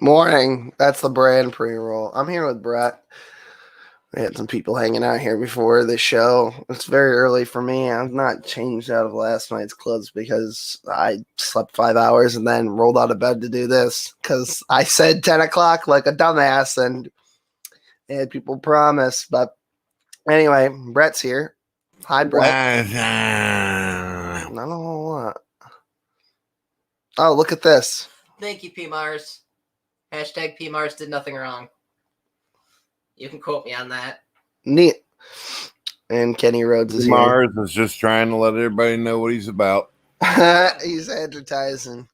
Morning. That's the brand pre-roll. I'm here with Brett. We had some people hanging out here before the show. It's very early for me. I've not changed out of last night's clothes because I slept 5 hours and then rolled out of bed to do this because I said 10 o'clock like a dumbass and had people promise. But anyway, Brett's here. Hi, Brett. Not a whole lot. Oh, look at this. Thank you, P. Mars. Hashtag P. Mars did nothing wrong. You can quote me on that. Neat. And Kenny Rhodes is Mars is just trying to let everybody know what he's about. here. He's advertising.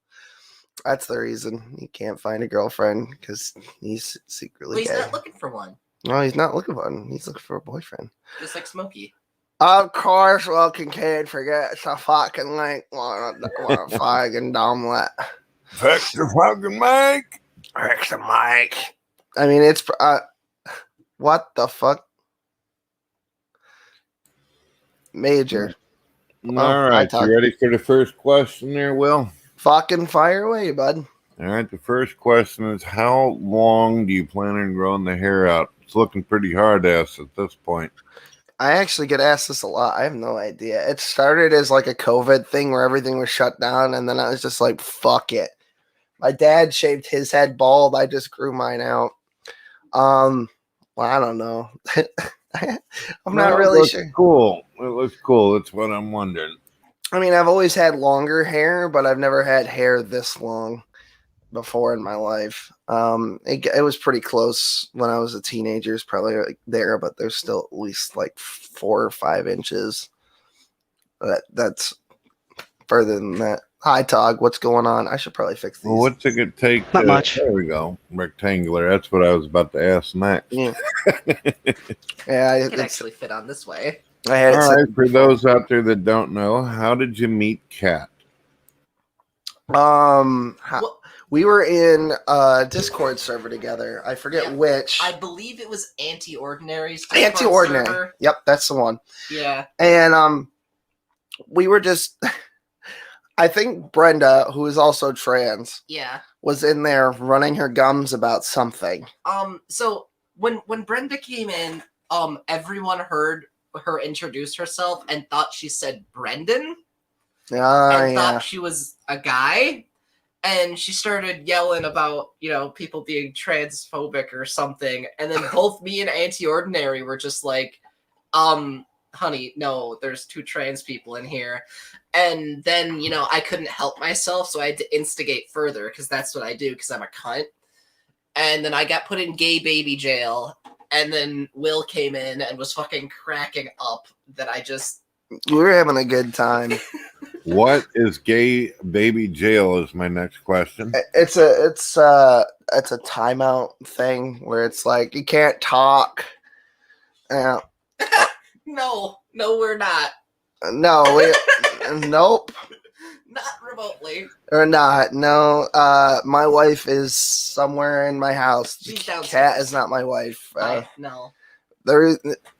That's the reason he can't find a girlfriend, because he's secretly But he's gay. not looking for one. No, he's not looking for one. He's looking for a boyfriend. Just like Smokey. Of course, well, Kincaid forgets a fucking link. What a fucking omelet. Fix the fucking mic. Fix the mic. I mean, it's... what the fuck? Major. All right, you ready for the first question there, Will? Fucking fire away, bud. All right, the first question is, how long do you plan on growing the hair out? It's looking pretty hard-ass at this point. I actually get asked this a lot. I have no idea. It started as like a COVID thing where everything was shut down, and then I was just like, fuck it. My dad shaved his head bald. I just grew mine out. Well, I don't know. I'm not really sure. Cool. It looks cool. That's what I'm wondering. I mean, I've always had longer hair, but I've never had hair this long before in my life. It was pretty close when I was a teenager. It's probably like there, but there's still at least like 4 or 5 inches. That's further than that. Hi, Tog. What's going on? I should probably fix these. Well, what's it going to take? Not much. There we go. Rectangular. That's what I was about to ask next. Yeah, It can actually fit on this way. I had it All set right, for before. those out there that don't know, how did you meet Kat? We were in a Discord server together. I forget which. I believe it was Anti-Ordinary's. Anti-Ordinary. server. Yep, that's the one. Yeah. And we were just... I think Brenda, who is also trans, Yeah. was in there running her gums about something. So when Brenda came in, everyone heard her introduce herself and thought she said Brendan. And thought she was a guy. And she started yelling about, people being transphobic or something. And then both me and Anti-Ordinary were just like, honey, no, there's 2 trans people in here. And then, I couldn't help myself, so I had to instigate further, because that's what I do, because I'm a cunt. And then I got put in gay baby jail, and then Will came in and was fucking cracking up that I just... We were having a good time. What is gay baby jail is my next question. It's a timeout thing where it's like, you can't talk. No, we're not. No, nope. Not remotely. Or not. No, my wife is somewhere in my house. She's downstairs. Kat is not my wife. No.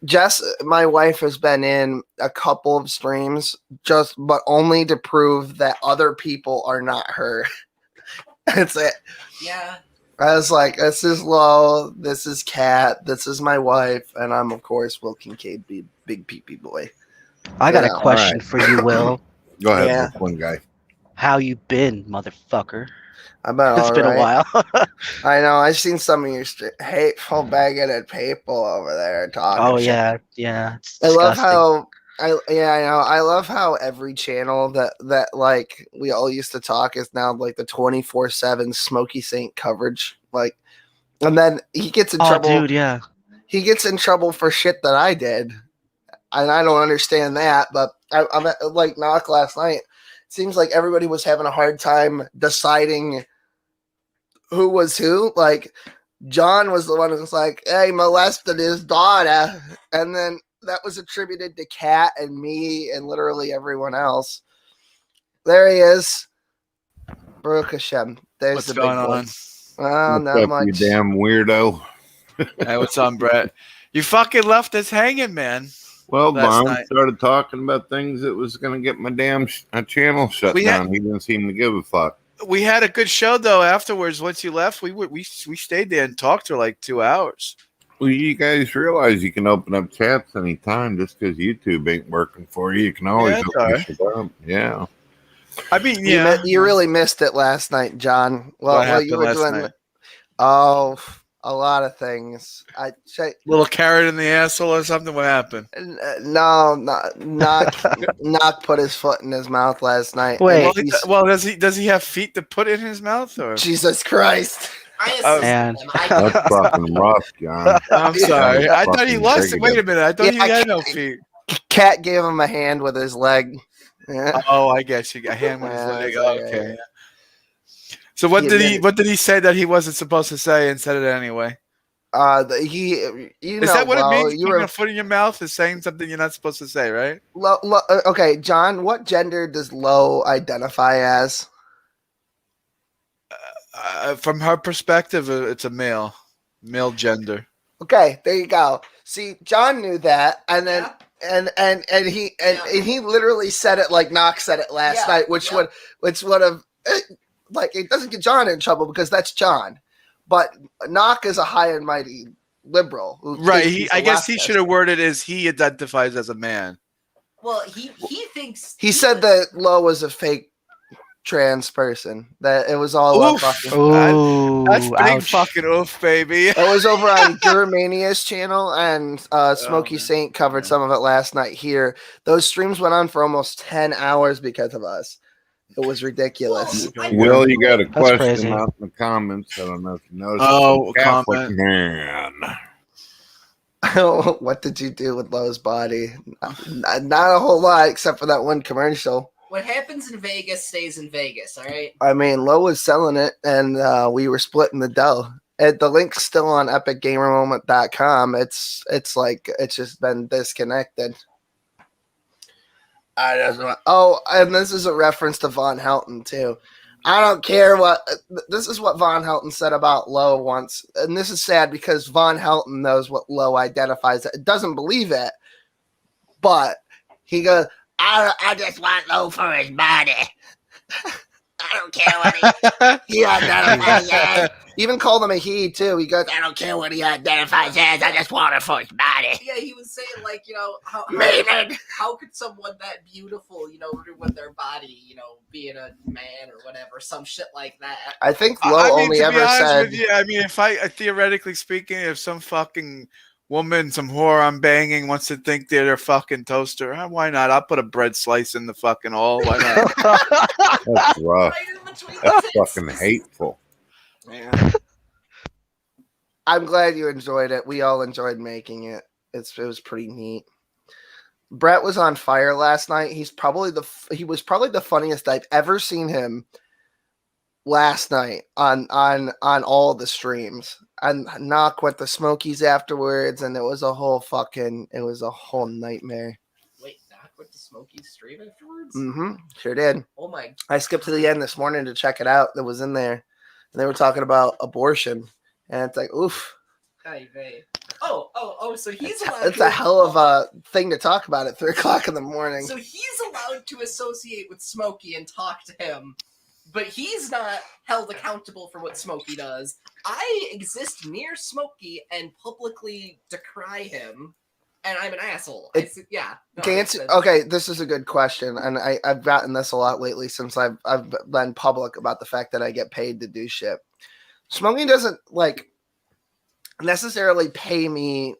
Jess, my wife, has been in a couple of streams, but only to prove that other people are not her. That's it. Yeah. I was like, this is Lo, this is Kat, this is my wife, and I'm, of course, Will Kincaid, big pee-pee boy. I got a question for you, Will. Go ahead, Yeah. one guy. How you been, motherfucker? I've been It's all been right. a while. I know. I've seen some of your hateful, bigoted people over there talking. Oh shit. yeah. It's I love disgusting. how I know. I love how every channel that like we all used to talk is now like the 24/7 Smokey Saint coverage. Like, and then he gets in trouble. Dude, yeah. He gets in trouble for shit that I did, and I don't understand that. But I'm at, like Knock last night. It seems like everybody was having a hard time deciding who was who. Like, John was the one who was like, hey, molested his daughter. And then that was attributed to Kat and me and literally everyone else. There he is. Baruch Hashem. There's What's the going big one. on? Well, What's not up, much. you damn weirdo. Hey, what's up, Brett? You fucking left us hanging, man. Well, last Vaughn night. started talking about things that was going to get my damn channel shut down. He didn't seem to give a fuck. We had a good show though. Afterwards, once you left, we stayed there and talked for like 2 hours. Well, you guys realize you can open up chats anytime just because YouTube ain't working for you. You can always open shit up. Yeah. I mean, you really missed it last night, John. Well, what happened you were last doing. night? Oh, a lot of things. Little carrot in the asshole or something. What happened? No, Knock put his foot in his mouth last night. Wait. Well, does he have feet to put in his mouth? Or Jesus Christ! And That's fucking rough, John. I'm sorry. I thought he lost it. negative. Wait a minute. I thought he had no feet. Cat gave him a hand with his leg. Yeah. Oh, I guess you got a hand with his Yeah, leg. that's all Okay. right. So what did he say that he wasn't supposed to say and said it anyway? Is that what it means? You Putting were a foot in your mouth is saying something you're not supposed to say, right? okay, John. What gender does Lo identify as? From her perspective, it's a male gender. Okay, there you go. See, John knew that, and then and he literally said it like Knox said it last night, which would have like it doesn't get John in trouble because that's John, but Knock is a high and mighty liberal, right? I guess he should have worded as he identifies as a man. Well, he thinks he said that Lo was a fake trans person, that it was all oof. That's big ouch. fucking oof, baby. It was over on Germania's channel, and Smokey Saint covered some of it last night here. Those streams went on for almost 10 hours because of us. It was ridiculous. Will, you got a question crazy. out in the comments. I don't know if you noticed. Oh, Catholic comment. man. What did you do with Lowe's body? Not a whole lot, except for that one commercial. What happens in Vegas stays in Vegas, all right? I mean, Lowe was selling it, and we were splitting the dough. The link's still on epicgamermoment.com. It's like it's just been disconnected. And this is a reference to Von Helton too. I don't care what. This is what Von Helton said about Lowe once, and this is sad because Von Helton knows what Lowe identifies. It doesn't believe it, but he goes, I just want Lowe for his body. I don't care what he identifies as. Even called him a he too. He goes, I don't care what he identifies as. I just want it for his body. Yeah, he was saying like, how could someone that beautiful, ruin their body, being a man or whatever, some shit like that. I think Lowe only ever said. I mean, if theoretically speaking, if some fucking woman, some whore I'm banging wants to think they're a fucking toaster, why not? I'll put a bread slice in the fucking hole. Why not? That's rough. That's fucking hateful. Yeah. I'm glad you enjoyed it. We all enjoyed making it. It was pretty neat. Brett was on fire last night. He was probably the funniest I've ever seen him last night on all the streams. And Knock went to Smokies afterwards, and it was a whole nightmare. Wait, Knock went to Smokies stream afterwards? Mm-hmm. Sure did. Oh my! I skipped to the end this morning to check it out. That was in there, and they were talking about abortion, and it's like, oof. Oh! So he's allowed. It's a hell of a thing to talk about at 3:00 in the morning. So he's allowed to associate with Smokey and talk to him, but he's not held accountable for what Smokey does. I exist near Smokey and publicly decry him, and I'm an asshole. Okay, this is a good question, and I've gotten this a lot lately since I've been public about the fact that I get paid to do shit. Smokey doesn't necessarily pay me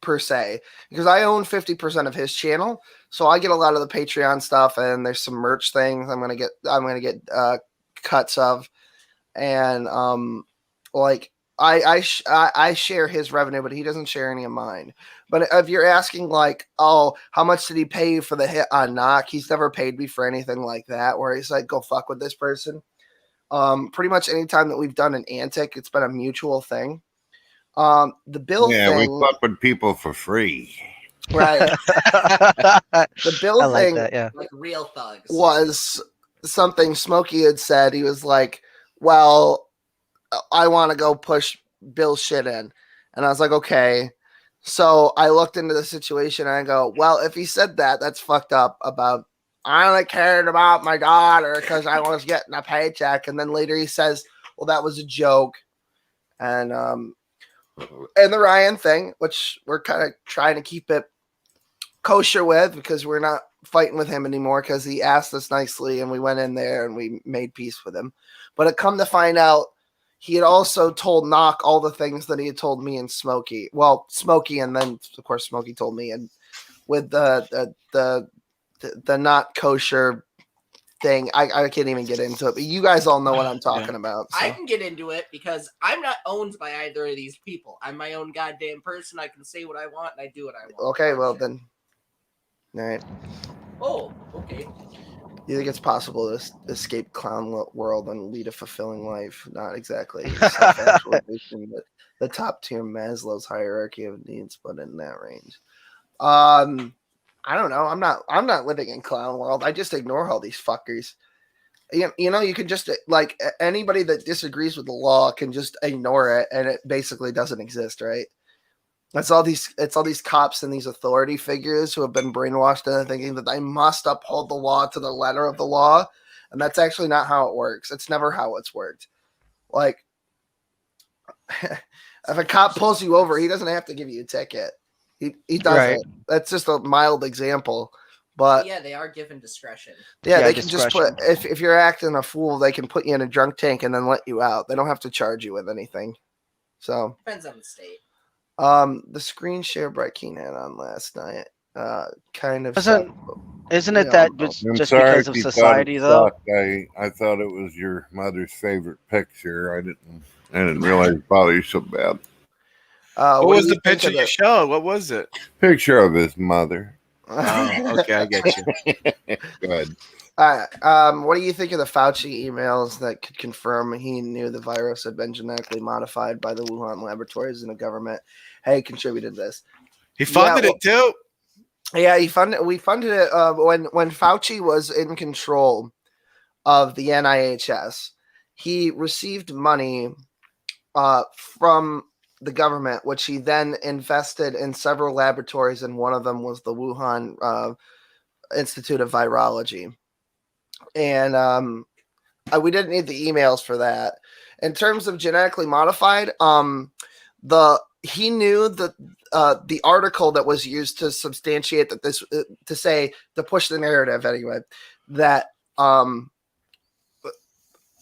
per se because I own 50% of his channel, so I get a lot of the Patreon stuff, and there's some merch things I'm gonna get cuts of, and I share his revenue, but he doesn't share any of mine. But if you're asking how much did he pay you for the hit on Knock, he's never paid me for anything like that where he's like, go fuck with this person. Pretty much any time that we've done an antic, it's been a mutual thing. The bill thing, we fuck with people for free. Right. The bill thing like real thugs was something Smokey had said. He was like, well, I want to go push Bill's shit in. And I was like, okay. So I looked into the situation and I go, well, if he said that, that's fucked up about I only cared about my daughter because I was getting a paycheck. And then later he says, well, that was a joke. And the Ryan thing, which we're kind of trying to keep it kosher with because we're not fighting with him anymore because he asked us nicely and we went in there and we made peace with him. But it come to find out he had also told Knock all the things that he had told me and Smokey. Well, Smokey, and then of course Smokey told me, and with the not kosher thing, I can't even get into it. But you guys all know what I'm talking about. So. I can get into it because I'm not owned by either of these people. I'm my own goddamn person. I can say what I want and I do what I want. Okay, well then. All right. Oh, okay. You think it's possible to escape clown world and lead a fulfilling life? Not exactly self-actualization, but the top tier Maslow's hierarchy of needs, but in that range. I don't know. I'm not living in clown world. I just ignore all these fuckers. You know, you can just like anybody that disagrees with the law can just ignore it, and it basically doesn't exist, right? It's all these cops and these authority figures who have been brainwashed into thinking that they must uphold the law to the letter of the law. And that's actually not how it works. It's never how it's worked. Like, if a cop pulls you over, he doesn't have to give you a ticket. He doesn't. Right. That's just a mild example. But yeah, they are given discretion. Yeah, they can just put, if you're acting a fool, they can put you in a drunk tank and then let you out. They don't have to charge you with anything. So depends on the state. The screen share Brett Keane had on last night, kind of. Isn't it that just because of society though? I thought it was your mother's favorite picture. I didn't realize it bothered you so bad. What was the picture you showed? What was it? Picture of his mother. Oh, okay, I get you. Good. All right. What do you think of the Fauci emails that could confirm he knew the virus had been genetically modified by the Wuhan laboratories and the government? Hey, contributed this. He funded it too. Yeah, we funded it when Fauci was in control of the NIHS. He received money from the government, which he then invested in several laboratories, and one of them was the Wuhan Institute of Virology. And we didn't need the emails for that. In terms of genetically modified, he knew that the article that was used to substantiate that this to push the narrative anyway, that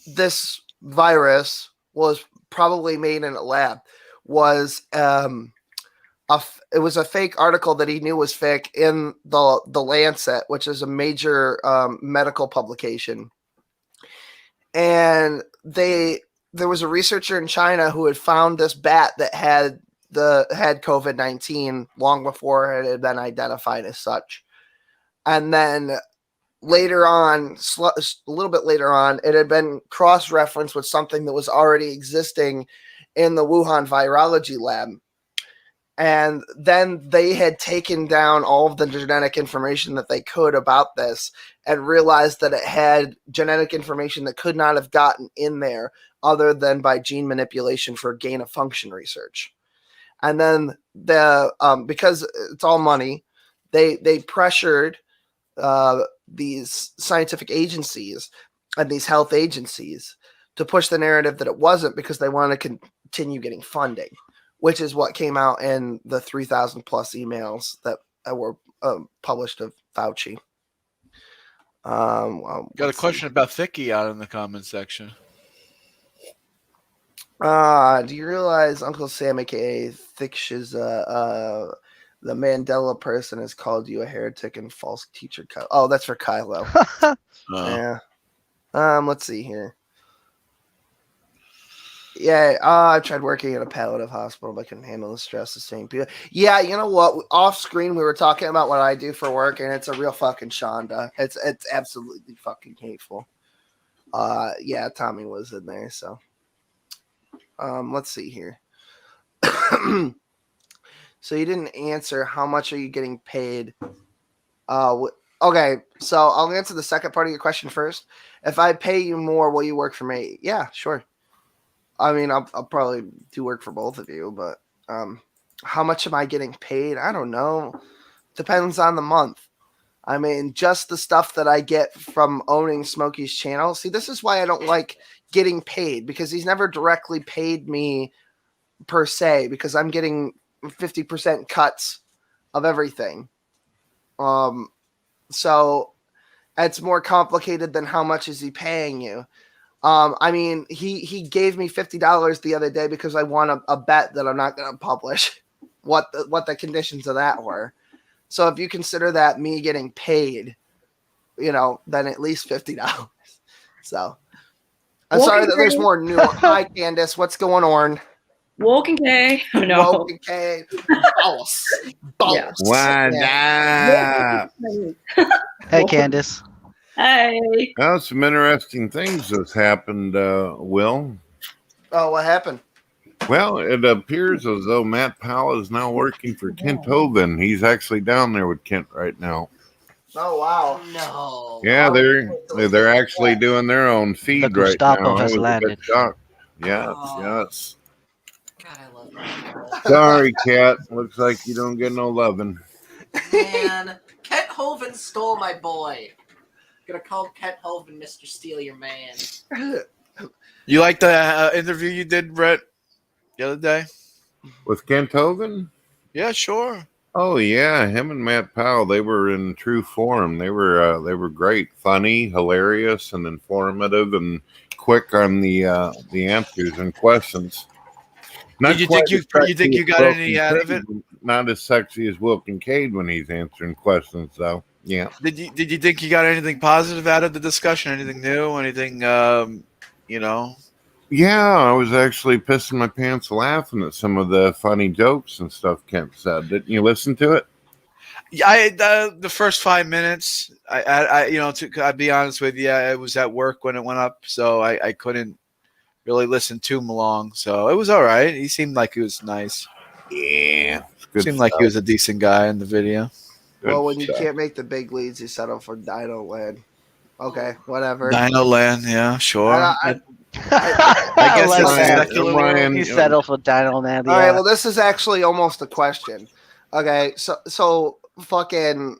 this virus was probably made in a lab was it was a fake article that he knew was fake in the Lancet, which is a major medical publication. And there was a researcher in China who had found this bat that had COVID-19 long before it had been identified as such. And then later on, a little bit later on, it had been cross-referenced with something that was already existing in the Wuhan virology lab. And then they had taken down all of the genetic information that they could about this and realized that it had genetic information that could not have gotten in there other than by gene manipulation for gain of function research. And then because it's all money, they pressured these scientific agencies and these health agencies to push the narrative that it wasn't, because they want to continue getting funding, which is what came out in the 3,000 plus emails that were published of Fauci. Got a question about Thicky out in the comment section. Do you realize Uncle Sam, aka Thicksh's, the Mandela person, has called you a heretic and false teacher? Oh, that's for Kylo. Yeah. Let's see here. Yeah, I tried working at a palliative hospital, but I couldn't handle the stress of seeing people. Yeah, you know what? Off screen, we were talking about what I do for work, and it's a real fucking shonda. It's absolutely fucking hateful. Yeah, Tommy was in there, so. Let's see here. So you didn't answer. How much are you getting paid? Okay, so I'll answer the second part of your question first. If I pay you more, will you work for me? Yeah, sure. I mean, I'll probably do work for both of you, but How much am I getting paid? I don't know. Depends on the month. I mean, just the stuff that I get from owning Smokey's channel. See, this is why I don't like getting paid, because he's never directly paid me per se, because I'm getting 50% cuts of everything. So it's more complicated than how much is he paying you. I mean, he gave me $50 the other day because I won a bet that I'm not going to publish what the conditions of that were. So if you consider that me getting paid, then at least $50. So I'm sorry that there's more nuance. Hi, Candace. What's going on? Kincaid. Oh, no. Kincaid. Boss. Yeah. Wow. Hey, Candace. Hey. Well, some interesting things has happened, Will. Oh, what happened? Well, it appears as though Matt Powell is now working for Kent Hovind. He's actually down there with Kent right now. Oh, wow. No. Yeah, they're actually doing their own feed The right Gustavo now. has I was a landed. bit shocked. Yes, Oh. yes. God, I love that. Sorry, Kat. Looks like you don't get no loving. Man, Kent Hovind stole my boy. Gonna call Kent Hovind Mr. Steal Your Man. You like the interview you did, Brett, the other day? With Kent Hovind? Yeah, sure. Oh yeah, him and Matt Powell, they were in true form. They were great, funny, hilarious, and informative, and quick on the answers and questions. Did you think you got any out of it? Not as sexy as Will Kincaid when he's answering questions, though. Yeah. Did you think you got anything positive out of the discussion? Anything new? Anything Yeah, I was actually pissing my pants laughing at some of the funny jokes and stuff Kent said. Didn't you listen to it? Yeah, the first 5 minutes. I'd be honest with you, I was at work when it went up, so I couldn't really listen to him long. So it was all right. He seemed like he was nice. Yeah, Seemed like he was a decent guy in the video. Well, when you can't make the big leads, you settle for Dino Land. Okay, whatever. Dino Land, yeah, sure. I guess it's Ryan, you settle for Dino Land. All right, well, this is actually almost a question. Okay, so fucking.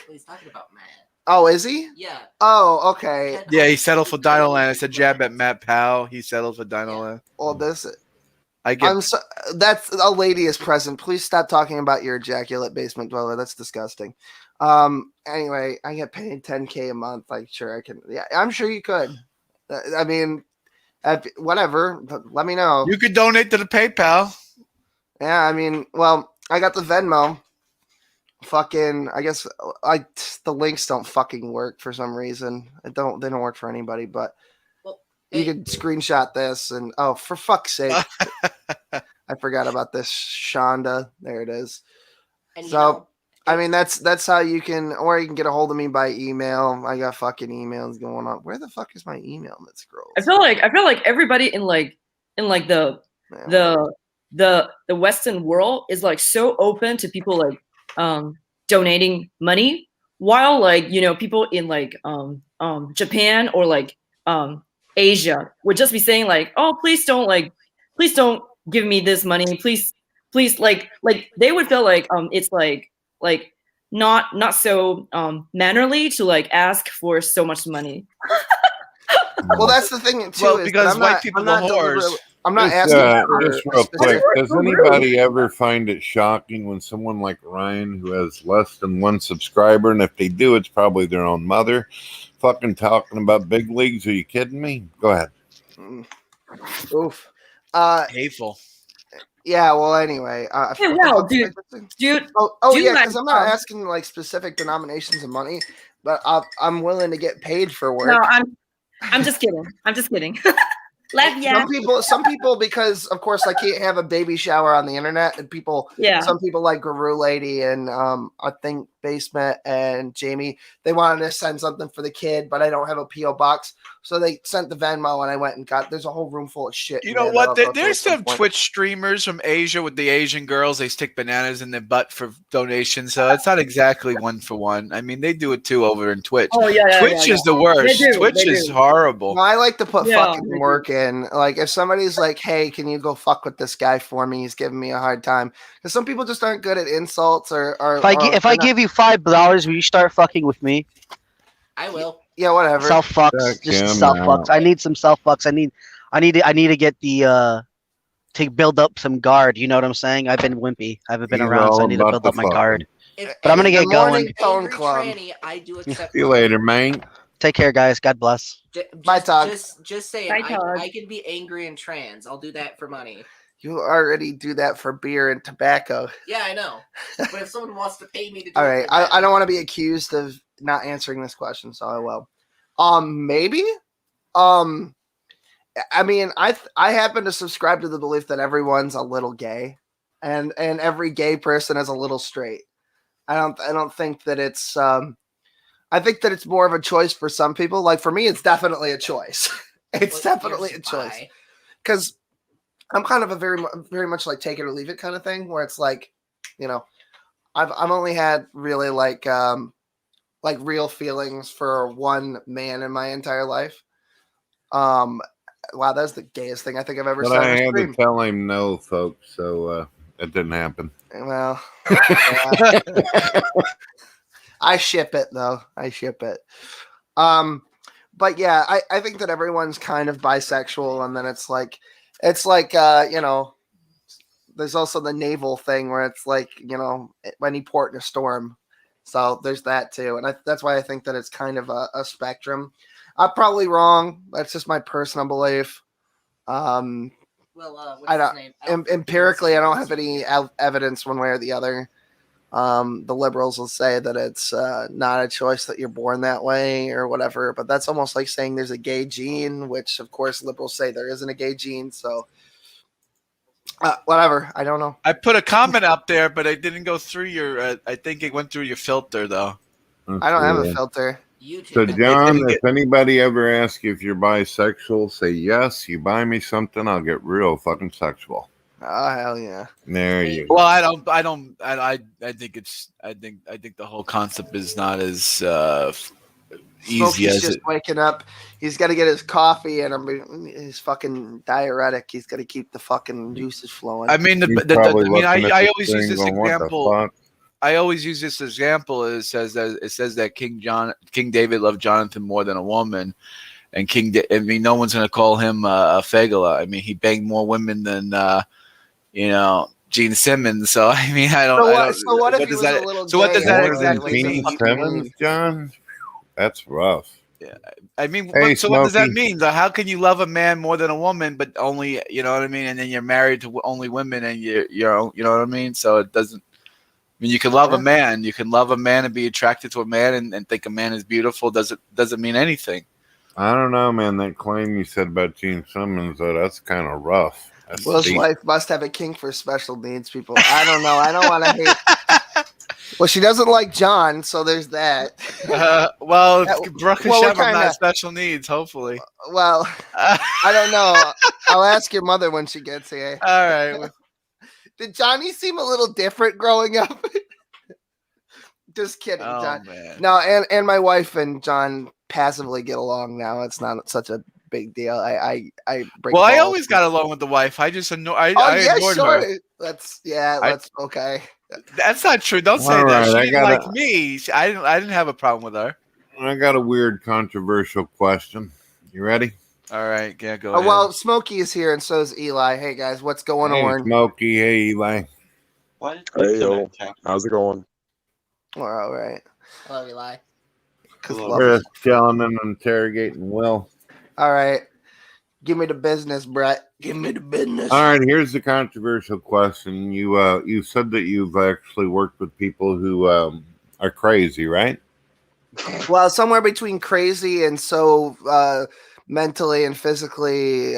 He's talking about Matt. Oh, is he? Yeah. Oh, okay. Yeah, he settled for Dino Land. It's a jab at Matt Powell. He settled for Dino Land. Well, that's a lady is present. Please stop talking about your ejaculate basement dweller. That's disgusting. Anyway, I get paid $10K a month. Like, sure, I can. Yeah, I'm sure you could. I mean, whatever. Let me know. You could donate to the PayPal. Yeah, I mean, well, I got the Venmo. Fucking, I guess the links don't fucking work for some reason. They don't work for anybody, but you could screenshot this and for fuck's sake. I forgot about this Shonda. There it is. And I mean that's how you can, or you can get a hold of me by email. I got fucking emails going on. Where the fuck is my email that scrolls? I feel like everybody in the Western world is like so open to people like donating money, while people in Japan or Asia would just be saying oh, please don't give me this money, please like they would feel it's not so mannerly to ask for so much money. Well, that's the thing too. Well, because white people are whores. I'm not asking just real quick. Does anybody ever find it shocking when someone like Ryan, who has less than one subscriber, and if they do, it's probably their own mother, fucking talking about big leagues? Are you kidding me? Go ahead. Oof. Hateful. Yeah. Well, anyway. Dude. Yeah. Because I'm not asking specific denominations of money, but I'm willing to get paid for work. No, I'm just kidding. Some people, because of course I can't have a baby shower on the internet, and some people like Guru Lady, and I think basement and Jamie, they wanted to send something for the kid, but I don't have a P.O. box. So they sent the Venmo and I went and there's a whole room full of shit. You know what? There's some Twitch streamers from Asia with the Asian girls. They stick bananas in their butt for donations. So it's not exactly one for one. I mean, they do it too over in Twitch. Oh, yeah. Twitch is the worst. Twitch is horrible. No, I like to put fucking work in. Like if somebody's like, hey, can you go fuck with this guy for me? He's giving me a hard time. Because some people just aren't good at insults or if I give you $5, will you start fucking with me? I will. Yeah, whatever. Self fucks, just self fucks. I need some self fucks. I need to get the to build up some guard. You know what I'm saying? I've been wimpy. I haven't been around, so I need to build up my guard. But I'm gonna get going. Phone club. I do accept. See you later, man. Take care, guys. God bless. Bye, Todd. Just saying, I can be angry and trans. I'll do that for money. You already do that for beer and tobacco. Yeah, I know. But if someone wants to pay me to do all right, I don't want to be accused of not answering this question, so I will. Maybe. I mean, I happen to subscribe to the belief that everyone's a little gay, and every gay person is a little straight. I don't think that it's. I think that it's more of a choice for some people. Like for me, it's definitely a choice. It's definitely a choice because I'm kind of a very much like take it or leave it kind of thing, where it's like, you know, I've only had really like real feelings for one man in my entire life. Wow, that's the gayest thing I think I've ever said. I had to tell him no, folks, so it didn't happen. Well, I ship it though. I ship it. But yeah, I think that everyone's kind of bisexual, and then it's like you know, there's also the naval thing where it's like, you know, any port in a storm. So there's that too. And that's why I think that it's kind of a spectrum. I'm probably wrong. That's just my personal belief. What's his name? Empirically, I don't have any evidence one way or the other. The liberals will say that it's not a choice, that you're born that way or whatever, but that's almost like saying there's a gay gene, which of course liberals say there isn't a gay gene. So whatever. I don't know. I put a comment up there, but it didn't go through your. I think it went through your filter though. I don't have a filter. So John, if anybody ever asks you if you're bisexual, say yes. You buy me something, I'll get real fucking sexual. Oh hell yeah! There you go. Well, I think it's. I think the whole concept is not as easy Smokey's as just waking up. He's got to get his coffee and his fucking diuretic. He's got to keep the fucking juices flowing. I mean, I always use this example. I always use this example. It says that King David loved Jonathan more than a woman, and no one's gonna call him a fagala. I mean, he banged more women than Gene Simmons. So I mean, I don't. So what if he was a little? So what does that exactly mean? Gene Simmons, John? That's rough. Yeah, I mean, hey, so Smokey. what does that mean? How can you love a man more than a woman, but only, you know what I mean? And then you're married to only women, and you're you know what I mean? So it doesn't. I mean, you can love a man. You can love a man and be attracted to a man and think a man is beautiful. Doesn't mean anything. I don't know, man. That claim you said about Gene Simmons, that's kind of rough. Will's wife must have a kink for special needs people. I don't know. I don't want to hate. Well, she doesn't like John, so there's that. Brooke Hashem not special needs, hopefully. Well, I don't know. I'll ask your mother when she gets here. All right. Did Johnny seem a little different growing up? Just kidding, John. Man. No, and my wife and John passively get along now. It's not such a big deal. I bring. Well, I always got along with the wife. I just I ignored her. That's okay. That's not true. Don't say that. She didn't like me. I didn't have a problem with her. I got a weird, controversial question. You ready? All right, yeah, go ahead. Well, Smokey is here, and so is Eli. Hey guys, what's going on? Smokey, hey Eli. What? Hey yo, how's it going? We're all right. Hello, Eli. We're chilling and interrogating Will. All right. Give me the business, Brett. Give me the business. All right, here's the controversial question. You said that you've actually worked with people who are crazy, right? Well, somewhere between crazy and so mentally and physically,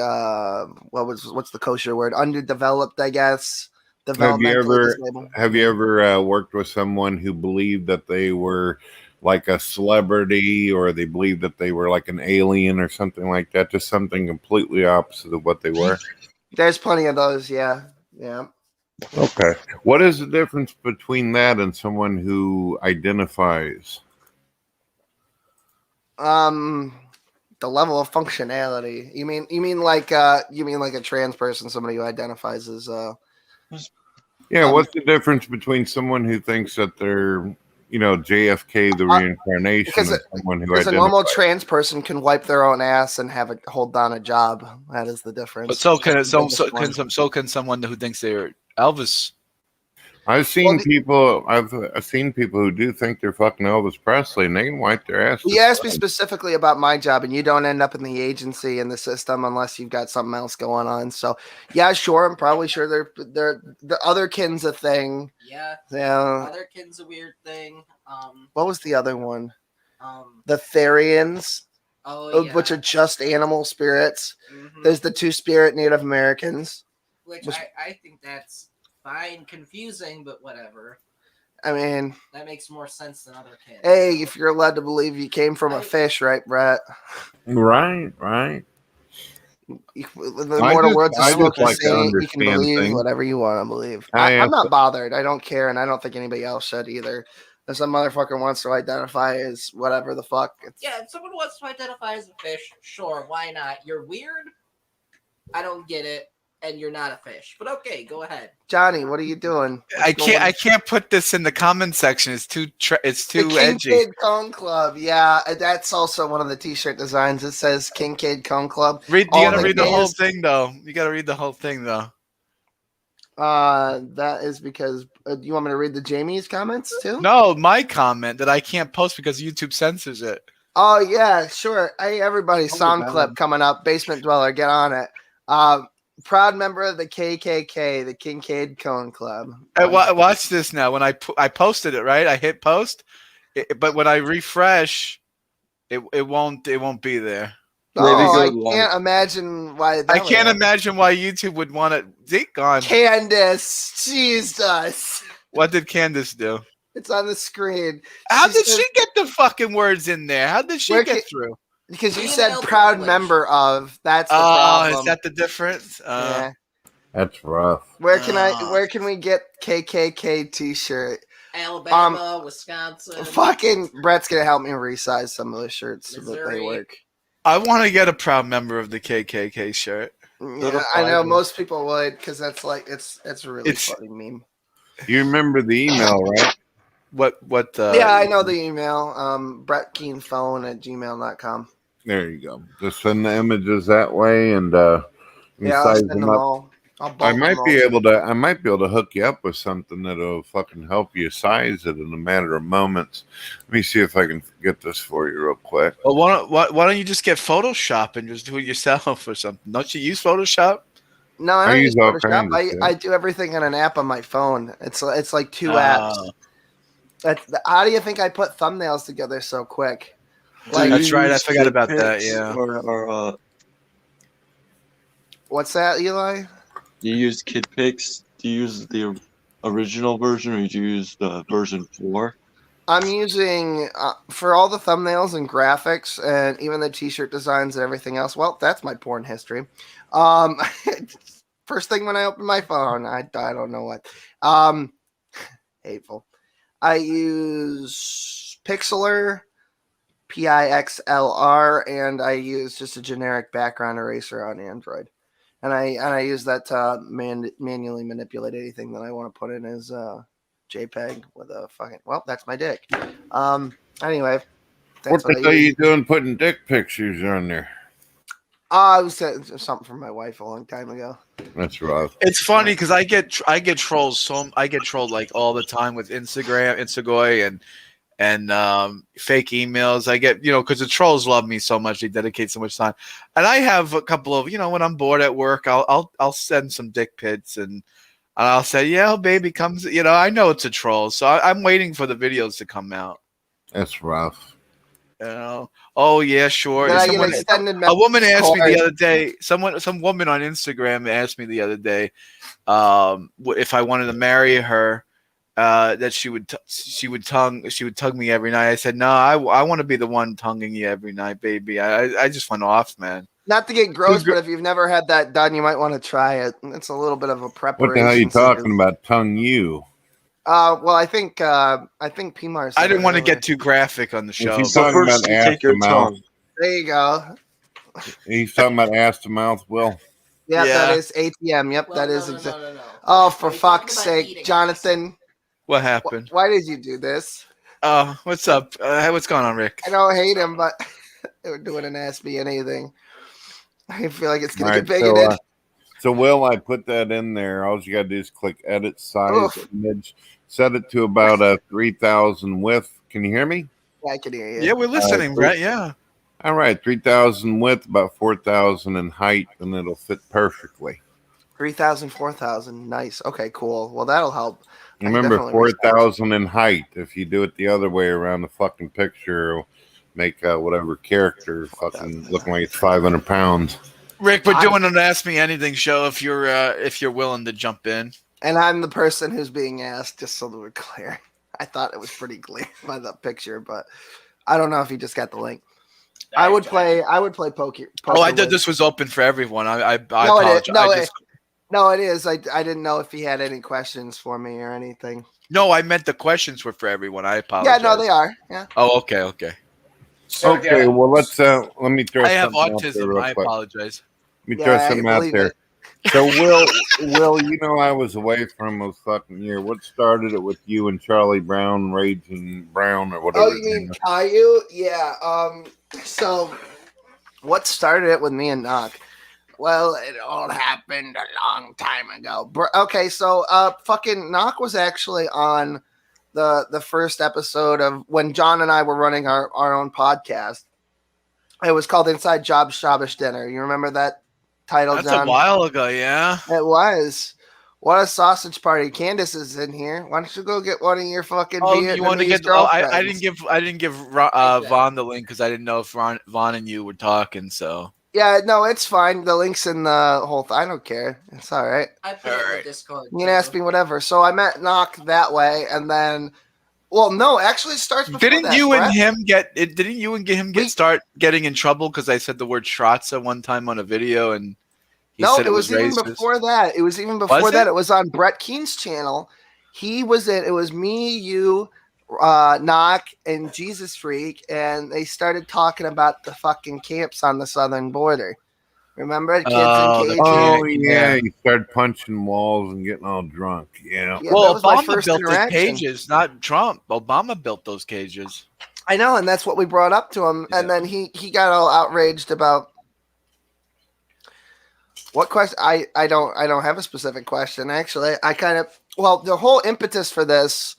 what's the kosher word? Underdeveloped, I guess. developmentally disabled. Have you ever worked with someone who believed that they were like a celebrity, or they believed that they were like an alien or something like that? Just something completely opposite of what they were. There's plenty of those. Yeah. Okay. What is the difference between that and someone who identifies? The level of functionality. You mean like a trans person, somebody who identifies as what's the difference between someone who thinks that they're, JFK the reincarnation, and someone who because a normal trans person can wipe their own ass and hold down a job. That is the difference. But so can someone who thinks they're Elvis. I've seen people who do think they're fucking Elvis Presley, and they can wipe their ass. You asked me specifically about my job, and you don't end up in the agency in the system unless you've got something else going on. So, yeah, sure, I'm probably sure they're the other kin's a thing. Yeah. Other kin's a weird thing. What was the other one? The Therians. Which are just animal spirits. Mm-hmm. There's the two-spirit Native Americans. Which I think that's fine, confusing, but whatever. I mean, that makes more sense than other kids. Hey, if you're allowed to believe you came from a fish, right, Brett? Right. The mortal world's a smoking saint. You can believe whatever you want to believe. I'm not bothered. I don't care, and I don't think anybody else should either. If some motherfucker wants to identify as whatever the fuck. Yeah, if someone wants to identify as a fish, sure, why not? You're weird. I don't get it. And you're not a fish, but okay, go ahead, Johnny. What are you doing? I can't put this in the comment section. It's too the edgy. Kincaid Cone Club. Yeah, that's also one of the T-shirt designs. It says Kincaid Cone Club. You gotta read the whole thing, though. You gotta read the whole thing, though. That is because you want me to read the Jamie's comments too? No, my comment that I can't post because YouTube censors it. Oh yeah, sure. Hey, everybody, sound clip coming up. Basement Dweller, get on it. Proud member of the KKK, the Kincaid Cone Club. Hey, watch this now. When I posted it, right? I hit post, but when I refresh, it won't be there. Oh, I can't imagine why. I can't imagine why YouTube would want it. Gone. Candace, Jesus. What did Candace do? It's on the screen. How did she get the fucking words in there? How did she get through? Because you said proud member of. That's the problem. Oh, is that the difference? Yeah. That's rough. Where can we get KKK t-shirt? Alabama, Wisconsin. Fucking Brett's gonna help me resize some of the shirts so that they work. I want to get a proud member of the KKK shirt. Yeah, I know most people would because that's like it's a really funny meme. You remember the email, right? What? Yeah, I know the email. BrettKeenPhone@gmail.com. There you go. Just send the images that way, and I'll send them all. I might be able to hook you up with something that'll fucking help you size it in a matter of moments. Let me see if I can get this for you real quick. Well, why don't you just get Photoshop and just do it yourself or something? Don't you use Photoshop? No, I don't use Photoshop. I do everything on an app on my phone. It's like two apps. How do you think I put thumbnails together so quick? That's right. I forgot about that. Yeah. Or what's that, Eli? Do you use KidPix? Do you use the original version, or do you use the version 4? I'm using for all the thumbnails and graphics, and even the T-shirt designs and everything else. Well, that's my porn history. First thing when I open my phone, I don't know what. Hateful. I use Pixlr, Pixlr, and I use just a generic background eraser on Android. And I use that to manually manipulate anything that I want to put in as JPEG with a fucking. Well, that's my dick. Anyway, what the hell are you doing putting dick pictures on there? I was something from my wife a long time ago. That's rough. It's funny because I get trolls. I get trolled like all the time with Instagram, and fake emails. I get, because the trolls love me so much. They dedicate so much time. And I have a couple of, when I'm bored at work, I'll send some dick pics and I'll say, yeah, baby comes, I know it's a troll. So I'm waiting for the videos to come out. That's rough. Oh yeah, sure. Did I get extended A woman asked me the card? other day. Some woman on Instagram asked me the other day, if I wanted to marry her, that she would tongue me every night. I said, no, I want to be the one tonguing you every night, baby. I just went off, man. Not to get gross, but if you've never had that done, you might want to try it. It's a little bit of a preparation. What the hell are you talking about? Tongue you? Well, I think PMAR. I didn't want to get too graphic on the show. He's talking about ass to mouth. There you go. He's talking about ass to mouth, Will. Yep, that is ATM. Yep, well, that is exactly. No. Oh, for fuck's sake, Jonathan. What happened? Why did you do this? What's up? What's going on, Rick? I don't hate him, but they were doing an Ask Me Anything. I feel like it's going to get bigoted. So, Will, I put that in there. All you got to do is click Edit Size Image. Set it to about 3,000 width. Can you hear me? Yeah, I can hear you. Yeah, we're listening, Brett. Yeah. All right, 3,000 width, about 4,000 in height, and it'll fit perfectly. 3,000, 4,000. Nice. Okay, cool. Well, that'll help. Remember, 4,000 in height. If you do it the other way around, the fucking picture will make whatever character fucking looking like it's 500 pounds. Rick, we're doing an Ask Me Anything show if you're willing to jump in. And I'm the person who's being asked, just so that we're clear. I thought it was pretty clear by the picture, but I don't know if you just got the link. I would play poker. Oh, I did. This was open for everyone. I apologize. No, it is. I didn't know if he had any questions for me or anything. No, I meant the questions were for everyone. I apologize. Yeah, no, they are. Yeah. Oh, okay. So, okay, well, let me throw. I have autism. I apologize. Let me throw something out there. So, Will, you know I was away for almost fucking year. What started it with you and Charlie Brown, Raging Brown, or whatever? Oh, you mean Caillou? Yeah. So, what started it with me and Knock? Well, it all happened a long time ago. Okay, so fucking Knock was actually on the first episode of when John and I were running our own podcast. It was called Inside Job Shabbos Dinner. You remember that title, That's John? A while ago, yeah. It was. What a sausage party! Candace is in here. Why don't you go get one of your fucking Vietnamese you want to get? girlfriends? I didn't give Vaughn the link because I didn't know if Vaughn and you were talking. So yeah, no, it's fine. The link's in the whole. I don't care. It's all right. I put it in the Discord. You can ask me whatever. So I met Knock that way, and then, well, no, actually, it starts. Didn't you and him start getting in trouble because I said the word Shratza one time on a video and. No, it was even before that. It was even before that. It was on Brett Keen's channel. He was in. It was me, you, Knock, and Jesus Freak, and they started talking about the fucking camps on the southern border. Remember, kids in cages? Oh yeah, you started punching walls and getting all drunk. Yeah. Well, Obama built the cages, not Trump. Obama built those cages. I know, and that's what we brought up to him, and then he got all outraged about. What question? I don't have a specific question, actually. The whole impetus for this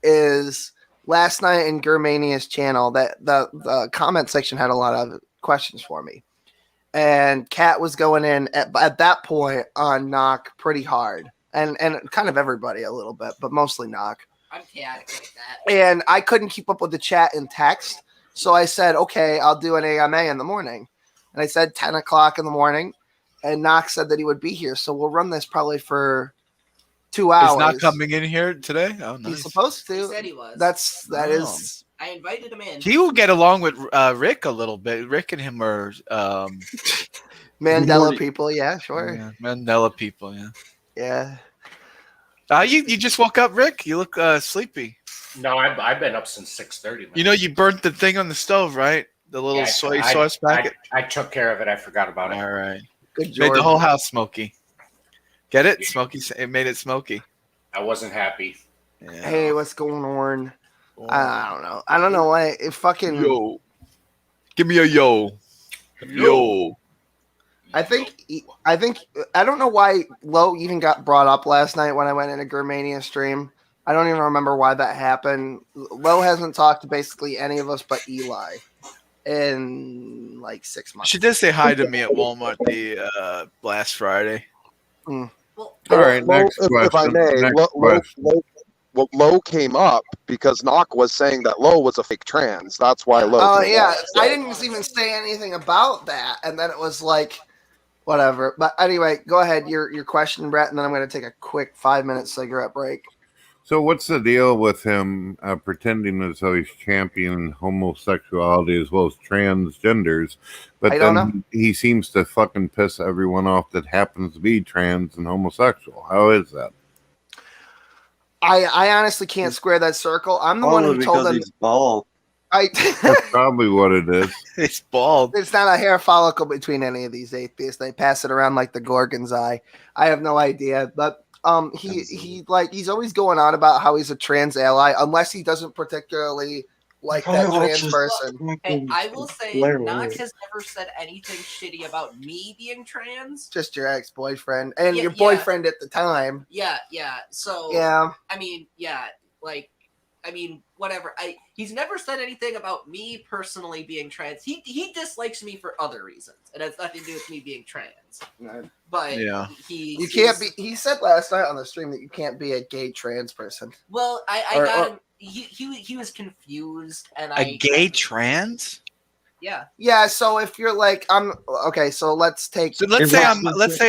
is last night in Germania's channel that the comment section had a lot of questions for me. And Kat was going in at that point on Knock pretty hard. And kind of everybody a little bit, but mostly Knock. I'm chaotic like that. And I couldn't keep up with the chat and text. So I said, okay, I'll do an AMA in the morning. And I said 10 o'clock in the morning. And Knox said that he would be here, so we'll run this probably for 2 hours. He's not coming in here today? Oh, nice. He's supposed to. He said he was. That is. I invited him in. He will get along with Rick a little bit. Rick and him are Mandela people, yeah, sure. Yeah, Mandela people, yeah. Yeah. You just woke up, Rick? You look sleepy. No, I've been up since 6:30. You know, you burnt the thing on the stove, right? The little soy sauce packet. I took care of it. I forgot about it. All right. Good job. Made the whole house smoky. Get it? Smoky. It made it smoky. I wasn't happy. Yeah. Hey, what's going on? I don't know. I don't know why it fucking. Yo. Give me a yo. Yo. I think I don't know why Lo even got brought up last night when I went into Germania stream. I don't even remember why that happened. Lo hasn't talked to basically any of us but Eli in like 6 months. She did say hi to me at Walmart the last Friday. Mm. All right, next question. well, Lo came up because Knock was saying that Lo was a fake trans. That's why Lo. Oh yeah, I didn't even say anything about that, and then it was like, whatever. But anyway, go ahead. Your question, Brett, and then I'm going to take a quick 5-minute cigarette break. So what's the deal with him pretending as though he's championing homosexuality as well as transgenders, but then he seems to fucking piss everyone off that happens to be trans and homosexual? How is that? I honestly can't square that circle. I'm the one who told him. He's bald. That's probably what it is. It's bald. There's not a hair follicle between any of these atheists. They pass it around like the Gorgon's eye. I have no idea, but he's always going on about how he's a trans ally, unless he doesn't particularly like that trans person. Hey, I will say, Knox has never said anything shitty about me being trans. Just your ex-boyfriend and your boyfriend at the time. Yeah. So I mean, whatever. He's never said anything about me personally being trans. He dislikes me for other reasons. It has nothing to do with me being trans. Right. But you can't be. He said last night on the stream that you can't be a gay trans person. Well, I got him. He was confused, and a gay trans. Yeah. So if you're like, I'm okay. So let's say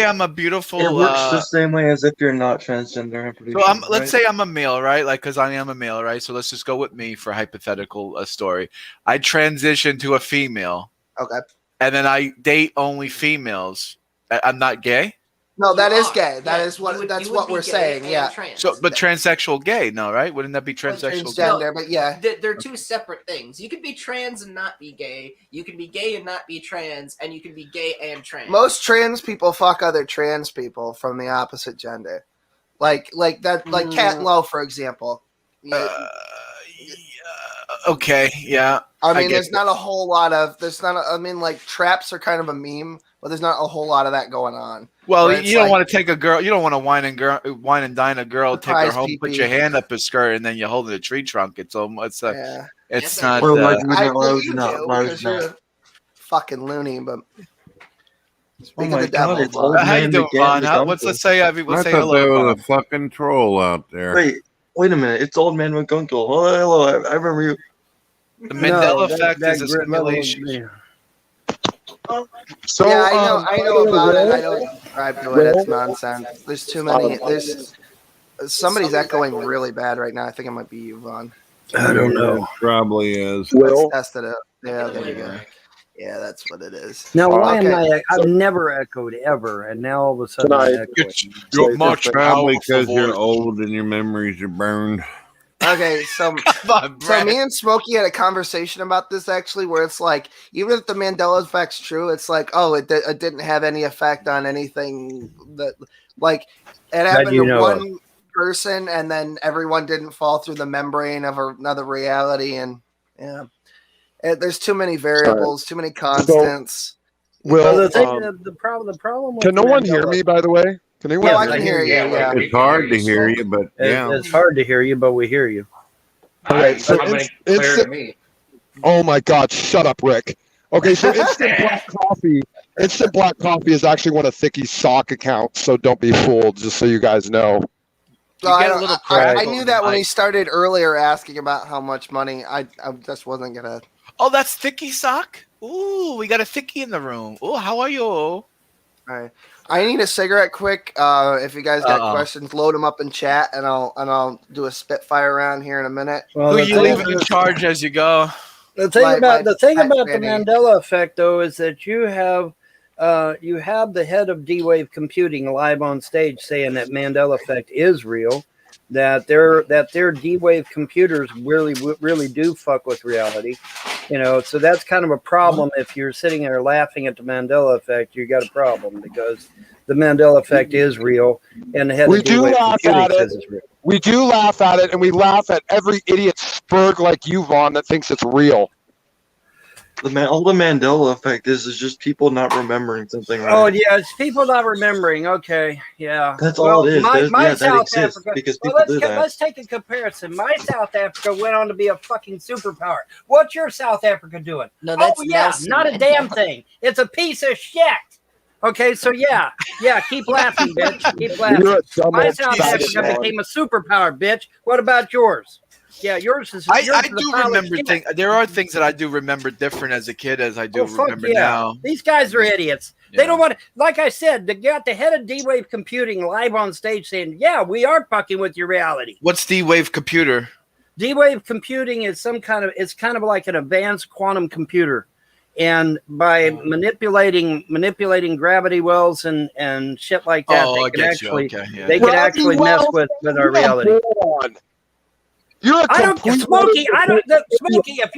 I'm a beautiful. It works the same way as if you're not transgender. I'm pretty sure, let's say I'm a male, right? Like, because I am a male, right? So let's just go with me for hypothetical story. I transition to a female. Okay. And then I date only females. I'm not gay. No, that is gay. That's what we're saying. Yeah. So, but transsexual gay, no, right? Wouldn't that be transsexual? Transgender, but yeah, they're two separate things. You can be trans and not be gay. You can be gay and not be trans, and you can be gay and trans. Most trans people fuck other trans people from the opposite gender, like that, like Cat Low, for example. Okay, yeah. I mean, there's not a whole lot of. Like traps are kind of a meme, but there's not a whole lot of that going on. Well, you don't want to take a girl. You don't want to wine and dine a girl, take her home, put your hand up her skirt, and then you hold a tree trunk. It's not. Well, you're fucking loony, but. Speaking of the devil, how you doing, Vaughn? Let's say hello. There was a fucking troll out there. Wait a minute. It's Old Man McGunkle. Hello. I remember you. The Mandela effect is a simulation. So I know about it. I don't subscribe to it. It's nonsense. There's too many. Somebody's echoing really bad right now. I think it might be you, Vaughn. I don't know. It probably is. Let's test it out. Yeah, there you go. Yeah, that's what it is. Now, why am I? I've never echoed ever, and now all of a sudden I'm echoing. Probably because you're old and your memories are burned. Okay, so me and Smokey had a conversation about this actually, where it's like, even if the Mandela effect's true, it's like, it didn't have any effect on anything that, like, it happened to one person, and then everyone didn't fall through the membrane of another reality, and there's too many variables, too many constants. The problem. Can no one hear me? By the way. I can hear you. Yeah. It's hard to hear you, but it's hard to hear you, but we hear you. Okay, so oh my God! Shut up, Rick. Okay, so Instant Black Coffee is actually one of Thickie's sock accounts, so don't be fooled. Just so you guys know. I knew that when he started earlier asking about how much money. I just wasn't gonna. Oh, that's Thickie sock. Ooh, we got a Thickie in the room. Oh, how are you? All right. I need a cigarette quick. If you guys got questions, load them up in chat, and I'll do a spitfire round here in a minute. Well, who you leaving in charge as you go? The thing about the Mandela effect, though, is that you have the head of D-Wave Computing live on stage saying that Mandela effect is real, that their D-Wave computers really do fuck with reality. So that's kind of a problem. If you're sitting there laughing at the Mandela effect, you got a problem, because the Mandela effect is real, and the head of D-Wave Computing says it's real. We do laugh at it, and we laugh at every idiot spurg like you, Vaughn, that thinks it's real. All the Mandela effect is just people not remembering something. Right? Oh yeah, it's people not remembering. Okay, yeah. That's all it is. My South Africa. Because people do that. Let's take a comparison. My South Africa went on to be a fucking superpower. What's your South Africa doing? No, that's not a damn thing. It's a piece of shit. Okay, so yeah, keep laughing, bitch. Keep laughing. My South Africa became a superpower, bitch. What about yours? Yeah, yours is. I do remember things. There are things that I do remember different as a kid as I do remember now. These guys are idiots. Yeah. They don't want to. Like I said, they got the head of D-Wave Computing live on stage saying, "Yeah, we are fucking with your reality." What's D-Wave Computer? D-Wave Computing is some kind of. It's kind of like an advanced quantum computer, and by manipulating gravity wells and shit like that, they can actually mess with our reality. Smokey. If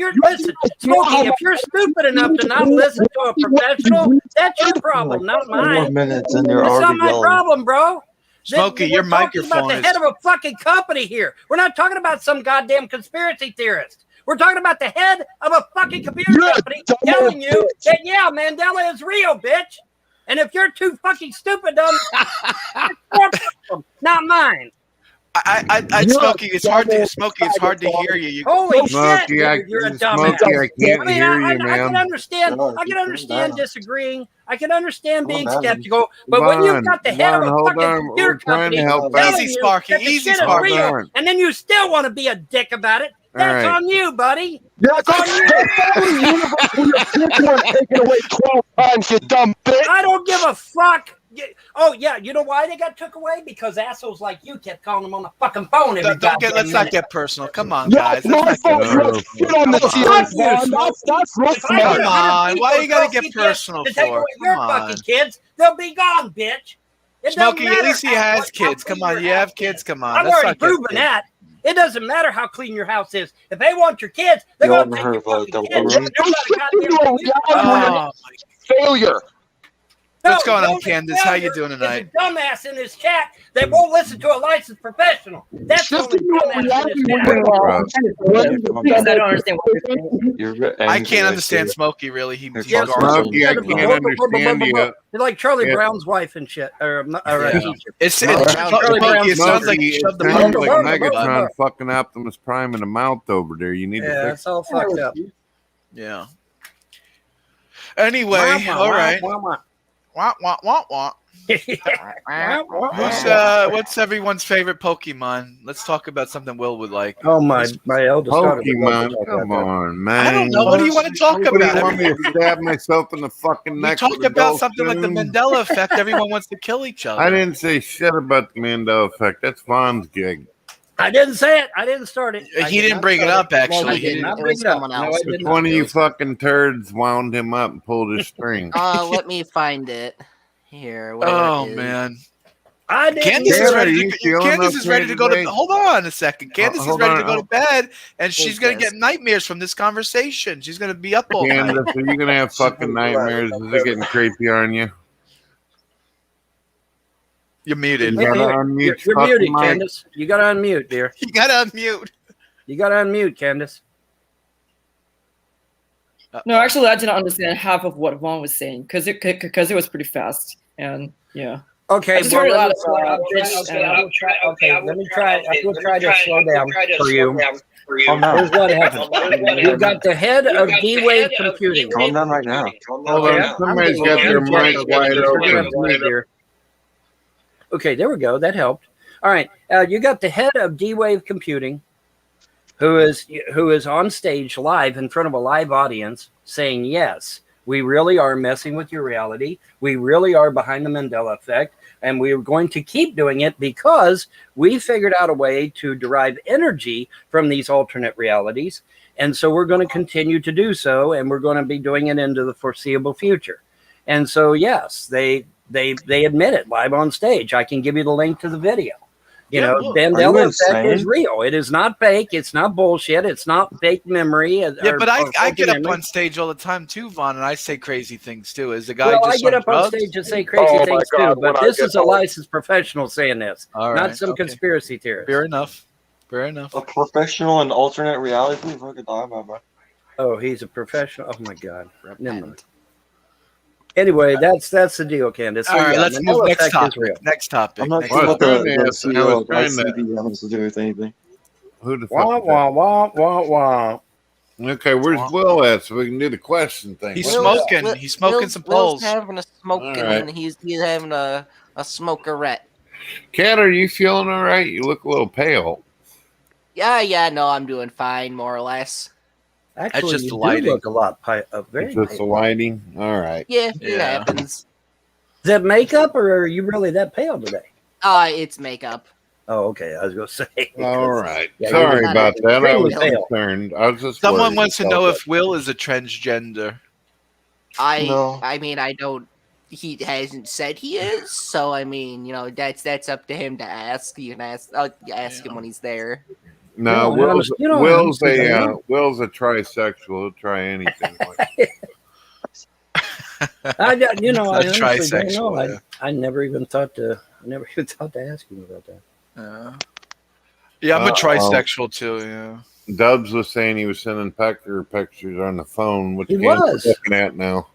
you're stupid enough to not listen to a professional, that's your problem, not mine. It's not my problem, bro. Smokey, your microphone is the head of a fucking company here. We're not talking about some goddamn conspiracy theorist. We're talking about the head of a fucking computer company telling you that Mandela is real, bitch. And if you're too fucking stupid, not mine. Smokey, it's hard to hear you. Holy shit, you're a dumbass. Smokey, I can't hear you, man. I can understand disagreeing. I can understand being skeptical. But when you've got the head of a fucking computer company telling you that the shit is real, and then you still want to be a dick about it, that's on you, buddy. That's on you. Taken away 12 times, you dumb bitch. I don't give a fuck. Oh, yeah, you know why they got took away? Because assholes like you kept calling them on the fucking phone every Let's not get personal. Come on, guys. Come on. Why you gotta get personal for? Take away your fucking kids, they'll be gone, bitch. Smokey, at least he has kids. Come on, you have kids. Come on. I've already proven that. It doesn't matter how clean your house is. If they want your kids, they're going to take your fucking kids. Failure. What's going on, Candace? How you doing tonight? There's a dumbass in this chat that won't listen to a licensed professional. That's the only dumbass in this chat. I don't understand what you're saying. I can't understand Smokey, really. Smokey, I can't understand you. You're like Charlie Brown's wife and shit. Charlie Brown. It sounds like you shoved the Megatron fucking Optimus Prime in the mouth over there. You need to fix it. It's all fucked up. Yeah. Anyway, all right. What's everyone's favorite Pokemon? Let's talk about something Will would like. Oh, my eldest Pokemon. Come on, man. I don't know. What do you want to talk about? Do you want me to stab myself in the fucking neck? You talk about something like the Mandela effect. Everyone wants to kill each other. I didn't say shit about the Mandela effect. That's Vaughn's gig. I didn't say it. I didn't start it. He didn't bring it up, actually. Well, he did not bring it up. One of you fucking turds wound him up and pulled his string. Let me find it here. Oh, man. Candace is ready to go to. Hold on a second. Candace is ready to go to bed, and she's gonna get nightmares from this conversation. She's gonna be up all night. Candace, are you gonna have fucking nightmares? Is it getting creepy on you? You're muted. You're muted, Candace. You gotta unmute, dear. You gotta unmute. You gotta unmute, Candace. No, actually, I didn't understand half of what Vaughn was saying because it was pretty fast, and yeah. Okay, I just heard a lot of let me try. I will try to slow down for you. Here's what happened. You got the head of D-Wave Computing. Calm down right now. Hold on, somebody's got their mic wide open. Okay, there we go. That helped. All right, you got the head of D-Wave Computing, who is on stage live in front of a live audience saying, yes, we really are messing with your reality. We really are behind the Mandela effect. And we're going to keep doing it because we figured out a way to derive energy from these alternate realities. And so we're going to continue to do so. And we're going to be doing it into the foreseeable future. And so, yes, they admit it live on stage. I can give you the link to the video. You know, Mandela effect is real. It is not fake. It's not bullshit. It's not fake memory. But I get up on stage all the time too, Vaughn, and I say crazy things too. Is the guy just I get up on stage and say crazy things too, but this is a licensed professional saying this, not some conspiracy theorist. Fair enough. Fair enough. A professional in alternate reality? What are you fucking talking about, bro? Oh, he's a professional. Oh my God. Never mind. Anyway, that's the deal, Candace. All right, let's move next topic. Next topic. I'm not sure what the CEO of ICB has to do with anything. Who the fuck? Wah. Okay, where's Will at so we can do the question thing? He's smoking. He's smoking some poles. Will's having a smoking. Right. He's having a smokerette. Kat, are you feeling all right? You look a little pale. Yeah, no, I'm doing fine, more or less. Actually, just you the do lighting. look a lot very It's just the pale. lighting. All right. Yeah, it happens. Is that makeup, or are you really that pale today? It's makeup. Oh, okay. I was going to say. All right. Yeah, Sorry about that. I was extremely pale. concerned. I was just Someone worried wants to about know that. if Will is a transgender. I mean, I don't. He hasn't said he is, so I mean, that's up to him to ask. You can ask him when he's there. No, Will's a trisexual. He'll try anything. I honestly don't know. Trisexual, I never even thought to ask him about that. Yeah, I'm a trisexual too. Yeah. Dubs was saying he was sending Pecker pictures on the phone, which He Candace was is looking at now.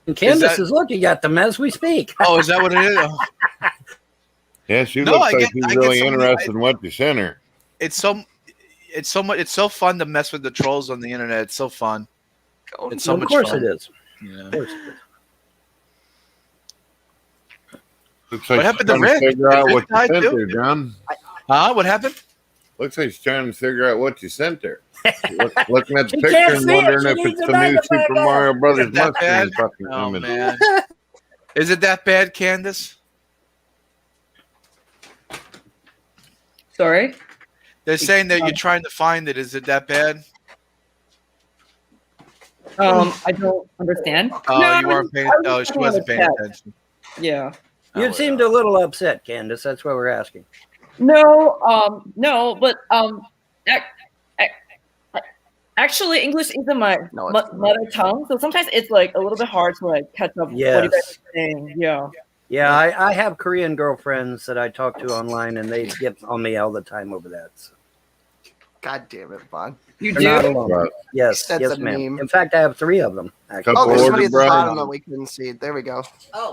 And Candace is looking at them as we speak. Oh, is that what it is? Yeah, she No, looks I like get- she's I get really so many- interested in what you sent her. It's so fun to mess with the trolls on the internet. It's so fun. It's so Of much course fun. it is. Yeah. Of course it is. Looks like What happened she's to trying Rick? figure out Did what Rick you die sent too? her, John. What happened? Looks like she's trying to figure out what you sent her. Looking at the She picture can't and see it. wondering She if needs it's to the back new it back Super up. Mario Is Brothers it that bad? mushroom fucking Oh image. man. Is it that bad, Candace? Sorry? They're saying that you're trying to find it. Is it that bad? I don't understand. Oh, you weren't paying. Oh, she wasn't paying attention. Yeah. You seemed a little upset, Candace. That's why we're asking. No, but actually, English isn't my mother tongue, so sometimes it's like a little bit hard to like catch up what you guys Yes. are saying. Yeah. Yeah, I have Korean girlfriends that I talk to online, and they get on me all the time over that. So. God damn it, Vaughn. You They're not alone. Yes, That's yes, a ma'am. meme. In fact, I have 3 of them. Actually. Oh, there's somebody at the bottom that we couldn't see. There we go.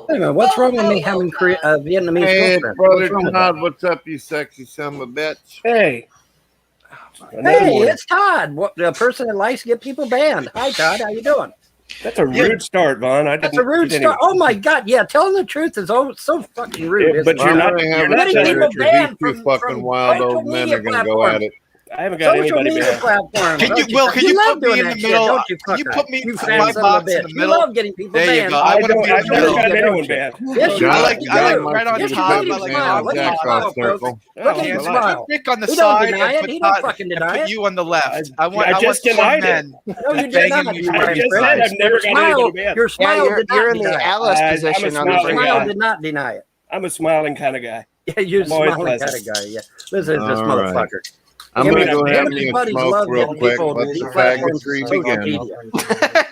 Wait a minute, what's wrong with me having Vietnamese Hey, girlfriend? brother What's wrong with Todd, that? what's up, you sexy son of a bitch? Hey. Hey, it's Todd. What, the person that likes to get people banned. Hi, Todd. How you doing? That's a rude start, Vaughn. That's a rude start. Oh my God! Yeah, telling the truth is so fucking rude. Yeah, but isn't it? you're not Getting people banned Two from fucking wild social old men media are gonna go at it. I haven't got social anybody media banned. platforms. Can don't you, Will? Can you love put me doing in the that shit, middle? don't you, Can you fucker? put me You my fat son box of a in the bitch. middle? You love getting people There you banned. go. I want to be in I've the never middle. got don't anyone you? banned. Yes, you I do. like right on Yes, top. you I do. like Smile. on Look at him top. smile, folks. Look at him Put smile. Rick on the He don't side deny and it. put He don't Todd fucking and deny put it. you on the left. I want just four denied it. men No, you did banging not me deny from I it, just the said side. I've never got anybody banned. Your smile Yeah, did not you're in deny the it. Alice I'm a position on the smiling Your smile guy. did not deny it. I'm a smiling kind of guy. Yeah, you're a I'm always smiling kind pleasant. of guy. Yeah, listen to this All right. motherfucker. I'm Him gonna and- go him have and me his a buddies smoke love real getting quick. people Let the platforms faggotry on social begin. media.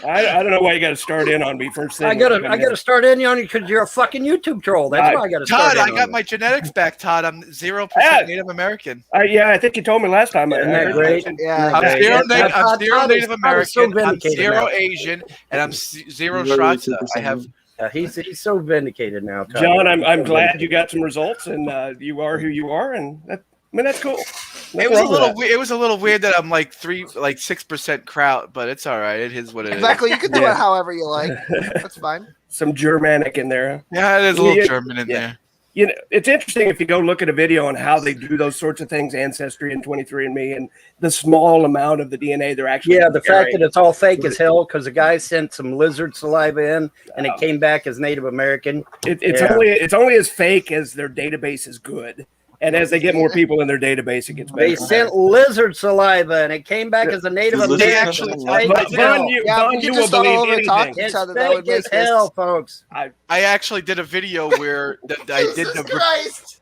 I don't know why you got to start in on me first thing. I gotta start in on you because you're a fucking YouTube troll. That's why I gotta Todd, start in I on got you. my genetics back, Todd. I'm 0% Native American. Yeah, I think you told me last time. Isn't that great? Yeah. I'm great. zero, Yeah, I'm Todd- zero Todd is- Native Todd is American. so I'm vindicated 0 now. Asian, and I'm 0 Very Shratza. super I have. He's so vindicated now, Todd. John, I'm He's so glad vindicated. you got some results and you are who you are, and that's cool. It was a little. It was a little weird that I'm like 6% kraut, but it's all right. It is what it is. Exactly. You can do it however you like. That's fine. Some Germanic in there. Yeah, there's a little German in there. You know, it's interesting if you go look at a video on how they do those sorts of things, Ancestry and 23andMe, and the small amount of the DNA they're actually Yeah, the fact carrying. that it's all fake as hell because the guy sent some lizard saliva in and it came back as Native American. It's only as fake as their database is good, and as they get more people in their database, it gets better. They sent lizard saliva and it came back as a Native American. They actually. Vaughn, you will believe anything. Each It's other, that would fake as make this- hell, folks. I actually did a video where I did Jesus the. Christ.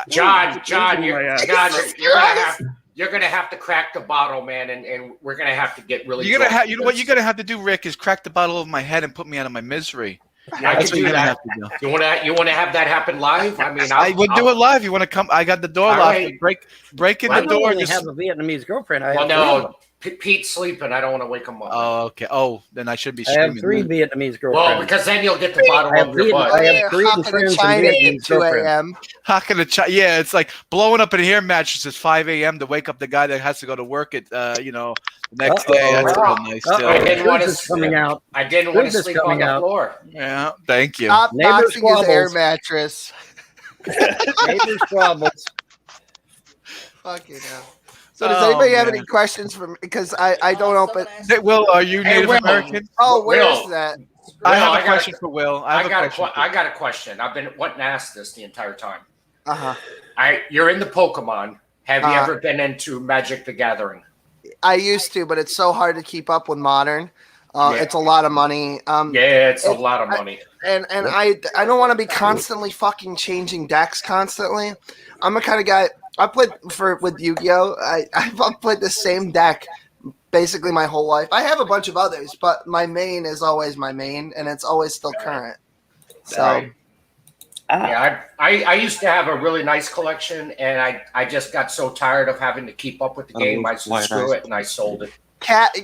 John, Oh you're gonna have to crack the bottle, man, and we're gonna have to get really. You're gonna drunk have. You know what you're gonna have to do, Rick, is crack the bottle over my head and put me out of my misery. Yeah, I That's can what do you're gonna that. have to do. You wanna have that happen live? I mean, I would do it live. You want to come? I got the door All locked. right. Break in I the don't door. only Just have a Vietnamese girlfriend. I Well, have three of no, them. Pete's sleeping. I don't want to wake him up. Oh, okay. Oh, then I should be I streaming. have 3 then. Vietnamese girlfriends. Well, because then you'll get the bottom of your butt. I have Korean friends and China at Vietnamese 2 girlfriends. a.m. How can yeah, it's like blowing up an air mattress at 5 a.m. to wake up the guy that has to go to work at the next day. That's real nice too. I didn't want to coming out. I didn't want to sleep on the floor. Yeah, thank you. Stop Neighbors boxing his air squabbles. mattress. Neighbors squabbles. Fucking hell. So does anybody have any questions for me? Because I don't open. Hey, Will, are you Native American? Oh, where Will. is that? I have I a got question for Will. I got a question. I've been wanting to ask this the entire time. You're into Pokemon. Have you ever been into Magic the Gathering? I used to, but it's so hard to keep up with modern. It's a lot of money. It's a lot of money. And I don't want to be constantly fucking changing decks constantly. I'm the kind of guy. I played with Yu-Gi-Oh. I've played the same deck basically my whole life. I have a bunch of others, but my main is always my main, and it's always still current. So, yeah, I used to have a really nice collection, and I just got so tired of having to keep up with the game. I said, screw it, and I sold it. Kat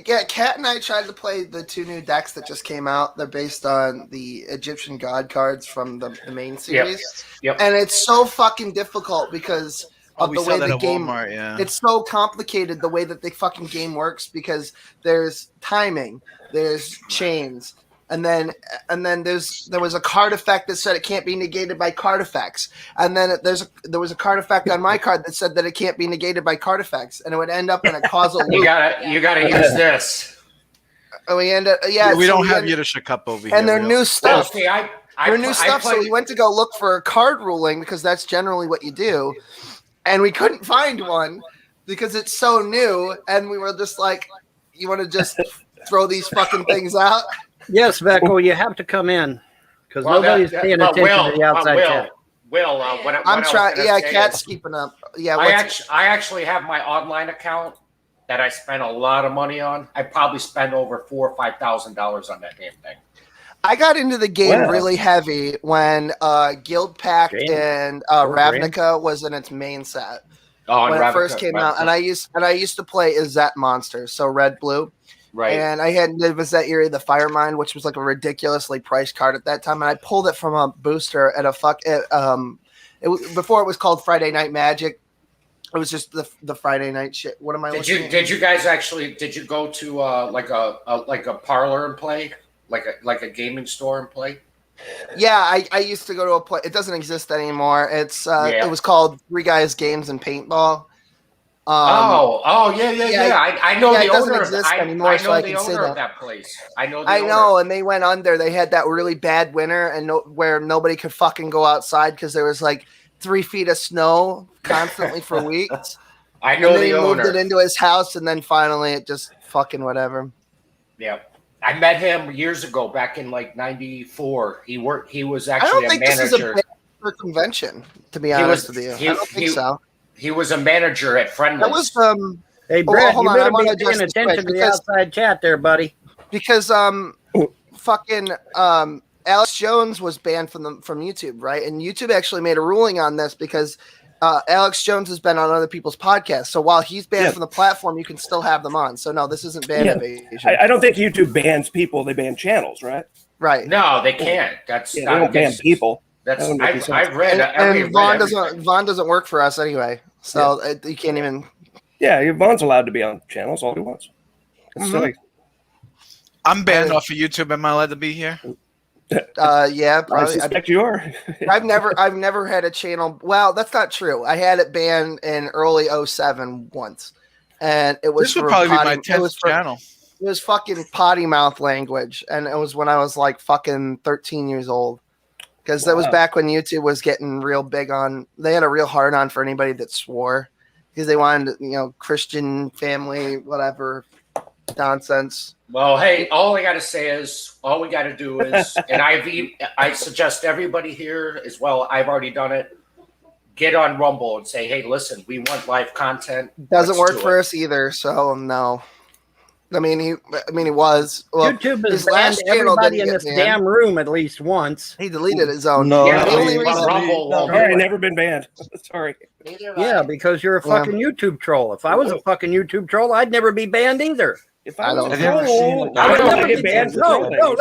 and I tried to play the 2 new decks that just came out. They're based on the Egyptian god cards from the main series. Yep. And it's so fucking difficult because of the way the game. Walmart, yeah. It's so complicated the way that the fucking game works because there's timing, there's chains, and then there was a card effect that said it can't be negated by card effects, and then there was a card effect on my card that said that it can't be negated by card effects, and it would end up in a causal loop. You gotta use this. And we end up we don't have Yiddish cup over here. and their new stuff. See, Their new stuff. So we went to go look for a card ruling because that's generally what you do. And we couldn't find one because it's so new. And we were just like, you want to just throw these fucking things out? Yes, Vecco, you have to come in because nobody's paying attention to the outside chat. I'm trying. Yeah, Kat's keeping up. Yeah, I actually have my online account that I spent a lot of money on. I probably spent over $4,000 or $5,000 on that damn thing. I got into the game really heavy when Guild Pact and Ravnica was in its main set when it first came out, and I used to play Izzet monsters, so red blue, right? And I had Izzet Eerie the Firemind, which was like a ridiculously priced card at that time, and I pulled it from a booster at before it was called Friday Night Magic. It was just the Friday night shit. What am I? Did you guys actually? Did you go to like a parlor and play? Like a gaming store and play? Yeah, I used to go to a play. It doesn't exist anymore. It was called 3 Guys Games and Paintball. Yeah. I know the owner of that. I know the owner of that place. I know, and they went under. They had that really bad winter and where nobody could fucking go outside because there was like 3 feet of snow constantly for weeks. I know the owner. He moved it into his house, and then finally it just fucking whatever. Yeah. I met him years ago, back in like '94. He was actually I don't think a manager. This is a bad convention, to be honest with you. I don't think so. He was a manager at Friendly's. That was Hey, Brett, you better be paying attention to the outside chat there, buddy. Because fucking Alex Jones was banned from YouTube, right? And YouTube actually made a ruling on this because Alex Jones has been on other people's podcasts. So while he's banned from the platform, you can still have them on. So no, this isn't ban evasion. I don't think YouTube bans people; they ban channels, right? Right. No, they can't. That's they don't ban people. That's I've read. And Vaughn doesn't work for us anyway, so you can't even. Yeah, Vaughn's allowed to be on channels all he wants. It's silly. I'm banned off of YouTube. Am I allowed to be here? Yeah, probably. I suspect you are. I've never had a channel. Well, that's not true. I had it banned in early 2007 once, and it was. This would probably be my 10th channel. It was fucking potty mouth language, and it was when I was like fucking 13 years old. Because that was back when YouTube was getting real big on. They had a real hard on for anybody that swore, because they wanted, Christian family, whatever nonsense. Well, hey, all we got to do is, and I suggest everybody here as well. I've already done it. Get on Rumble and say, hey, listen, we want live content. Doesn't work for us either, so no. I mean, he was. Well, YouTube has banned everybody in this damn room at least once. He deleted his own. No, yeah, Rumble. All right, never been banned. Sorry. Yeah, because you're a fucking YouTube troll. If I was a fucking YouTube troll, I'd never be banned either. If I was don't- a troll, I would I never would be get banned. No,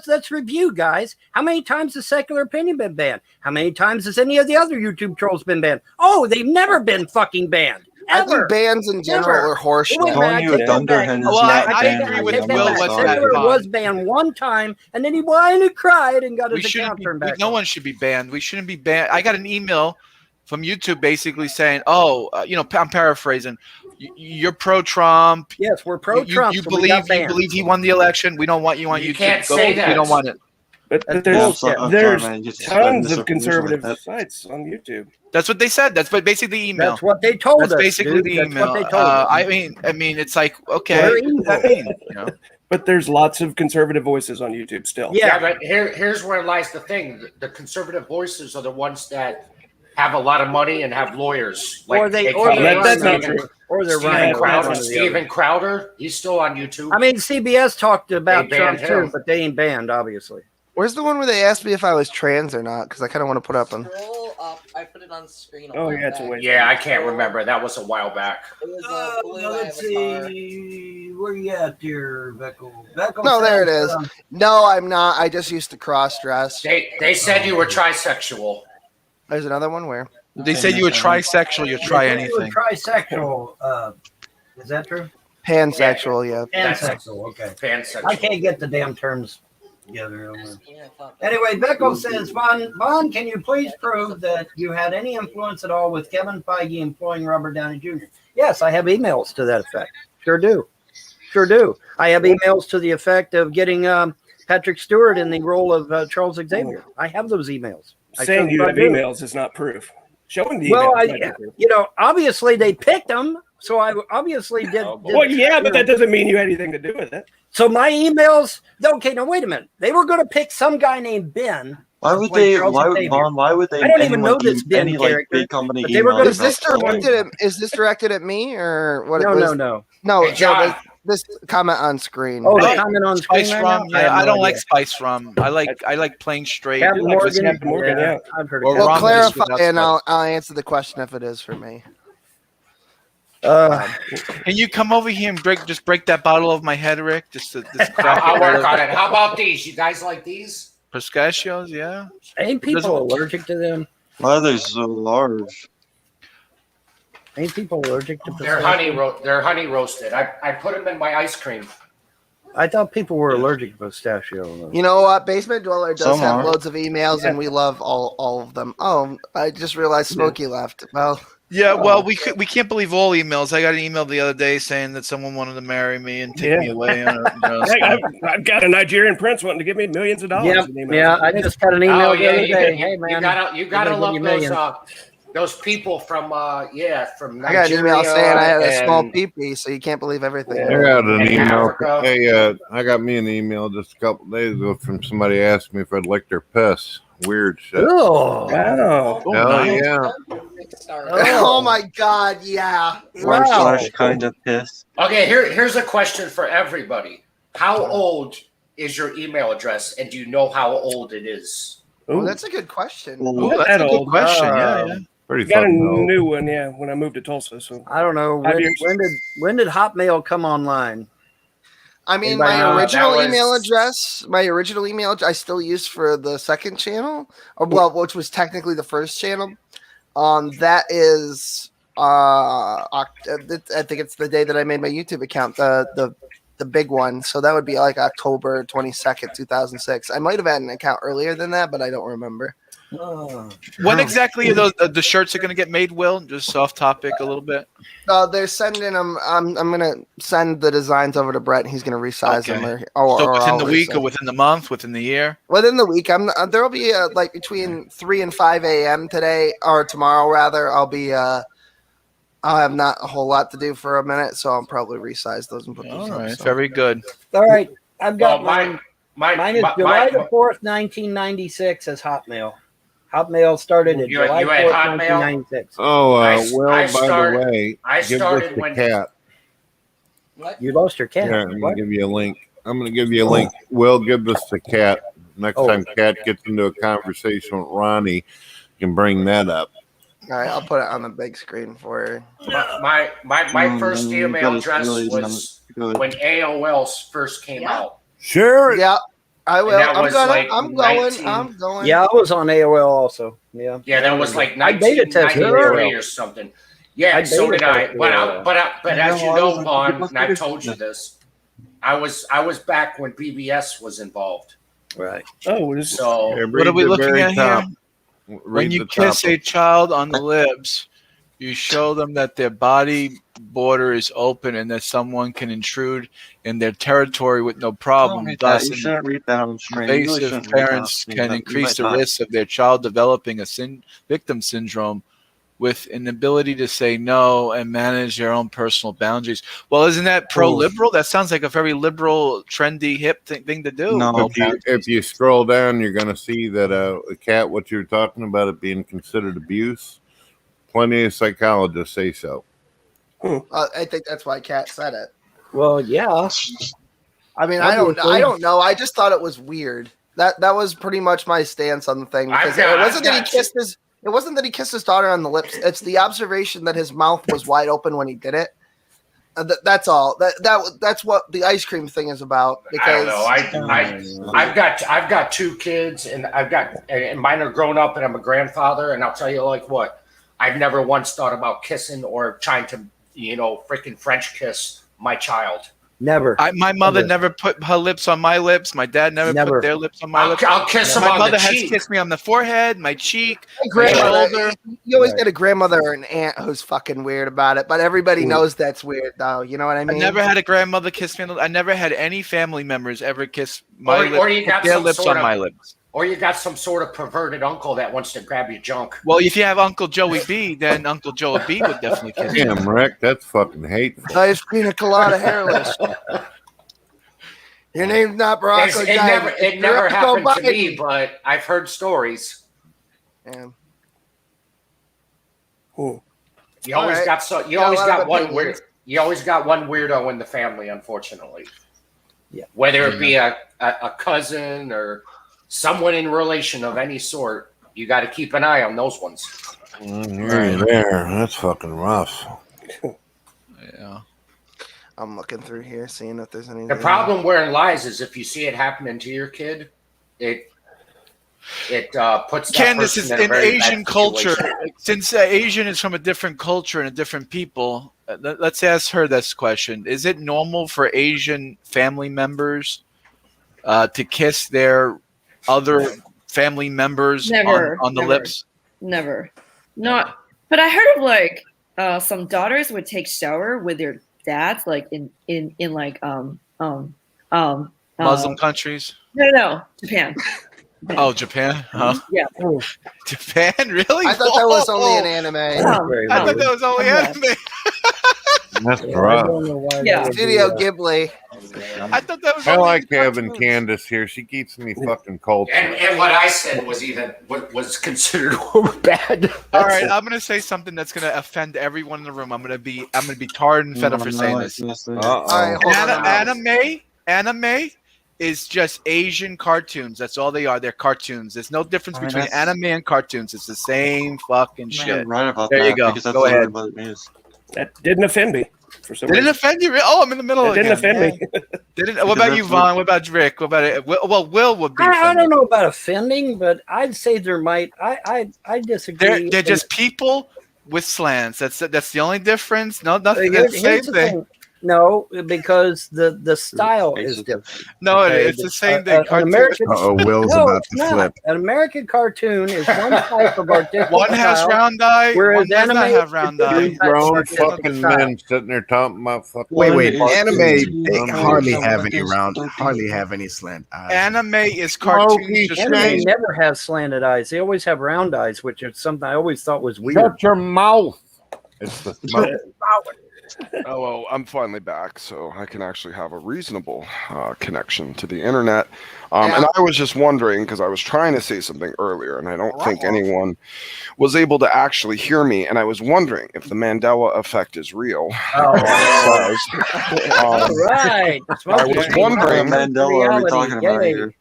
let's review, guys. How many times has Secular Opinion been banned? How many times has any of the other YouTube trolls been banned? Oh, they've never been fucking banned. I think bans in general are horseshit. Calling you a dunderhead is not I banned. agree with I'm Will not with sorry. that. Secular Vaughn. was banned one time, and then he whined and cried and got We his shouldn't account be, turned back. no one should be banned. We shouldn't be banned. I got an email from YouTube basically saying, "Oh, I'm paraphrasing. You're pro-Trump. Yes, we're pro-Trump. You so we got believe banned. he won the election. We don't want you on You YouTube. can't say that. We don't want it." But That's there's bullshit. there's man, you just tons spread of conservative misinformation like sites on YouTube. That's what they said. That's basically the email. That's what they told That's us. basically dude. the That's email. what they told us. I mean, it's like okay. We're What does that mean? But there's lots of conservative voices on YouTube still. Yeah, but here's where lies the thing. The conservative voices are the ones that have a lot of money and have lawyers. Or they're that's not running. true. Or they're Steven running. Crowder. One or the Steven other. Crowder. He's still on YouTube. I mean, CBS talked about They Trump banned too, him. but they ain't banned, obviously. Where's the one where they asked me if I was trans or not? Because I kind of want to put up on. Scroll up. I put it on screen. Oh yeah, it's a waste. Yeah, I can't remember. That was a while back. It was blue let's avatar. see. Where you at there, Beckel? No, there it is. No, I'm not. I just used to cross dress. They said you were trisexual. There's another one where They said you were trisexual. You try anything. Trisexual. Is that true? pansexual, yeah. Pansexual, okay. Pansexual. I can't get the damn terms together. Anyway, Beckel says, Vaughn, can you please prove that you had any influence at all with Kevin Feige employing Robert Downey Jr.? Yes, I have emails to that effect. Sure do. I have emails to the effect of getting Patrick Stewart in the role of Charles Xavier. I have those emails. Saying you have emails is not proof. Showing the emails. Obviously they picked them, so I obviously did. Well, yeah, but that doesn't mean you had anything to do with it. So my emails. Okay, now wait a minute. They were going to pick some guy named Ben. Why would they? Why would they? I don't even know this Ben character. Big company But they were Is this directed at me or what? No. No, Hey, John. this comment on screen. Oh, the comment on screen Spice right rum. now? Yeah, I don't idea. like spice rum. I like plain straight. Captain Like Morgan. Captain Morgan, yeah. I've heard Or of Well, rum is clarify, without and spice. I'll answer the question if it is for me. Can you come over here and break that bottle of my head, Rick? Just crack I'll it work with on it. How about these? You guys like these? pistachios, yeah. Ain't people allergic to them? Why are they so large? Ain't people allergic to They're they're honey roasted. I put them in my ice cream. I thought people were allergic to pistachio. You know what? Basement Dweller does Some have are. loads of emails, and we love all of them. Oh, I just realized Smokey left. Well, Yeah, well, we can't believe all emails. I got an email the other day saying that someone wanted to marry me and take me away. I've got a Nigerian prince wanting to give me millions of dollars. in emails. Yeah, I just got an email the other day. Hey man, you gotta I'm gonna love give you millions. those people from from I got an email Nigeria saying I had a small and- pee-pee, so you can't believe everything. I got an In email. Africa. Hey, I got me an email just a couple days ago from somebody asked me if I'd lick their piss. Weird shit. Oh, Wow. Hell yeah. Oh my God, yeah. Slash kind of piss. Okay, here's a question for everybody. How old is your email address, and do you know how old it is? Well, that's a good question. Ooh, that's that a good old. question. Yeah. Pretty Got a fucking old. new one, yeah, when I moved to Tulsa. So I don't know 5 years. when did Hotmail come online? I mean, Anybody know? my original That was- email address, I still use for the second channel, which was technically the first channel. That is, I think it's the day that I made my YouTube account, the big one. So that would be like October 22nd, 2006. I might have had an account earlier than that, but I don't remember. When exactly are those the shirts are going to get made? Will just off topic a little bit. They're sending them. I'm gonna send the designs over to Brett. And he's gonna resize them, or So within I'll the week, or resize. within the month, within the year. Within the week. There'll be like between 3 and 5 a.m. today or tomorrow rather. I'll have not a whole lot to do for a minute, so I'll probably resize those and put those. All up, right, so. very good. All right, I've got Well, mine is July the 4th, 1996 as Hotmail. Hotmail started at You had July 4th, Hotmail? 1996. Oh, I Will, by started- the way, I give started this to when- Cat. You lost your cat. Yeah, I'm What? gonna give you a link. I'm gonna give you a link. Will, give this to Cat. Next Oh. time Cat gets into a conversation with Ronnie, you can bring that up. All right, I'll put it on the big screen for her. My first email address was when AOL first came out. Sure. Yeah, I will. I'm going. Yeah, I was on AOL also. Yeah. Yeah, that was like I beta tested 1993 AOL. or something. Yeah, so did I. But as you know, Vaughn, and I've told you this, I was back when BBS was involved. Right. Oh, so what are we looking at here? When you kiss a child on the lips, you show them that their body border is open and that someone can intrude in their territory with no problem. Thus, you shouldn't read that on the screen. invasive parents can increase the risk of their child developing a victim syndrome with an ability to say no and manage their own personal boundaries. Well, isn't that pro-liberal? That sounds like a very liberal, trendy, hip thing to do. No, if you scroll down, you're going to see that Kat, what you're talking about it being considered abuse. Plenty of psychologists say so. I think that's why Kat said it. Well, yeah. I mean, I don't know. I just thought it was weird. That was pretty much my stance on the thing. Because it wasn't that he kissed his daughter on the lips. It's the observation that his mouth was wide open when he did it. That's all. That's what the ice cream thing is about. Because I don't know. I've got 2 kids, and and mine are grown up, and I'm a grandfather. And I'll tell you, like what, I've never once thought about kissing or trying to, freaking French kiss my child. Never. My mother never put her lips on my lips. My dad never put their lips on my lips. I'll kiss them my on mother the cheek. has kissed me on the forehead, my cheek, my shoulder. You always get a grandmother or an aunt who's fucking weird about it, but everybody knows that's weird, though. You know what I mean? I never had a grandmother kiss me. I never had any family members ever kiss my lips, or you got their some lips sort on of, my lips. Or you got some sort of perverted uncle that wants to grab your junk. Well, if you have Uncle Joey B, then Uncle Joey B would definitely kiss you. Damn, Rick, that's fucking hateful. Nice pina colada hairless. Your name's not Barack Obama. It never happened to me, but I've heard stories. Yeah. You always got one weirdo in the family, unfortunately. Yeah. Whether it be a cousin or someone in relation of any sort, you got to keep an eye on those ones. Right there. That's fucking rough. Yeah. I'm looking through here, seeing if there's anything. The problem wherein lies is if you see it happening to your kid, it puts that Candace, person is in a in very Asian bad culture, situation. since Asian is from a different culture and a different people, let's ask her this question. Is it normal for Asian family members to kiss their other family members on the lips? Never. Not. But I heard of like some daughters would take shower with their dads, like in like Muslim countries? No, Japan. Oh, Japan? Huh? Yeah. Japan? Really? I thought that was only an anime. I thought that was only anime. That's rough. Yeah. Studio Ghibli. I thought that was. I like having Candace here. She keeps me fucking cultured. And what I said was was considered bad. All right, I'm gonna say something that's gonna offend everyone in the room. I'm gonna be tarred and fed for saying this. Anime is just Asian cartoons. That's all they are. They're cartoons. There's no difference between anime and cartoons. It's the same fucking shit. Right about there that, you go. Go ahead. What it is. That didn't offend me. For some Didn't reason. offend you? Oh, I'm in the middle. It didn't offend me. What about you, Vaughn? What about Rick? What about it? Well, Will would be. I don't know about offending, but I'd say there might. I disagree. They're just people with slants. That's the only difference. No, nothing. That's the same thing. No, because the style is different. No, it's the same thing. Will's about to flip. An American cartoon is one type of artistic One has style, round eye, whereas one does anime not have round eye. Grown fucking men sitting there talking about fucking. Wait. Anime, they hardly have any slant eyes. Anime is cartoons. Anime never have slanted eyes. They always have round eyes, which is something I always thought was weird. Shut your mouth. It's the smoke. Oh, well, I'm finally back, so I can actually have a reasonable connection to the internet. And I was just wondering, because I was trying to say something earlier, and I don't think anyone was able to actually hear me, and I was wondering if the Mandela effect is real. All right. I was wondering, Mandela are we talking about here?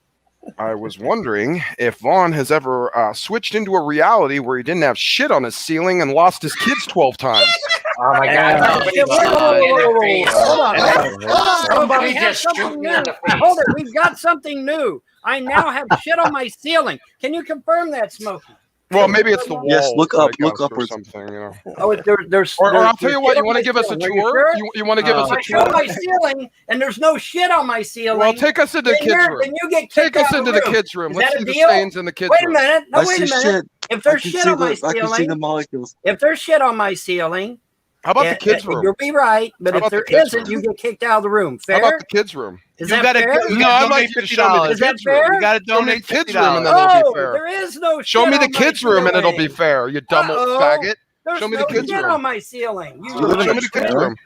I was wondering if Vaughn has ever switched into a reality where he didn't have shit on his ceiling and lost his kids 12 times. Oh my God! Hold on. Somebody We have just something shoot me new. in the face. Hold it. We've got something new. I now have shit on my ceiling. Can you confirm that, Smokey? Well, maybe it's the wall. Yes, look up or something. You know. Oh, there's. Or there's I'll tell you what. shit You on want my to give us a ceiling. Are tour? you sure? You want to give us a I show tour? my ceiling, and there's no shit on my ceiling. Well, take us into the kids' room. Then you get Take kicked us out into of the room. kids' room. Is Let's that see a the deal? stains in the kids' Wait a room. minute. No, I wait a see minute. shit. If there's I can shit see on my I can see the ceiling, molecules. if there's shit on my ceiling, How about the kids' room? you'll be right. But How if about there the kids' isn't, room? you get kicked out of the room. Fair? How about the kids' room? Is You that gotta fair? you No, gotta I'd like donate you to show me the Is that kids' room. fair? You gotta Show me the donate kids' room, and then $50. it'll be Oh, fair. there is no shit Show me the on my kids' room, and it'll be ceiling. fair. You dumb old Uh-oh. faggot. There's Show me no the kids' shit room. on my ceiling. Show me the kids' room.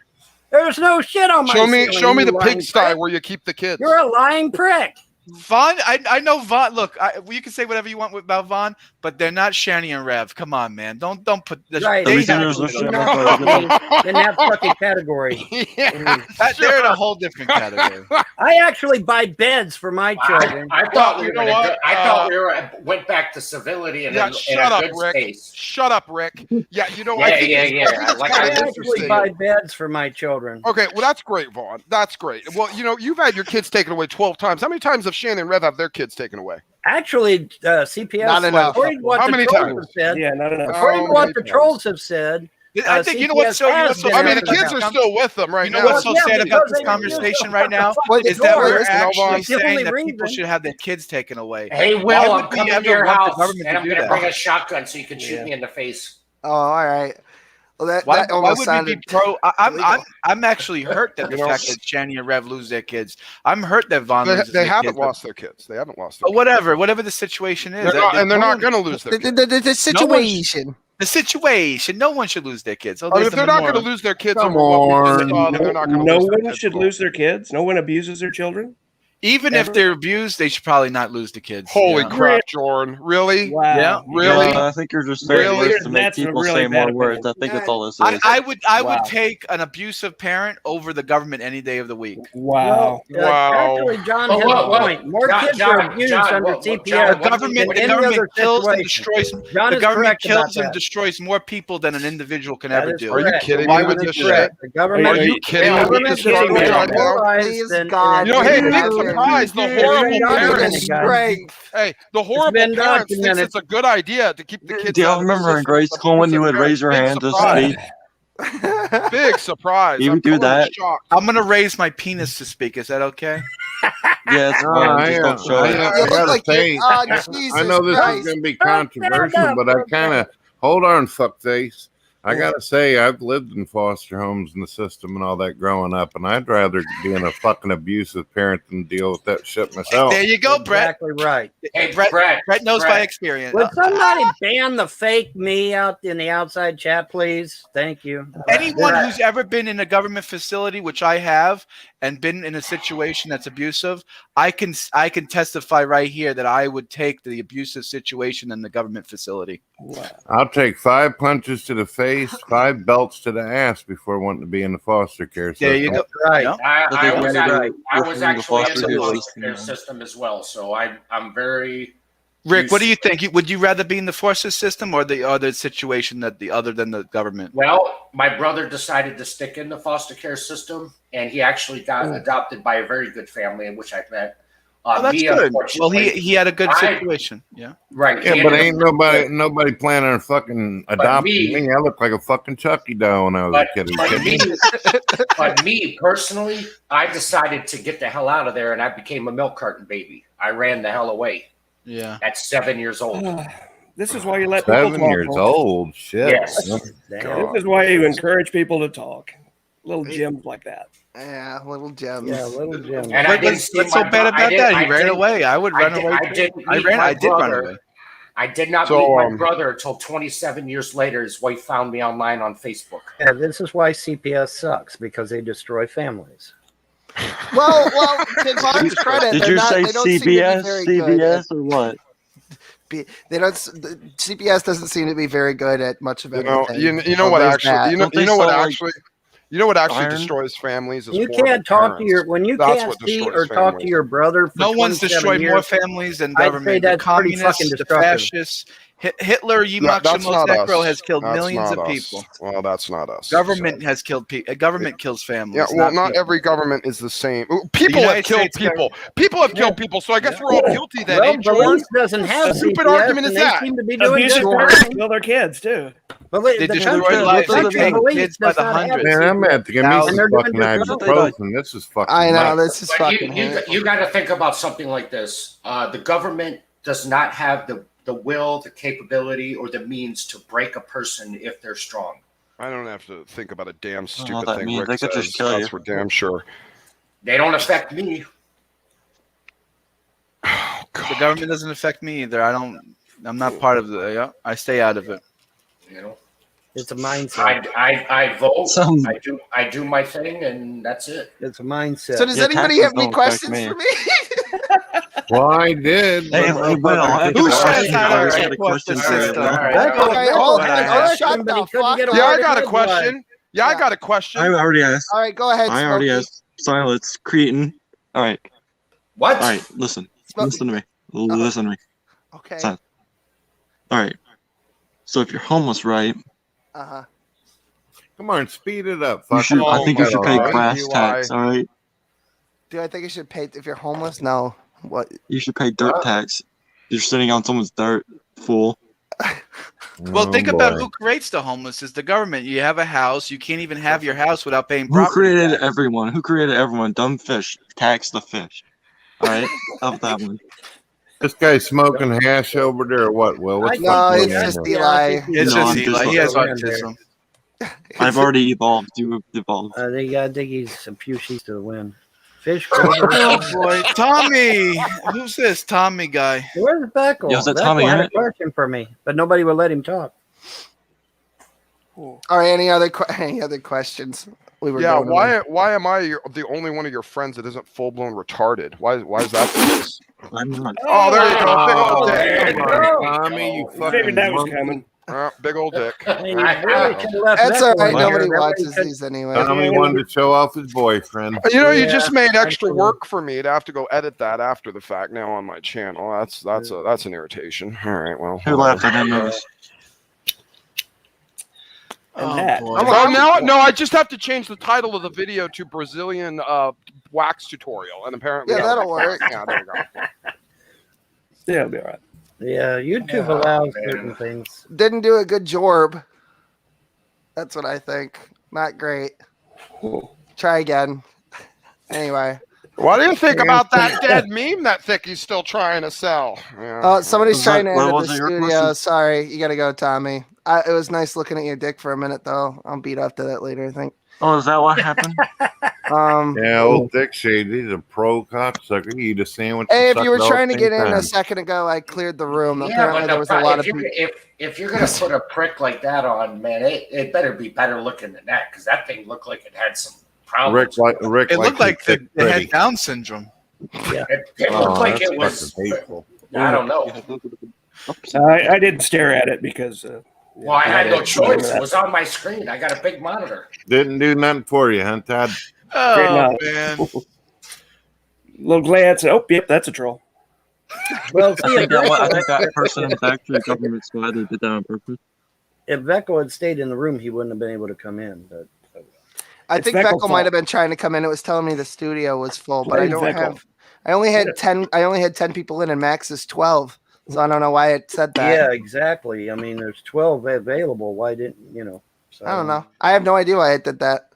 There's no shit on my ceiling. Show me you the lying pigsty prick. where you keep the kids. You're a lying prick. Vaughn, I know Vaughn. Look, you can say whatever you want about Vaughn, but they're not Shani and Rev. Come on, man. Don't put the Right. they Exactly. have- There's no shit You're on not my putting ceiling. me in that fucking category. Yeah, they're in a whole different category. I actually buy beds for my children. I thought we you were. know what? I thought we were went back to civility and Yeah, in shut a up, good Rick. space. Shut up, Rick. Yeah, you know, Yeah, I think yeah, it's, yeah. I think it's Like kind I of I actually interesting. buy beds for my children. Okay, well, that's great, Vaughn. That's great. Well, you know, you've had your kids taken away 12 times. How many times have Shannon and Rev have their kids taken away? Actually, CPS. Not enough. According to what How the many trolls times? have said. Yeah, not enough. According to How what many the times? trolls have said. I think you know what's so. CPS You know has what's so been I mean, the after kids them. are still with them right You know now. what's so Yeah, sad because about this they refuse to conversation open right the now fucking is that door. we're Listen, actually Vaughn. That's the saying only that people reason. should have their kids taken away. Hey, Why Will, would I'm we coming ever to your want the house government and to I'm do gonna that? bring a shotgun so you can shoot me in the face. Oh, all right. Well, that Why almost would sounded we be pro? illegal. I'm actually hurt that the You know, fact that Shani and Rev lose their kids. I'm hurt that Vaughn loses They their haven't kids. lost their kids. They haven't lost their But whatever the situation is, kids. They're no not one- going to lose their kids. The situation. the situation. No one should lose their kids. I mean, if they're not going to lose their kids Come over what we just on. saw, then they're not going to No lose their one kids should at all. lose their kids. No one abuses their children. even if Ever? they're abused, they should probably not lose the kids. Holy Yeah. crap, Jordan. Really? Wow. Yeah. Really? I think you're just saying Really? words to make That's a people really say bad more words. opinion. I think that's all this I, is. I would Wow. would take an abusive parent over the government any day of the week. Wow. Wow. Actually, John Well, has a what- point. More John- kids John- are abused John, under what- CPS John, The what- government, than the any government other kills and situation. destroys. John The is government correct about kills and that. destroys more people than an individual can That ever is do. Are you correct. kidding Why me would with you this do shit? that? The government, Are you kidding me the with government this is shit more right now? polarized Please, than God, You know, hey, any big other- surprise. The It's horrible been parents. documented, guys. Strength. Hey, the horrible been parents thinks documented. it's a good idea to keep the kids Do y'all out of the remember in system. grade It's a school when you would parent. raise your Big hand to surprise. speak? Big surprise. You I'm would do totally that? shocked. I'm gonna raise my penis to speak. Is that okay? Yeah, it's No, fine. Just don't show it. You I look gotta like you. say, Oh, I Jesus know this Christ. is going to be controversial, but I kind of hold on, fuckface. I gotta say, I've lived in foster homes and the system and all that growing up, and I'd rather be in a fucking abusive parent than deal with that shit myself. There you go, Brett. Exactly right. Hey, Brett Brett knows by Brett. experience. Would somebody ban the fake me out in the outside chat, please? Thank you. Anyone who's ever been in a government facility, which I have, and been in a situation that's abusive, I can testify right here that I would take the abusive situation in the government facility. I'll take 5 punches to the face, 5 belts to the ass before wanting to be in the foster care system. There you go. Right. Yeah. I was right. actually in the foster foster care system. system as well, so I'm very. Rick, what do you think? Would you rather be in the foster system or the other situation other than the government? Well, my brother decided to stick in the foster care system, and he actually got adopted by a very good family in which I met. Oh, that's me, good. Well, unfortunately, he had a good situation. Yeah. right. Yeah, he but ended ain't up- nobody planning on fucking adopting me. I look like a fucking Chucky doll when I was a kid. Are you kidding me? But me personally, I decided to get the hell out of there, and I became a milk carton baby. I ran the hell away. Yeah. At 7 years old. This is why you let people 7 talk. years folks. old. Shit. Yes. This is why you encourage people to talk. Little gems like that. Yeah, little gems. Yeah, little gems. And I didn't see What's so my bad bro- about I didn't- that? I He ran didn't- away. I would run away. I didn't. I meet ran. my I did run brother. away. I did not So, meet my brother until 27 years later. His wife found me online on Facebook. Yeah, this is why CPS sucks, because they destroy families. Well, to Vaughn's credit, Did they're you not, say they don't seem to be CBS? very good at- CBS or what? They don't. CPS doesn't seem to be very good at much of You know, anything. you know what There's actually, that. you know Don't they what sell, like- actually, You know what actually Iron? destroys families is You horrible can't talk to parents. your when you That's can't what see destroys or talk to families. your brother. For No one's 27 destroyed years, more families than I'd say government. The that's pretty fucking communists, the destructive. fascists, Hitler, No, Yimak that's not Shimon us. has killed That's millions not of us. people. Well, that's not us. Government has killed people. Government kills families. Yeah, well, not people. every government is the same. People have United killed States people. People have killed people, so I guess we're all guilty then, Well, eh, the Jordan? left doesn't have What stupid CPS, argument is and they that? seem to be doing Abusive just parents fine. kill their kids too. But They the destroyed country, lives. the They country take police kids by does the not have hundreds. Man, I'm gonna have to give me and some they're doing fucking just fine. ibuprofen. This is fucking I know nuts. this is But fucking. you got to think about something like this. The government does not have the will, the capability, or the means to break a person if they're strong. I don't have to think about a damn know stupid what that thing means. Rick They could says. just kill That's you. for damn sure. They don't affect me. The government doesn't affect me either. I'm not part of the. Yeah, I stay out of it. You know, It's a mindset. I vote. Some- I do my thing, and that's it. It's a mindset. So does Yeah, anybody taxes have any don't affect questions me. for me? Well, I did. Hey, but- hey, Will, I have a Who question. says I always that? had a question for you. System. Will. All right. Okay, hold on. Shut but he the couldn't fuck get up. a Yeah, I word got a in question. Yeah, I got a question. I already asked. All right, go ahead, I already Smokey. asked. Silence. Cretin. All right. What? All right. Listen. Smokey. Listen to me. Listen to me. Okay. Silence. All right. So if you're homeless, right? Uh-huh. Come on, speed it up. You Fuck should. it. I think you should pay Alright. brass DUI. tax. All right. Do I think I should pay if you're homeless? No. What? You should pay dirt tax. You're sitting on someone's dirt, fool. Well, Oh, think about boy. who creates the homeless. It's the government. You have a house. You can't even have your house without paying Who property created tax. everyone? Who created everyone? Dumb fish. Tax the fish. All right. Up that one. This guy smoking hash over there or what? Well, what's No, fucking it's going just on? Eli. It's No, just I'm Eli. just He has fucking autism. I've already evolved. You evolved. I think he's a few sheets to the wind. Fish. Oh boy, Tommy. Who's this Tommy guy? Where's Beckle? Yo, is that Beckle Tommy had in a it? question for me, but nobody would let him talk. All right. Any other questions? We were Yeah, going over. why am I the only one of your friends that isn't full blown retarded? Why is that the case? I'm not. Oh, there you go. Big Oh, old there dick. you go, Tommy, you I fucking figured that was monkey. coming. Big old dick. Hey, you really should have left That's Beckle all right. in there. Nobody That way watches he could- these anyway. Tommy wanted to show off his boyfriend. You know, you Yeah, just made extra actually. work for me to have to go edit that after the fact now on my channel. That's an irritation. All right, well. Who left? I didn't notice. Oh, that. boy. Oh, no, I just have to change the title of the video to Brazilian wax tutorial, and apparently Yeah, that'll work. Yeah, there you go. Yeah, it'll be all right. Yeah, YouTube Oh, allows man. certain things. Didn't do a good job. That's what I think. Not great. Try again. Anyway. What do you think about that dead meme that Thickie's still trying to sell? Yeah. Somebody's Was trying that- to what enter the was it, your studio. question? Sorry, you gotta go, Tommy. It was nice looking at your dick for a minute, though. I'll beat up to that later, I think. Oh, is that what happened? Yeah, old Dick Shade, he's a pro cocksucker. He eat a sandwich. Hey, and if you suck were it all trying at to the get same in a time. second ago, I cleared the room. Yeah, Apparently, but there was a lot of if, people. if you're gonna put a prick like that on, man, it better be better looking than that, because that thing looked like it had some problems. Rick It looked like his dick it had pretty. Down syndrome. It Oh, looked like that's it was. fucking hateful. I don't know. I didn't stare at it because. Well, I had no choice. It was on my screen. I got a big monitor. Didn't do nothing for you, huh, Todd? Oh man. Little glance. Oh, yep, that's a troll. Well, I see, think that person is actually a government spy. They did that on purpose. if Beckle had stayed in the room, he wouldn't have been able to come in. But I It's think Beckle's Beckle might fault. have been trying to come in. It was telling me the studio was full, but I Blame don't Beckle. have. I only had 10. I only had 10 people in, and max is 12. So I don't know why it said that. yeah, exactly. I mean, there's . available. Why didn't you know? So, I don't know. I have no idea why it did that.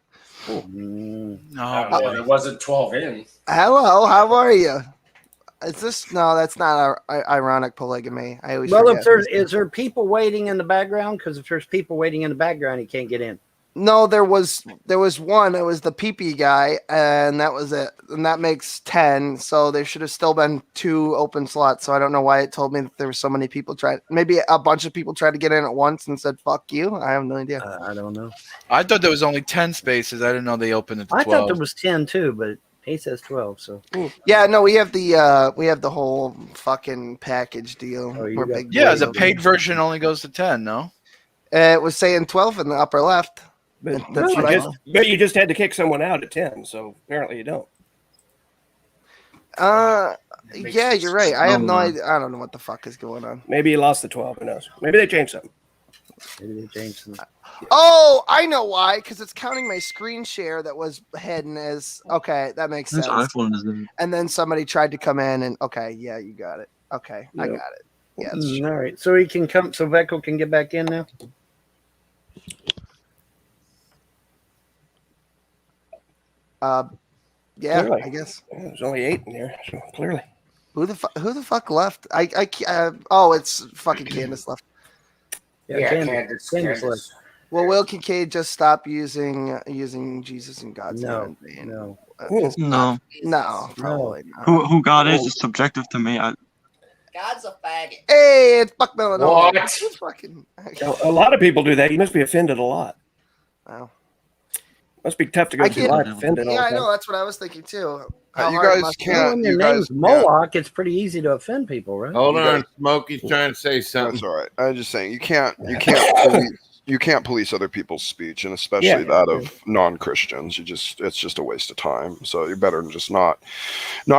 No, Well, boy. it wasn't 12 in. Hello, how are you? Is this no? That's not ironic polygamy. I always Well, forget. if is there people waiting in the background? Because if there's people waiting in the background, he can't get in. No, there was one. It was the pee guy, and that was it. And that makes 10. So there should have still been 2 open slots. So I don't know why it told me that there were so many people tried. Maybe a bunch of people tried to get in at once and said "fuck you." I have no idea. I don't know. I thought there was only 10 spaces. I didn't know they opened it to 12. I thought there was 10 too, but he says 12. So Yeah, no, we have the whole fucking package deal. Oh, you We're got- big Yeah, boys the over paid version only goes to 10, no? here. It was saying 12 in the upper left. But you just had to kick someone out at 10, so apparently you don't. Yeah, you're right. I have no idea. I don't know what the fuck is going on. Maybe you lost the 12. Who knows? Maybe they changed something. Maybe they changed something. Oh, I know why. Because it's counting my screen share that was hidden as. Okay, that makes sense. And then somebody tried to come in and. Okay, yeah, you got it. Okay, I got it. Yeah. All right. So he can come. So Vecco can get back in now. Yeah, Clearly. I guess. There's only 8 in here, so clearly. Who the fuck left? It's fucking Candace left. Yeah, Candace left. Well, will Kincaid just stop using Jesus and God's name? No, probably not. Who God is subjective to me. God's a faggot. Hey, it's Buck Melanoma. What? Fucking... A lot of people do that. You must be offended a lot. Wow. Must be tough to go through life offended all the Yeah, I time. know. That's what I was thinking too. You guys can't. When your name's Moloch, it's pretty easy to offend people, right? Hold on, Smokey's trying to say something. That's all right. I'm just saying you can't police other people's speech, and especially that of non-Christians. It's just a waste of time. So you're better than just not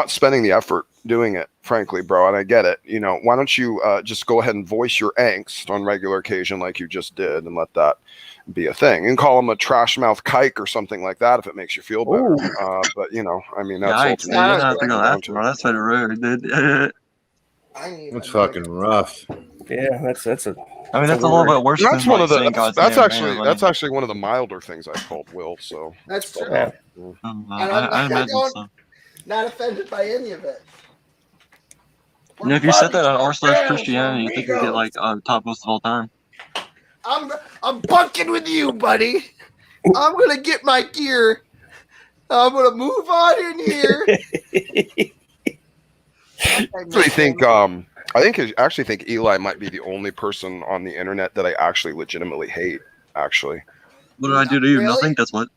spending the effort doing it, frankly, bro. And I get it. You know, why don't you just go ahead and voice your angst on regular occasion like you just did, and let that be a thing, and call him a trash mouth kike or something like that if it makes you feel better. But you know, I mean, that's that's very rude, dude. It's fucking rough. Yeah, that's a. I mean, that's a little bit worse. That's than, one of the. That's actually actually one of the milder things I've called Will. So that's true. Yeah. I imagine so. Not offended by any of it. You know, if you said that on r/Christianity, you think you get like top list of all time. I'm bunking with you, buddy. I'm gonna get my gear. I'm gonna move on in here. I actually think Eli might be the only person on the internet that I actually legitimately hate. Actually, what did I do to you? Nothing. That's what.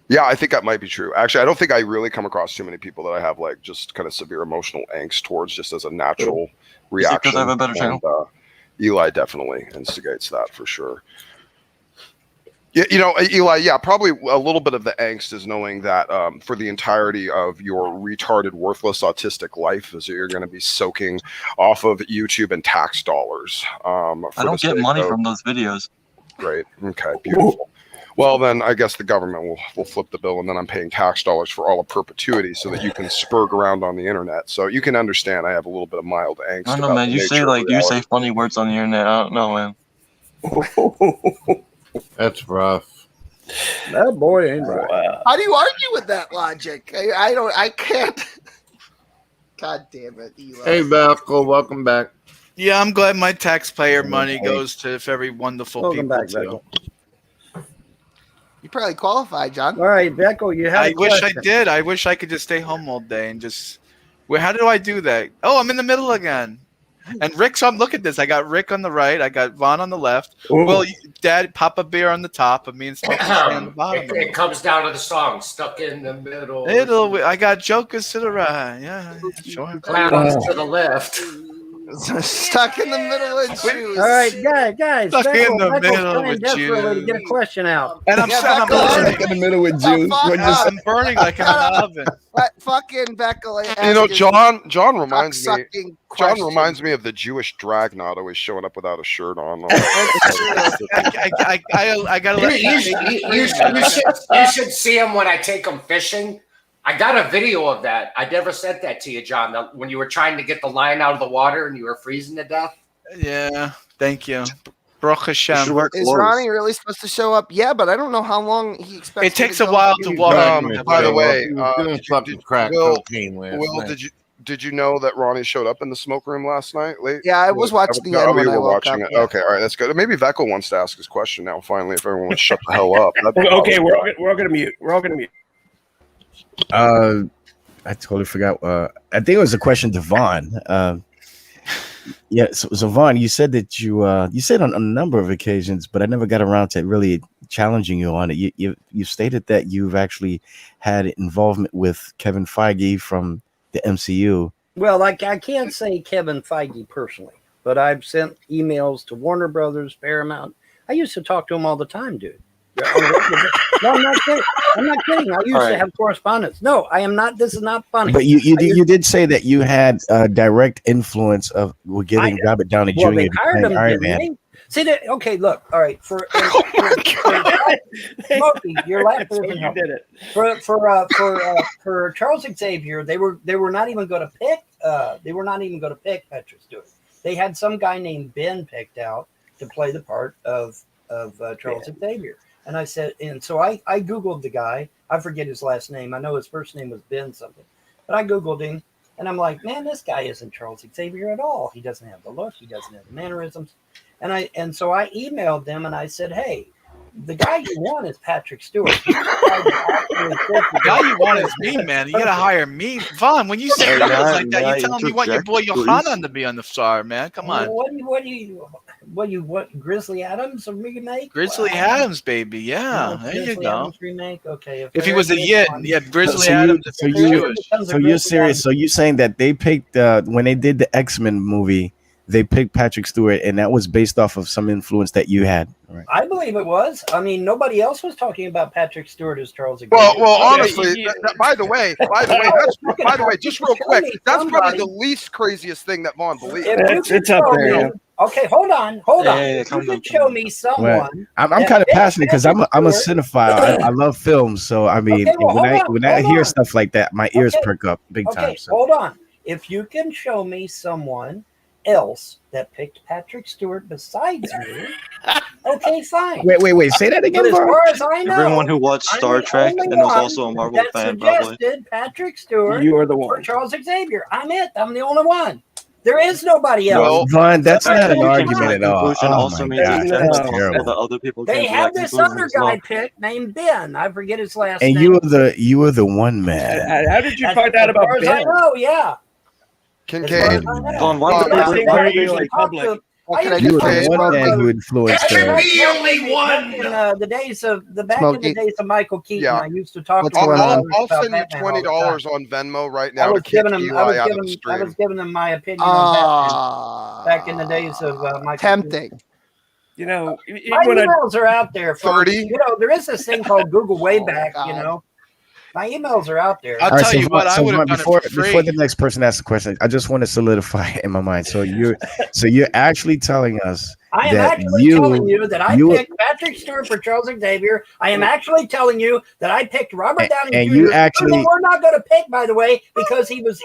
Yeah, I think that might be true. Actually, I don't think I really come across too many people that I have like just kind of severe emotional angst towards, just as a natural reaction. Because I have a better channel. Eli definitely instigates that for sure. Yeah, you know, Eli, yeah, probably a little bit of the angst is knowing that for the entirety of your retarded, worthless, autistic life is that you're going to be soaking off of YouTube and tax dollars. I don't get money from those videos. Great. Okay, beautiful. Well, then I guess the government will flip the bill, and then I'm paying tax dollars for all of perpetuity so that you can spurg around on the internet. So you can understand I have a little bit of mild angst. I don't know, man. You say funny words on the internet. I don't know, man. That's rough. That boy ain't right. How do you argue with that logic? I can't. God damn it, Eli. Hey, Valco, welcome back. Yeah, I'm glad my taxpayer money goes to very wonderful people. Back, too. You probably qualified, John. All right, Becco, you have. I wish I did. I wish I could just stay home all day and just. Well, how do I do that? Oh, I'm in the middle again. And Rick's on. Look at this. I got Rick on the right. I got Vaughn on the left. Ooh. Well, Dad, Papa Bear on the top, and me and Smokey on the bottom. It comes down to the song, "Stuck in the Middle." I got jokers to the right. Yeah, sure. Clowns to the left. Stuck in the middle of shoes. All right, guys. Stuck in the middle with desperately to get a question out. And I'm stuck in the middle with Jews. I'm burning like in an oven. Fucking Beckel. You know, John reminds me of the Jewish drag not always showing up without a shirt on. I gotta let you should see him when I take him fishing. I got a video of that. I never said that to you, John. When you were trying to get the line out of the water and you were freezing to death. Yeah, thank you. Baruch Hashem. Is Ronnie really supposed to show up? Yeah, but I don't know how long he expects. It takes a while to walk. By the way, Will, did you know that Ronnie showed up in the smoke room last night? Late? Yeah, I was watching the end when I woke up. Yeah. Okay, all right, that's good. Maybe Veckel wants to ask his question now. Finally, if everyone would shut the hell up. Okay, we're all gonna mute. We're all gonna mute. I totally forgot. I think it was a question to Vaughn. Yeah, so Vaughn, you said that you said on a number of occasions, but I never got around to really challenging you on it. You stated that you've actually had involvement with Kevin Feige from the MCU. Well, I can't say Kevin Feige personally, but I've sent emails to Warner Brothers, Paramount. I used to talk to him all the time, dude. No, I'm not kidding. I'm not kidding. I used to have correspondence. No, I am not. This is not funny. But you did say that you had direct influence of getting Robert Downey Jr. They to hired play him, Iron didn't Man. they? See that? Okay, look. All right, for Smokey, your laugh doesn't help. Did it for Charles Xavier. They were not even going to pick. They were not even going to pick Patrick Stewart. They had some guy named Ben picked out to play the part of Charles Xavier. And I said, and so I Googled the guy. I forget his last name. I know his first name was Ben something, but I Googled him, and I'm like, man, this guy isn't Charles Xavier at all. He doesn't have the look. He doesn't have the mannerisms. And so I emailed them and I said, hey, the guy you want is Patrick Stewart. The guy you want is me, man. You gotta hire me, Vaughn. When you say numbers like that, you telling me you want your boy Johanan to be on the star, man. Come on. What you want? Grizzly Adams remake? Grizzly Adams, baby. Yeah, there you go. Adams remake. Okay. If he was a Yid, yeah, Grizzly Adams. So you're serious? So you're saying that they picked when they did the X-Men movie, they picked Patrick Stewart, and that was based off of some influence that you had, right? I believe it was. I mean, nobody else was talking about Patrick Stewart as Charles Xavier. Well, honestly, by the way, just real quick, that's probably the least craziest thing that Vaughn believes. It's up there. Okay, hold on. You can show me someone. Well, I'm kind of passionate because I'm a cinephile. I love films, so I mean, when I hear stuff like that, my ears perk up big time. So. Hold on. If you can show me someone else that picked Patrick Stewart besides me, okay, fine. Wait. Say that again. But as far as I know, everyone who watched Star Trek and was also a Marvel fan probably suggested Patrick Stewart. You are the one. For Charles Xavier. I'm it. I'm the only one. There is nobody else. Well, Vaughn, that's not an argument at all. Also means the other people they have this other guy picked named Ben. I forget his last name. And you were the one man. How did you find out about Ben? I know, yeah. Kincaid. Vaughn, why public? You were the one man who influenced You're the only one. In the days of Michael Keaton, I used to talk to him. I'll send you $20 on Venmo right now. I was giving him my opinion on Batman back in the days of Michael tempting. Keaton. You know, my emails are out there. 30. You know, there is this thing called Google Wayback. You know. My emails are out there. I'll tell you what, I would have done before the next person asks the question, I just want to solidify it in my mind. So you're actually telling us I am actually telling you that I picked Patrick Stewart for Charles Xavier. I am actually telling you that I picked Robert Downey Jr. And you actually we're not going to pick, by the way, because he was.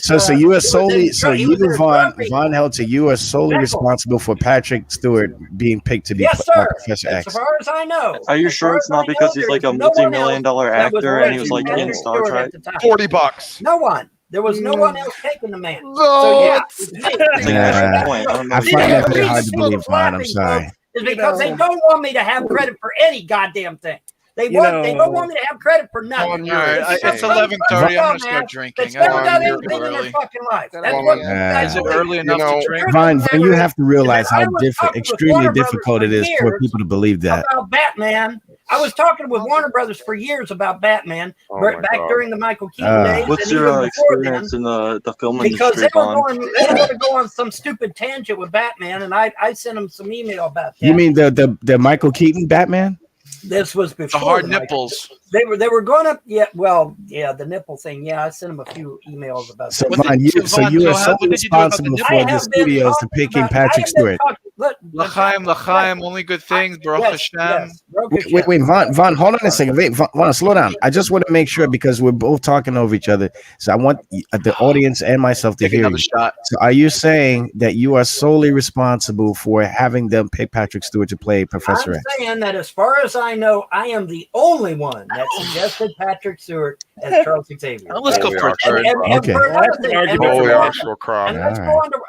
So you are solely Vaughn Helter, you are solely responsible for Patrick Stewart being picked to be Professor X. As far as I know. Are you sure it's not because he's like a multi-million-dollar actor and he was like in Star Trek? $40. No one. There was no one else taking the man. I find that very hard to believe, Vaughn. I'm sorry. Is because they don't want me to have credit for any goddamn thing. They don't want me to have credit for nothing. All right, it's 11:30. I'm gonna start drinking. It's never done anything in their fucking life. Is it early enough to drink? Vaughn, you have to realize how extremely difficult it is for people to believe that. About Batman. I was talking with Warner Brothers for years about Batman back during the Michael Keaton days. What's your experience in the film industry? Because they were going to go on some stupid tangent with Batman, and I sent them some email about that. You mean the Michael Keaton Batman? This was before the hard nipples. They were going up. The nipple thing. Yeah, I sent them a few emails about that. So you are solely responsible for the studios to picking Patrick Stewart. L'chaim, only good things. Baruch Hashem. Wait, Vaughn, hold on a second. Wait, Vaughn, slow down. I just want to make sure because we're both talking over each other. So I want the audience and myself to hear you. So are you saying that you are solely responsible for having them pick Patrick Stewart to play Professor X? I'm saying that as far as I know, I am the only one that suggested Patrick Stewart as Charles Xavier. Let's go for a third. Okay.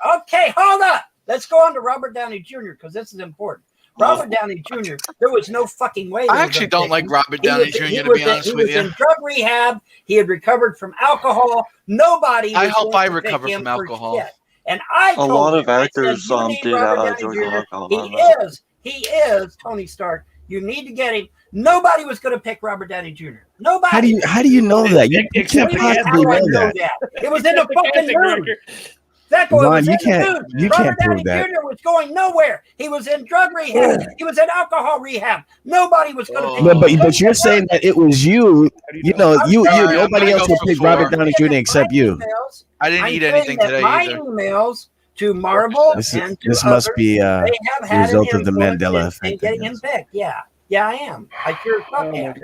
Okay, hold up. Let's go on to Robert Downey Jr. because this is important. Robert Downey Jr. There was no fucking way. I actually don't like Robert Downey Jr. to be honest with you. He was in drug rehab. He had recovered from alcohol. Nobody. I hope I recover from alcohol. And I told a lot of him, actors did drug alcohol. He is Tony Stark. You need to get him. Nobody was going to pick Robert Downey Jr. Nobody. How do you know that? You can't possibly know that. It was in the fucking room. Vaughn, you can't Robert prove Downey that. Jr. was going nowhere. He was in drug rehab. He was in alcohol rehab. Nobody was going to take But you're saying that it was you. You know, nobody else will pick Robert Downey Jr. except you. I didn't eat anything that today my either. emails to Marvel This and to must others, be they have the had result an of the influence Mandela in effect. getting him picked. Yeah, I am. I sure as fuck am.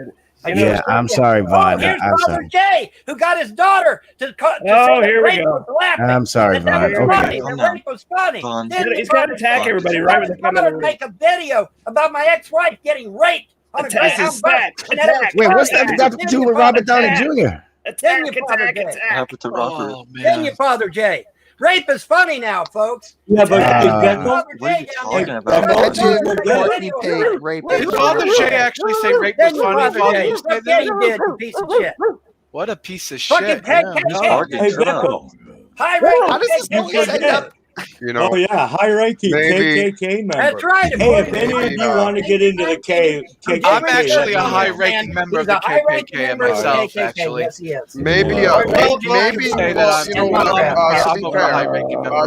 Yeah, I'm sorry, Vaughn. Here's I'm Father sorry. Jay, who got his daughter to say here we rape go. was laughing. I'm sorry, That Vaughn. was Okay. funny. The rape was funny. Then He's got to attack everybody right when they come in the room. make a video about my ex-wife getting raped on a Attack, Greyhound bus. And that was Wait, what's funny. that got to do with Robert Downey Jr.? Then you, Father Jay. happened to Robert? Then you, Father Jay. Rape is funny now, folks. Yeah, but Father What are Jay you down talking there. about? Did Father Jay actually say rape was funny? Father, you say Yeah, that? you did, you piece of shit. What a piece of Fucking shit. Peg Yeah. Hey, Becco. High ranking. How does this always end up? You know, Oh yeah, high ranking maybe- KKK member. That's right. Hey, if any of you want to get into the KKK, I'm actually a let me know. high-ranking member of the KKK myself, actually. Yes, he is. Maybe, Well, maybe. say that Well, I'm you know what?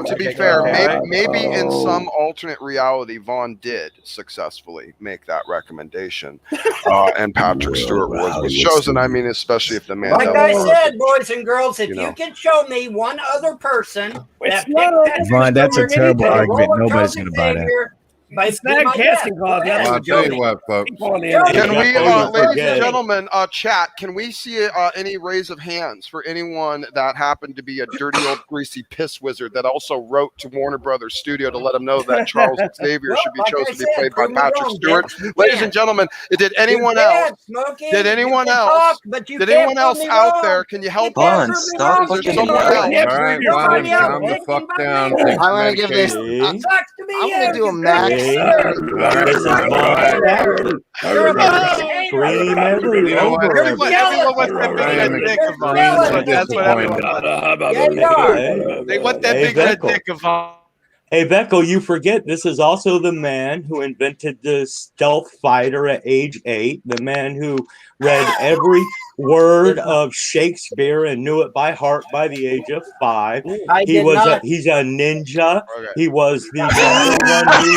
to To be fair, maybe in some alternate reality, Vaughn did successfully make that recommendation, and Patrick Stewart was chosen. I mean, especially if the man. Like I said, boys and girls, if you can show me one other person that picked Patrick Vaughn, that's a Stewart terrible and argument. roller Nobody's coaster going to buy that. figure, It's not casting call. Well, I'll tell you what, folks. Can we, ladies and gentlemen, chat? Can we see any raise of hands for anyone that happened to be a dirty old greasy piss wizard that also wrote to Warner Brothers Studio to let them know that Charles Xavier should be chosen to be played by Patrick Stewart? Ladies and gentlemen, did anyone else? Did anyone else? Did anyone else out there? Can you help Vaughn, us? stop Is there fucking someone yelling. else? All right, Vaughn, calm the fuck down. Take I'm gonna give this. medication. I'm gonna do a max. This is Vaughn. Scream every You know what? over. Everyone wants that big red dick of mine. That's what everyone wants. They want that big red dick of mine. Hey, Beckel, you forget this is also the man who invented the stealth fighter at age 8, the man who read every word of Shakespeare and knew it by heart by the age of 5. He's a ninja. He was the #1 New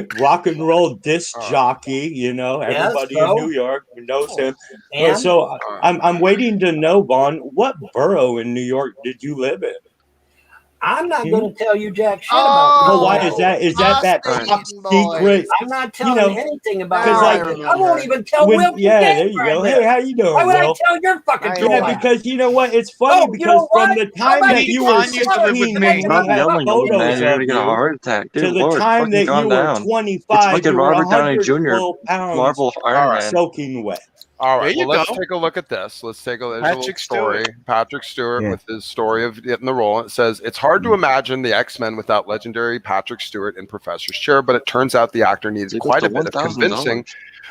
York rock and roll disc jockey. You know, everybody in New York knows him. And? So I'm waiting to know, Vaughn, what borough in New York did you live in? I'm not going to tell you jack shit about Oh, why is that? Is that top secret? I'm not telling anything about it. I won't even tell when, Will. Yeah, there you go. Hey, how you doing, Why would Will? I tell your fucking Yeah, because you know what? It's funny because from the time that you were 16 when you Stop had yelling, old man. photos You're of gonna get a you, heart attack, to dude. the Lord, time fucking that calm you were down. 25, It's fucking you were Robert Downey 112 Jr. pounds Marvel Iron Man. soaking wet. All right, There you let's go. take a look at this. Let's take a Patrick little story. Stewart. Patrick Stewart with his story of getting the role. It says, it's hard to imagine the X-Men without legendary Patrick Stewart in Professor's chair, but it turns out the actor needed quite a bit of convincing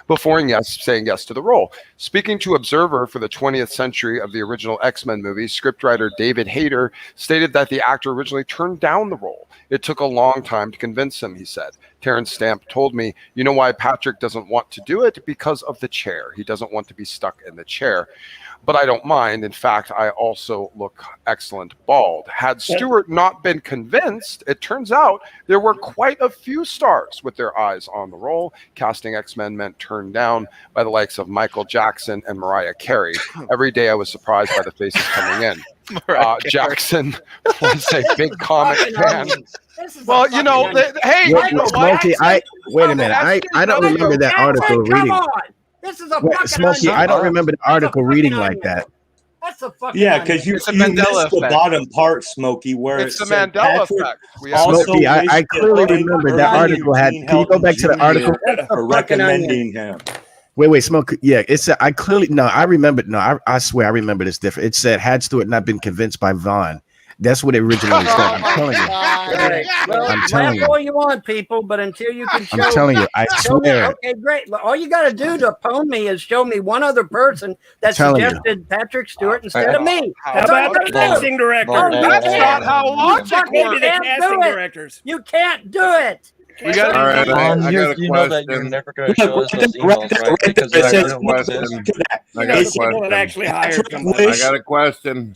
before saying yes to the role. Speaking to Observer for the 20th century of the original X-Men movie, scriptwriter David Hayter stated that the actor originally turned down the role. It took a long time to convince him, he said. Terrence Stamp told me, you know why Patrick doesn't want to do it? Because of the chair. He doesn't want to be stuck in the chair. But I don't mind. In fact, I also look excellent bald. Had Stewart not been convinced, it turns out there were quite a few stars with their eyes on the role. Casting X-Men meant turned down by the likes of Michael Jackson and Mariah Carey. Every day I was surprised by the faces coming in. Jackson was a big comic fan. Well, you know, hey, Smokey, wait a minute. I don't remember that article reading. This is a Smokey, I don't remember the article reading like that. That's a fucking because you missed the bottom part, Smokey, where it's the said Mandela Patrick effect. Smokey, I clearly remember that article had. Can you go back to the article? For recommending him. Wait, Smoke. Yeah, it said I clearly I remember. No, I swear I remember this different. It said had Stewart not been convinced by Vaughn. That's what it originally said. I'm telling you. Well, I'm telling you. all you want, people, but until you can show I'm telling you, I swear. Okay, great. All you got to do to oppone me is show me one other person that suggested Patrick Stewart instead of me. How about the casting director? That's not how logic works. The casting directors. You can't do it. We got I got a you know that you're question. never going to show us those emails, right? Because I they're got a question. I got a People that question. actually hired somebody. I got a question.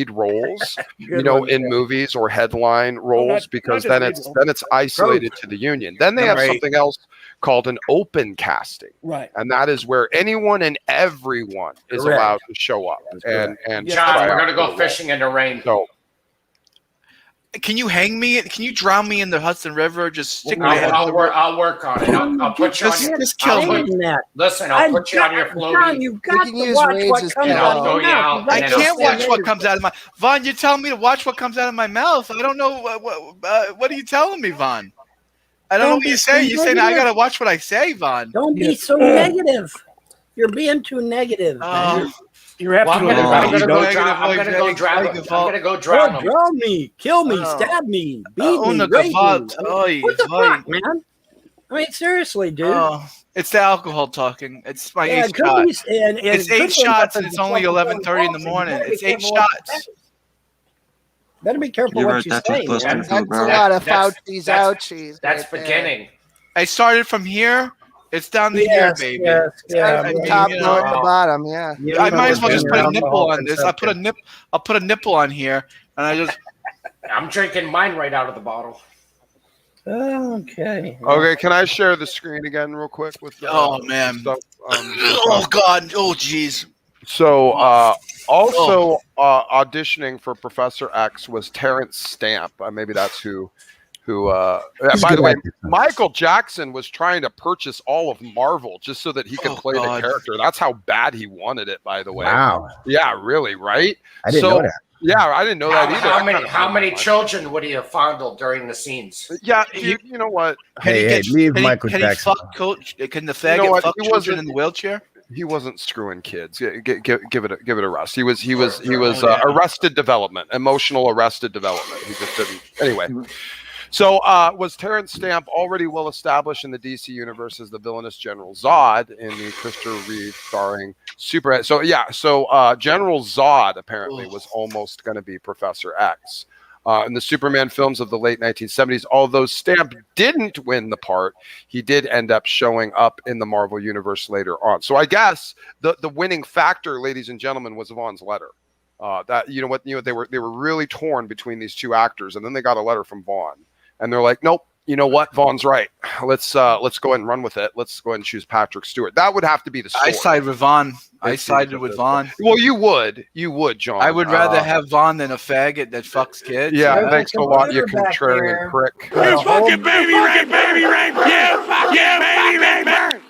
lead roles, in movies or headline roles, because then it's isolated to the union. Then they have something else called an open casting, right? And that is where anyone and everyone is allowed to show up. And John, we're gonna go fishing in the rain. So Can you hang me? Can you drown me in the Hudson River? Just stick my head. I'll work on it. I'll put you on your. Just kill me. Listen, I'll put you on your floaty. John, you've got to watch what comes out of your mouth. I can't watch what comes out of my. Vaughn, you're telling me to watch what comes out of my mouth. I don't know what are you telling me, Vaughn? I don't know what you're saying. You're saying I gotta watch what I say, Vaughn. Don't be so negative. You're being too negative. You're absolutely right. I'm gonna go drown him. Drown me, kill me, stab me, beat me, rape me. What the fuck, man? I mean, seriously, dude. It's the alcohol talking. It's my 8th shot. It's 8 shots and it's only 11:30 in the morning. It's 8 shots. Better be careful what you say. That's a lot of Fauci's ouchies. That's beginning. I started from here. It's down to here, baby. Top, the bottom, yeah. I might as well just put a nipple on this. I'll put a nipple on here, and I just. I'm drinking mine right out of the bottle. Okay. Okay, can I share the screen again real quick with? Man. Stuff, oh God. Oh jeez. So also auditioning for Professor X was Terrence Stamp. Maybe that's who. By the way, Michael Jackson was trying to purchase all of Marvel just so that he could play the character. That's how bad he wanted it, by the way. Wow. Yeah, really, right? I didn't know that. Yeah, I didn't know that either. How many children would he have fondled during the scenes? Yeah, you know what? Leave Michael Jackson. Can the faggot fuck children in the wheelchair? He wasn't screwing kids. Give it a rest. He was arrested development, emotional arrested development. He just didn't. Anyway. So was Terrence Stamp already well established in the DC universe as the villainous General Zod in the Christopher Reeve starring Super? So General Zod apparently was almost going to be Professor X in the Superman films of the late 1970s. Although Stamp didn't win the part, he did end up showing up in the Marvel universe later on. So I guess the winning factor, ladies and gentlemen, was Vaughn's letter. That they were really torn between these two actors, and then they got a letter from Vaughn. And they're like, nope, you know what? Vaughn's right. Let's go ahead and run with it. Let's go ahead and choose Patrick Stewart. That would have to be the story. I sided with Vaughn. Well, you would, John. I would rather have Vaughn than a faggot that fucks kids. Yeah, thanks a lot, you contrarian prick. It's fucking baby rape. Yeah, baby rape.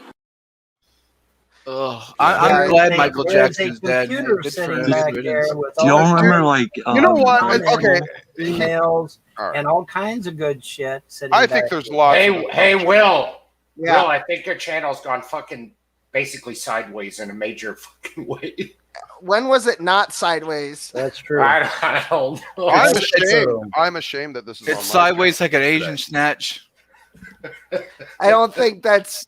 I'm glad Michael Jackson's dead. Do you remember, like, you know what? Okay, emails and all kinds of good shit. I think there's lots. Hey, Will. Yeah. Will, I think your channel's gone fucking basically sideways in a major fucking way. When was it not sideways? That's true. I don't know. I'm ashamed that this is. It's sideways like an Asian snatch. I don't think that's.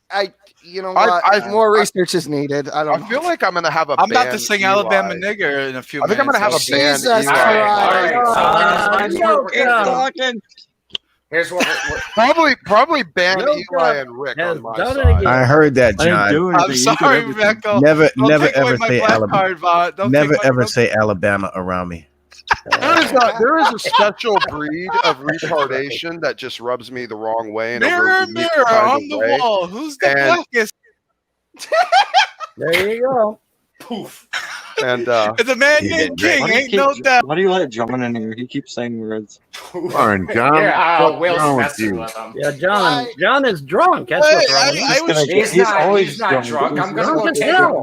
More research is needed. I feel like I'm gonna have a. I'm about to sing Alabama Nigger in a few minutes. I think I'm gonna have a band. Jesus Christ! Here's what probably ban Eli and Rick on my side. I heard that, John. I'm sorry, Rebecca. Never ever say Alabama. Never ever say Alabama around me. There is a special breed of retardation that just rubs me the wrong way. Mirror on the wall. Who's the blackest? There you go. Poof. And it's a man named King. Ain't no doubt. Why do you let John in here? He keeps saying words. Fine, John. Will's messing with him. Yeah, John is drunk. That's what's wrong. He's always not drunk. I'm gonna go take him.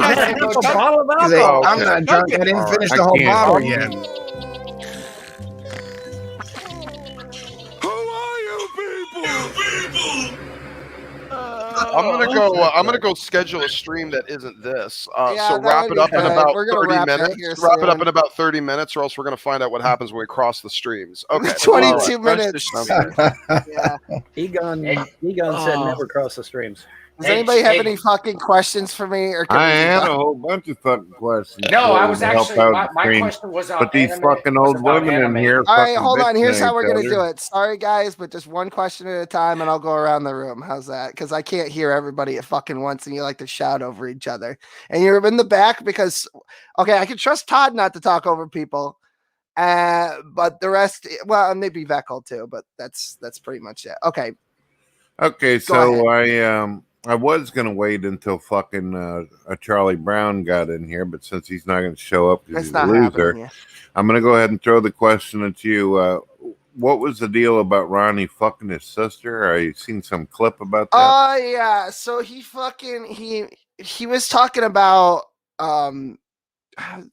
I'm not drunk. I didn't finish the whole bottle yet. I'm gonna go schedule a stream that isn't this. So wrap it up in about 30 minutes. Wrap it up in about 30 minutes, or else we're gonna find out what happens when we cross the streams. Okay. 22 minutes. Yeah. Egon said never cross the streams. Does anybody have any fucking questions for me? Or I had a whole bunch of fucking questions. No, I was actually my question was on. But these fucking old women in here. All right, hold on. Here's how we're gonna do it. Sorry, guys, but just one question at a time, and I'll go around the room. How's that? Because I can't hear everybody at fucking once, and you like to shout over each other. And you're in the back because, okay, I can trust Todd not to talk over people. But the rest, well, maybe Veckel too. But that's pretty much it. Okay. Okay, so I was going to wait until fucking Charlie Brown got in here, but since he's not going to show up because he's a loser, I'm going to go ahead and throw the question at you. what was the deal about Ronnie fucking his sister? I seen some clip about that. Oh yeah, so he was talking about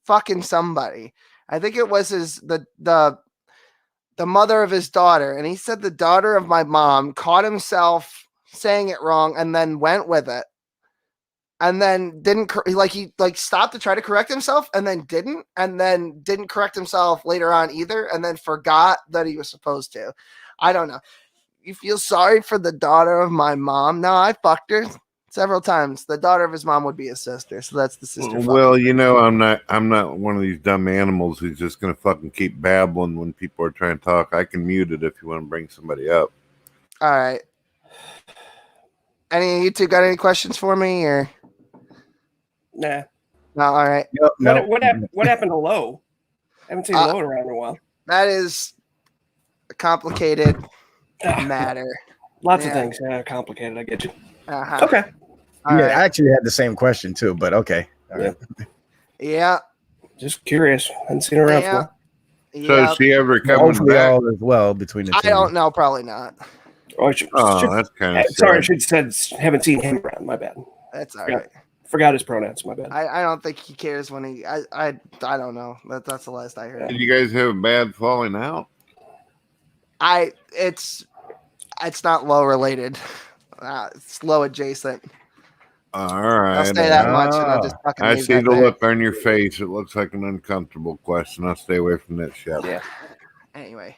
fucking somebody. I think it was the mother of his daughter, and he said the daughter of my mom caught himself saying it wrong and then went with it. And then he stopped to try to correct himself and then didn't correct himself later on either, and then forgot that he was supposed to. I don't know. You feel sorry for the daughter of my mom? No, I fucked her several times. The daughter of his mom would be his sister, so that's the sister. Well, you know, I'm not one of these dumb animals who's just gonna fucking keep babbling when people are trying to talk. I can mute it if you want to bring somebody up. All right. Any of you two got any questions for me or? Nah. No, all right. No. What happened to Lowe? I haven't seen Lowe around in a while. That is a complicated matter. Lots of things complicated. I get you. Uh-huh. Okay. All right. I actually had the same question too, but okay. All right. Yeah. Just curious. I hadn't seen her around for. So is she ever coming back? All as well between the two. I don't know. Probably not. That's kind of sorry. I should have said haven't seen him around. My bad. That's all right. Forgot his pronouns. My bad. I don't think he cares when he. I don't know. That's the last I heard. Did you guys have a bad falling out? It's not Low related. It's Low adjacent. All right. I'll say that much, and I'll just fucking. I leave see that the there. look on your face. It looks like an uncomfortable question. I'll stay away from that shit. Yeah. Anyway,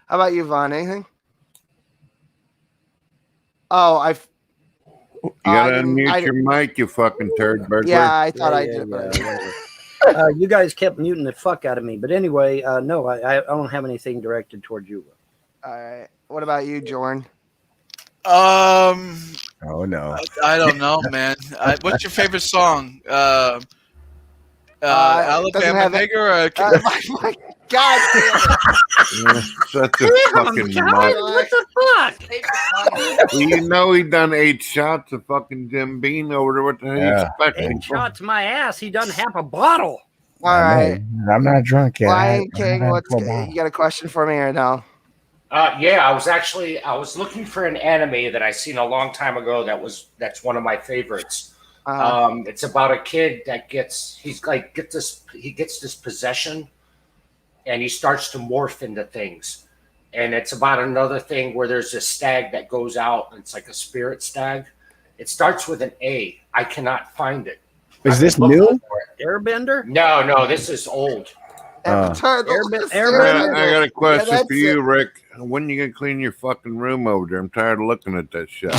how about you, Vaughn? Anything? Oh, You gotta unmute your mic, you fucking turd burglar. Yeah, I thought I did, but you guys kept muting the fuck out of me. But anyway, no, I don't have anything directed towards you. All right. What about you, Jordan? Oh no. I don't know, man. What's your favorite song? Alabama Nigger? My God damn it. Such a fucking mutt. What the fuck? You know he done 8 shots of fucking Jim Beam over there. What the hell you expecting? 8 shots my ass. He doesn't have a bottle. All right. I'm not drunk yet. Lion King, you got a question for me or no? Yeah, I was looking for an anime that I seen a long time ago that's one of my favorites. It's about a kid that gets this possession, and he starts to morph into things. And it's about another thing where there's a stag that goes out, and it's like a spirit stag. It starts with an A. I cannot find it. Is this new? Airbender? No, this is old. Airbender? I got a question for you, Rick. When are you gonna clean your fucking room over there? I'm tired of looking at that shit.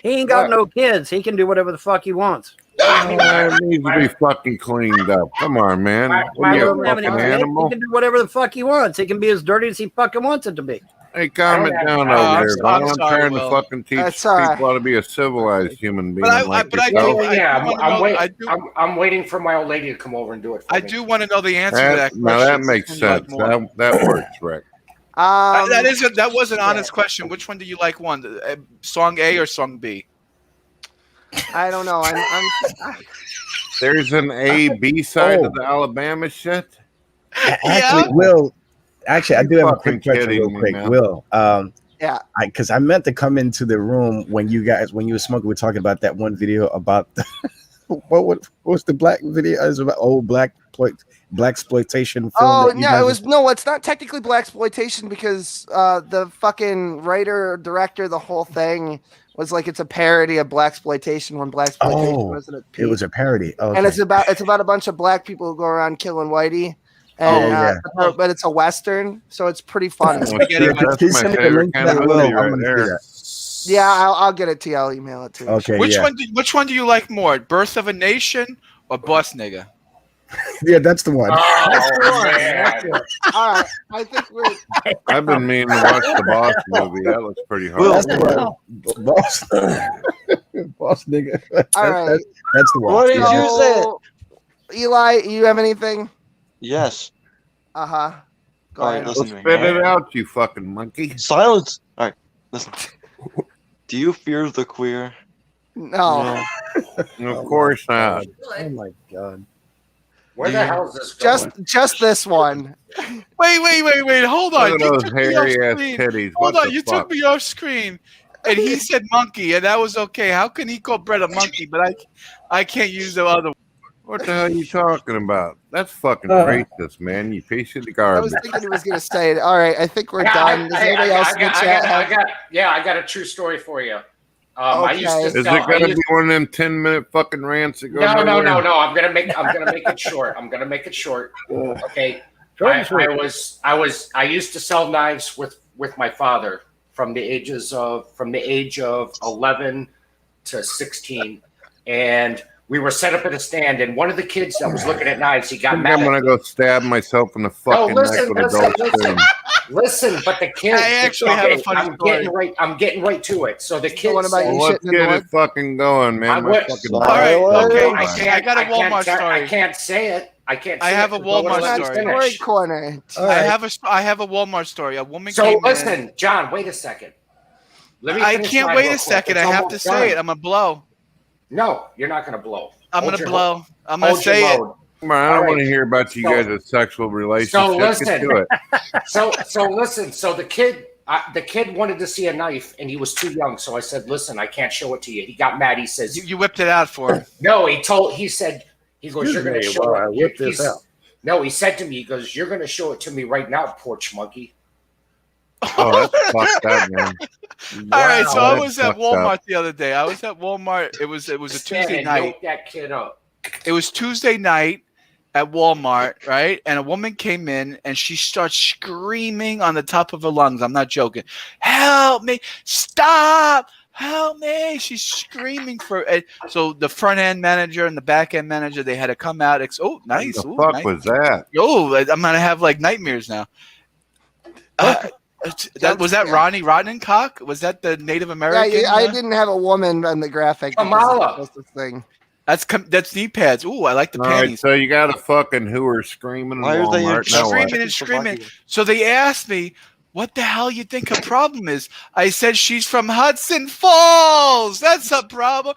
He ain't got no kids. He can do whatever the fuck he wants. It needs to be fucking cleaned up. Come on, man. What are you, a fucking animal? He can do whatever the fuck he wants. He can be as dirty as he fucking wants it to be. Hey, calm it down over there, Vaughn. I'm trying to fucking teach people how to be a civilized human being. I'm waiting for my old lady to come over and do it for me. I do want to know the answer to that question. Now that makes sense. That works, Rick. That was an honest question. Which one do you like? Song A or song B? I don't know. There's an A-B side to the Alabama shit. Actually, Will. Actually, I do have a quick question, real quick. Man. Will. Yeah. Because I meant to come into the room when you were smoking. We're talking about that one video about what was the black video? It was about old black exploitation film. Oh no, it's not technically black exploitation because the fucking writer director, the whole thing was like it's a parody of black exploitation when black exploitation wasn't a peak. It was a parody. Oh, okay. And it's about a bunch of black people who go around killing whitey. And, but it's a western, so it's pretty fun. That's my favorite kind of movie right there. Yeah, I'll get it to you. I'll email it to you. Okay. Which one do you like more, Birth of a Nation or Boss Nigga? Yeah, that's the one. All right, I think we're. I've been meaning to watch the Boss movie. That looks pretty hard. That's the one. Boss nigga. All right, that's the one. What did you say, Eli? You have anything? Yes. All right, listen to me. Spit it out, you fucking monkey. Silence. All right, listen. Do you fear the queer? No. Of course not. Oh my god. Where the hell is this going? Just this one. Wait. Hold on. Look at those hairy ass titties. Hold What on. the You fuck? took me off screen, and he said monkey, and that was okay. How can he call Brett a monkey, but I can't use the other one? What the hell are you talking about? That's fucking racist, man. You piece of I garbage. was thinking he was going to say it. All right, I think we're done. Does anybody else in the chat have? I got a true story for you. Okay. Is it gonna be one of them 10-minute fucking rants that go? No. I'm gonna make it short. Okay. I used to sell knives with my father from the age of 11 to 16, and we were set up at a stand, and one of the kids that was looking at knives, he got mad. I'm gonna go stab myself in the fucking neck with a gold spoon. Listen, but the kid. I actually have a funny story. I'm getting right to it. So the kid. What about you Let's shitting in the get it woods? fucking going, man. All right, okay. I got a Walmart story. I can't say it. I have a Walmart story. Corner. I have a Walmart story. A woman So came listen, in. John, wait a second. I can't wait a second. I have to say it. I'm gonna blow. No, you're not gonna blow. I'm gonna blow. I'm gonna say it. I don't want to hear about you guys' sexual relationships. So listen. Get to it. So listen. So the kid wanted to see a knife, and he was too young. So I said, "Listen, I can't show it to you." He got mad. He says, "You whipped it out for him." No, he said, "You're going to show it." I whipped this out. No, he said to me, he goes, "You're going to show it to me right now, porch monkey." Oh, that's fucked up, man. All right, so I That's was at fucked Walmart up. the other day. I was at Walmart. It was a Tuesday And night. yoke that kid up. It was Tuesday night at Walmart, right? And a woman came in and she starts screaming on the top of her lungs. I'm not joking. Help me! Stop! Help me! She's screaming for it. So the front end manager and the back end manager, they had to come out. Oh, nice! What the fuck nice. was that? Oh, I'm gonna have like nightmares now. Was that Ronnie Rottencock? Was that the Native American? Yeah, I didn't have a woman on the graphic. Kamala. Thing. That's knee pads. Ooh, I like the All right, panties. so you got a fucking hooer screaming in Walmart. Now what? Screaming and screaming. So they asked me, "What the hell you think her problem is?" I said, "She's from Hudson Falls. That's a problem."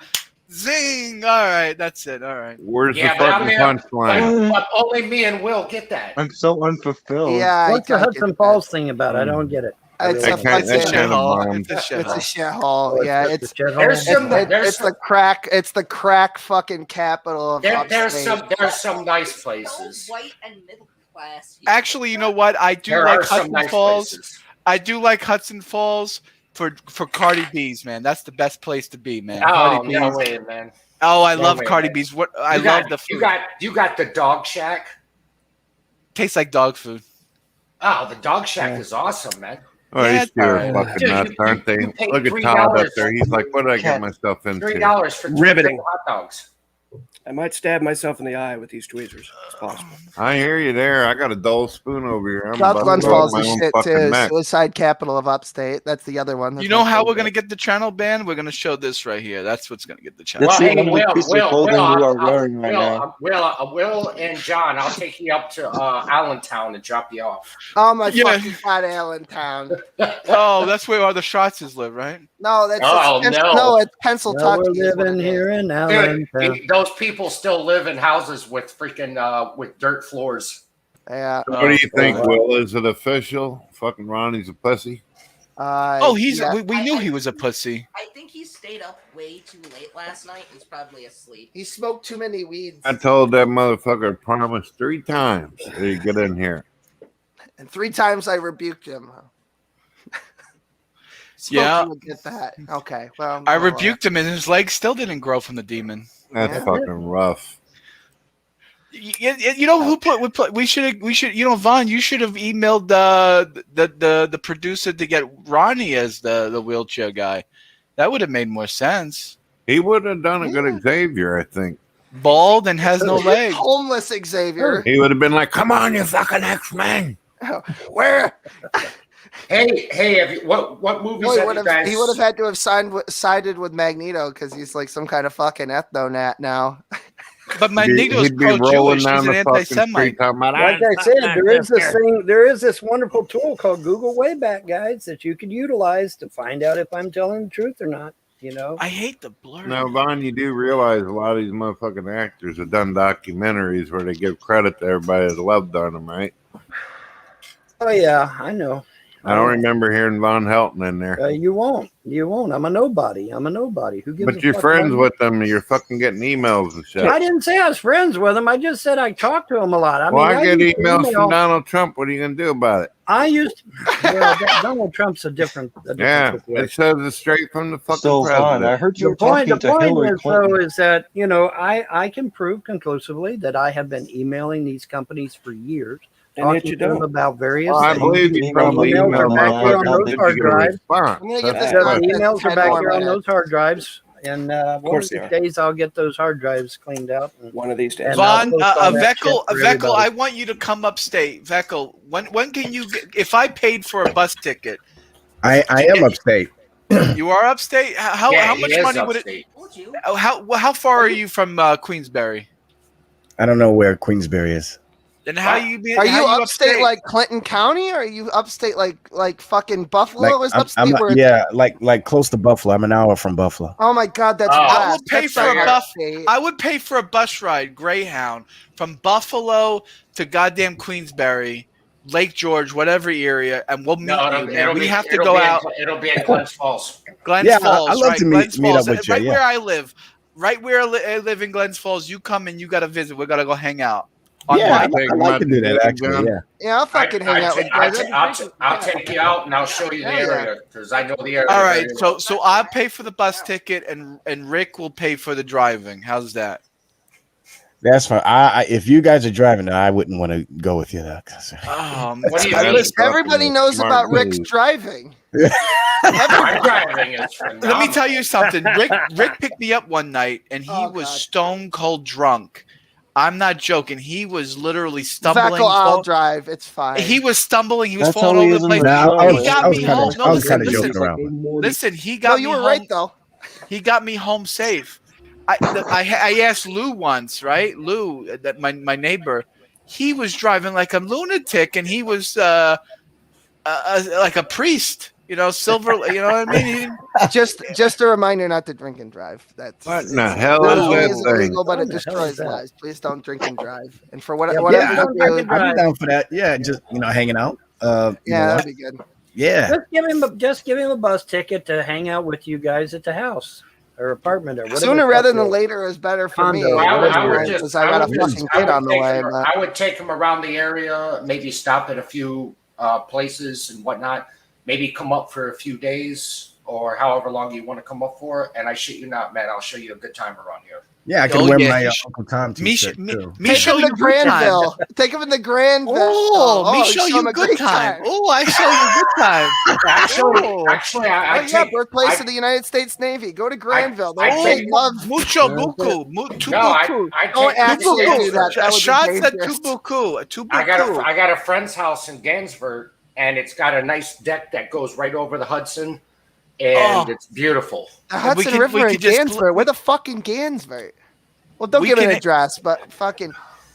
Zing. All right, that's it. All right. Where's the fucking punchline? But only me and Will get that. I'm so unfulfilled. Yeah, what's the Hudson Falls thing about? I don't get it. It's a shithole. Yeah, it's the crack. It's the crack fucking capital of There's some nice places. White and middle class. Actually, you know what? I do like Hudson Falls. I do like Hudson Falls for Cardi B's, man. That's the best place to be, man. Oh, no way, man. Oh, I love Cardi B's. What I love the food. You got the Dog Shack. Tastes like dog food. Oh, the Dog Shack is awesome, man. Oh, these two are fucking nuts, aren't they? Look at Todd up there. He's like, what did I get myself into? $3 for Riveting hot dogs. I might stab myself in the eye with these tweezers. It's possible. I hear you there. I got a dull spoon over here. South Glen Falls is shit too. Suicide capital of upstate. That's the other one. You know how we're gonna get the channel banned? We're gonna show this right here. That's what's gonna get the channel. That's the only piece of clothing you are wearing right now. Will and John, I'll take you up to Allentown and drop you off. Oh my fucking god, Allentown. Oh, that's where all the Schwartzes live, right? No, that's it's Pennsylvania. We're living here in Allentown. Dude, those people still live in houses with freaking with dirt floors. Yeah. What do you think, Will? Is it official? Fucking Ronnie's a pussy. He's. Yeah. We knew he was a pussy. I think he stayed up way too late last night. He's probably asleep. He smoked too many weeds. I told that motherfucker, promise 3 times that he'd get in here. And 3 times I rebuked him. Yeah. Get that. Okay. Well, I rebuked him, and his legs still didn't grow from the demon. That's fucking rough. You know who put? We should. You know, Vaughn, you should have emailed the producer to get Ronnie as the wheelchair guy. That would have made more sense. He would have done a good Xavier, I think. Bald and has no legs. Homeless Xavier. He would have been like, "Come on, you fucking X-Men." Where? Hey, what movies he have you guys? He would have had to have sided with Magneto because he's like some kind of fucking ethno-nat now. But Magneto's pro-Jewish. He's an anti-Semite. Like I said, there is this wonderful tool called Google Wayback Guides that you could utilize to find out if I'm telling the truth or not. You know, I hate the blur. Now, Vaughn, you do realize a lot of these motherfucking actors have done documentaries where they give credit to everybody that loved on them, right? Oh yeah, I know. I don't remember hearing Von Helton in there. You won't. You won't. I'm a nobody. I'm a nobody. Who gives? But you're friends with them. You're fucking getting emails and shit. I didn't say I was friends with him. I just said I talked to him a lot. I get emails from Donald Trump. What are you gonna do about it? I used. Well, Donald Trump's a different yeah, situation. it says it's straight from the fucking So, president. Vaughn, I heard you were The point talking to Hillary is, Clinton. though, is that I can prove conclusively that I have been emailing these companies for years, And yet talking you to them don't. about various I things. believe you probably emails are emailed back here on motherfuckers those to hard get a drives. response. I'm gonna get this The done in emails 10 are back more here on minutes. those hard drives, and one course of they these are. days I'll get those hard drives cleaned out. One of these days. And I'll Vaughn, post all that shit Veckel, for Veckel, everybody. I want you to come upstate. Veckel, when can you get, if I paid for a bus ticket? I am upstate. You are upstate? How much money would it? How far are you from Queensbury? I don't know where Queensbury is. Then how you? Are you upstate like Clinton County? Or are you upstate like fucking Buffalo? Like, Where's I'm upstate? not- Where yeah, like close to Buffalo. I'm an hour from Buffalo. Oh my God, that's I would west. pay That's for a not bus. upstate. I would pay for a bus ride, Greyhound, from Buffalo to goddamn Queensbury, Lake George, whatever area, and we'll meet you, man. We have to go out. It'll be in Glens Falls. Glens Yeah, Falls, I'd love right? to Glens meet Falls, up with you, right yeah. where I live. Right where I live in Glens Falls. You come and you got to visit. We got to go hang out. Yeah, I'd like to do that actually. Yeah. Yeah, I'll fucking hang out with you guys. I'll take you out and I'll show you the Hell yeah. area because I know the area. All right, very well. so I'll pay for the bus ticket, and Rick will pay for the driving. How's that? That's fine. I if you guys are driving, I wouldn't want to go with you though. What do you mean? Everybody knows about Rick's driving. My driving is phenomenal. Let me tell you something. Rick picked me up one night, and he was stone cold drunk. I'm not joking. He was literally stumbling. Veckel, I'll drive. It's fine. He was stumbling. He was That's falling how he over the is in place. the show. He got me home. No, I was kind of listen, joking around. listen. He got No, me you were home. right though. He got me home safe. I asked Lou once, right? Lou, that my neighbor, he was driving like a lunatic, and he was like a priest, you know, silver. You know what I mean? Just a reminder not to drink and drive. That's What in the hell not is only that is it thing? illegal, but it What the hell destroys is that? lives. Please don't drink and drive. And for Yeah, whatever Yeah, you do, I'd be down for that. Yeah, just hanging out. You yeah, know, that'd be good. yeah. Just give him a bus ticket to hang out with you guys at the house or apartment or whatever. Sooner the rather fuck than it is. later is better for me. Condo, I would Because I got a fucking kid on the way. But I would take him around the area, maybe stop at a few places and whatnot. Maybe come up for a few days or however long you want to come up for. And I shit you not, man. I'll show you a good time around here. Yeah, I can wear my Uncle Tom t-shirt too. Me take show him you to good time. Granville. Take him in the Granville. Oh, me show him you a good great time. Oh, I show you good time. Actually, I yeah, take, birthplace of the United States Navy. Go to Granville. They love mucho buku. Don't actually do that. That would be Shots at dangerous. tubuku. I got a friend's house in Gansford, and it's got a nice deck that goes right over the Hudson, and it's beautiful. The Hudson River in Gansford. Where the fucking Gansford? Well, don't give an address, but fucking.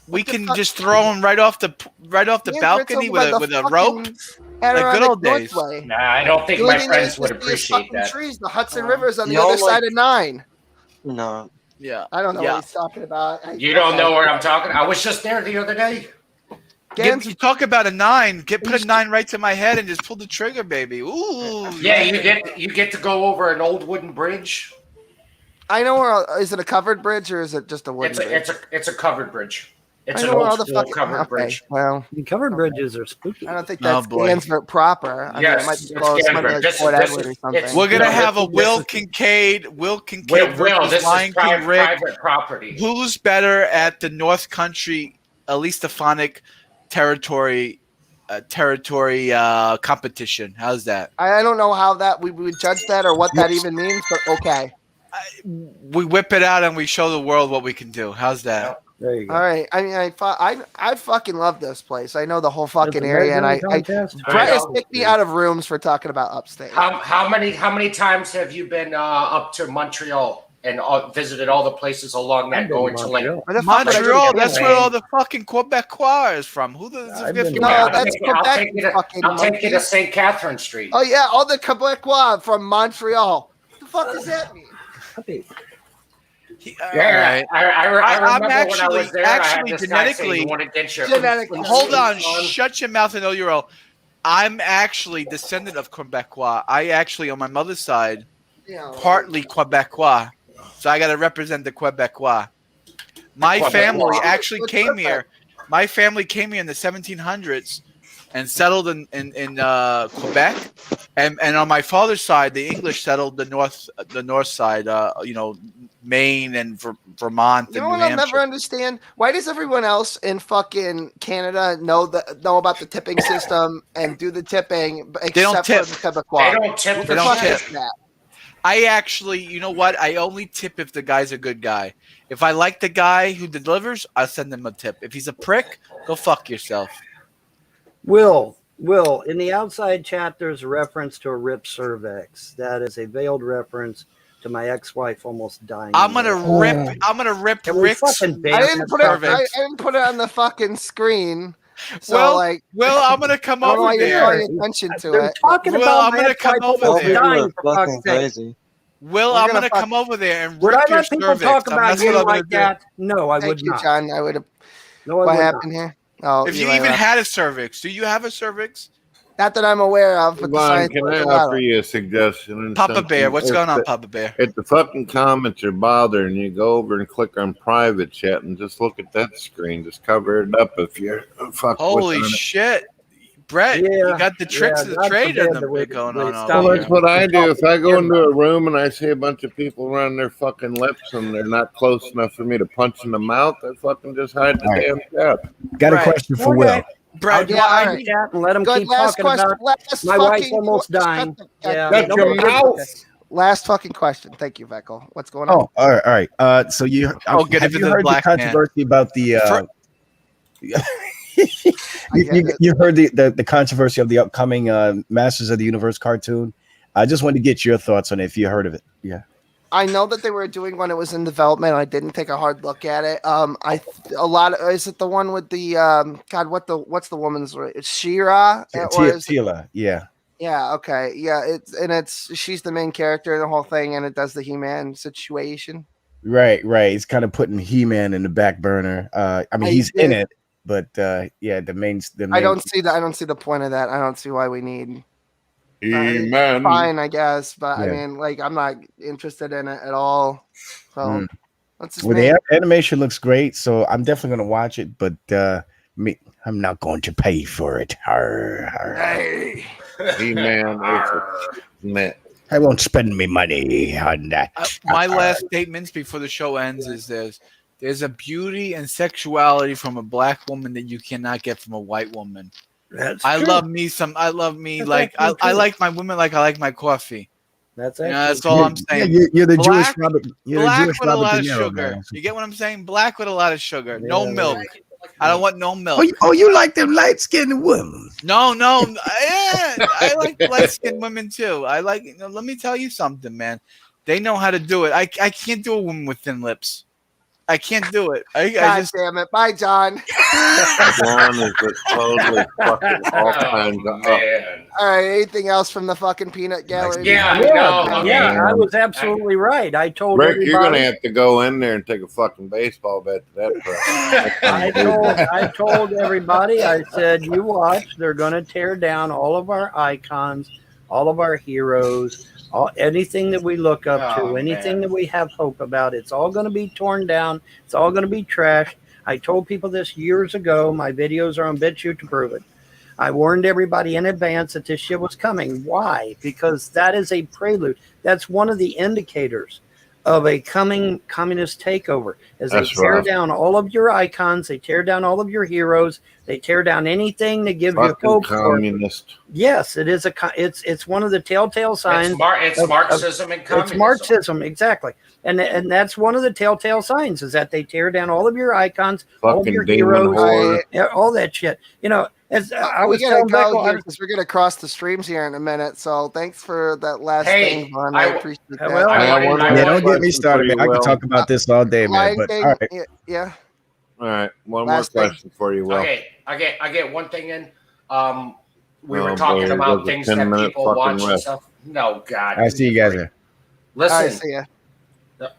We can just throw him right off the balcony with a rope. Like good old days. Nah, I don't think my friends would appreciate that. Trees. The Hudson River's on the other side of 9. No. Yeah. I don't know what he's talking about. You don't know where I'm talking? I was just there the other day. You talk about a 9. Put a 9 right to my head and just pull the trigger, baby. Ooh. Yeah, you get to go over an old wooden bridge. I know where. Is it a covered bridge or is it just a wooden bridge? It's a covered bridge. It's I an know where old all the school fucking covered bridge. Well, covered bridges are spooky. I don't think that's Gansford proper. I mean, it might be close. It might be like Port Edward or something. We're gonna have a Will Kincaid versus Lion King Rick. Private property. Who's better at the North Country Elistophonic territory competition? How's that? I don't know how that we would judge that or what that even means, but okay. We whip it out and we show the world what we can do. How's that? There you go. All right. I mean, I fucking love this place. I know the whole fucking area, and Brett has kicked me out of rooms for talking about upstate. How many times have you been up to Montreal and visited all the places along that going to like Montreal? That's where all the fucking Quebecois is from. Who the? That's Quebec. I'll take you to St. Catherine Street. Oh yeah, all the Quebecois from Montreal. fuck does that mean? I remember I'm when I was there. I had this guy say genetically. he wanted dentures. Hold on, shut your mouth and know you're all. I'm actually descendant of Quebecois. I actually, on my mother's side, partly Quebecois. So I got to represent the Quebecois. My family actually came here. My family came here in the 1700s and settled in Quebec. And on my father's side, the English settled the north side, Maine and Vermont and You know New what I'll Hampshire. never understand? Why does everyone else in fucking Canada know about the tipping system and do the tipping, except for the Quebecois? They don't tip. They don't tip. I actually, you know what? I only tip if the guy's a good guy. If I like the guy who delivers, I'll send him a tip. If he's a prick, go fuck yourself. Will, in the outside chat, there's a reference to a ripped cervix. That is a veiled reference to my ex-wife almost dying. I'm gonna rip Rick's. I didn't put it on the fucking screen. So I'm gonna come I don't know over why you're there. drawing attention to They're it. talking about my ex-wife almost dying, for fuck's sake. Crazy. I'm gonna come over there and Would I rip your let people cervix. talk about That's you what I'm like gonna that? No, I Thank would you, not. John. I would have. No, I what would happened not. here? Oh, If you Eli even left. had a cervix, do you have a cervix? Not that I'm aware of, but the Vaughn, science can I doesn't offer allow it. you a suggestion? Papa Bear, what's going on, Papa Bear? If the fucking comments are bothering you, go over and click on private chat and just look at that screen. Just cover it up if you're Holy shit, Brett! You got the tricks of the trade going on. Well, that's what I do. If I go into a room and I see a bunch of people running their fucking lips and they're not close enough for me to punch in the mouth, I fucking just hide the damn chat. Got a question for Will. Brett, I chat and let them keep talking about my wife's almost dying. Shut your mouth. Last fucking question. Thank you, Veckel. What's going on? Oh, all right. So you get have into you the heard the black man. controversy about the you heard the controversy of the upcoming Masters of the Universe cartoon? I just wanted to get your thoughts on it if you heard of it. Yeah. I know that they were doing one. It was in development. I didn't take a hard look at it. Is it the one with the what's the woman's name? It's She-Ra or is it, Tila, yeah. Yeah, okay. Yeah, she's the main character in the whole thing, and it does the He-Man situation. Right. It's kind of putting He-Man in the back burner. I mean, he's in it, but yeah, the main. I don't see the point of that. I don't see why we need He-Man. Fine, I guess, but Yeah. I mean, like, I'm not interested in it at all. So that's just Well, me. the animation looks great, so I'm definitely going to watch it. But I'm not going to pay for it. Hey. He-Man. I won't spend me money on that. My last statements before the show ends is there's a beauty and sexuality from a black woman that you cannot get from a white woman. I love me like I like my women like I like my coffee. That's that's all I'm saying. Yeah, you're the black, Jewish Robert. You're black the Jewish with a Robert lot De of Niro, sugar. man. You get what I'm saying? Black with a lot of sugar. No milk. I don't want no milk. You like them light skinned women? No. Yeah, I like light skinned women too. I like. Let me tell you something, man. They know how to do it. I can't do a woman with thin lips. I can't do it. God damn it. Bye, John. John is just totally fucking all kinds of up. All right. Anything else from the fucking peanut gallery? I was absolutely right. I told Rick, everybody. you're gonna have to go in there and take a fucking baseball bet to that price. I told everybody. I said, you watch. They're going to tear down all of our icons, all of our heroes. Anything that we look up to, anything that we have hope about, it's all going to be torn down. It's all going to be trashed. I told people this years ago. My videos are on BitChute to prove it. I warned everybody in advance that this shit was coming. Why? Because that is a prelude. That's one of the indicators of a coming communist takeover. As they tear down all of your icons, they tear down all of your heroes, they tear down anything that gives you hope. Communist. Yes, it is it's one of the telltale signs. It's Marxism and communism. It's Marxism, exactly, and that's one of the telltale signs is that they tear down all of your icons, all of your heroes, all that shit. I was telling Beckle, because we're gonna cross the streams here in a minute. So thanks for that last thing, Vaughn. I appreciate that. Don't get me started, man. I can talk about this all day, man. But all right. Yeah. All right, one Last more question for you, Will. Okay, I get one thing in. We were talking about things that people watch and stuff. No, God. I see you guys there. Listen. All right, see ya.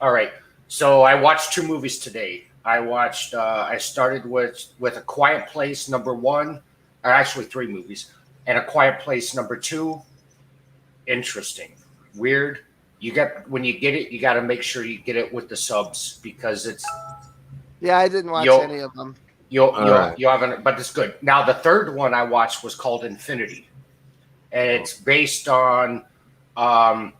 All right. So I watched 2 movies today. I watched. I started with A Quiet Place #1, or actually 3 movies, and A Quiet Place #2. Interesting, weird. You get when you get it, you got to make sure you get it with the subs because it's. Yeah, I didn't watch any of them. You haven't, but it's good. Now the third one I watched was called Infinity, and it's based on the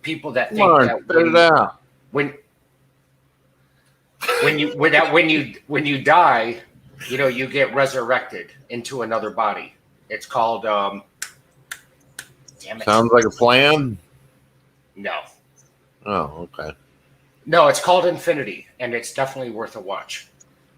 people that think that when you die, you get resurrected into another body. It's called damn it. Sounds like a plan. No. Oh, okay. No, it's called Infinity, and it's definitely worth a watch.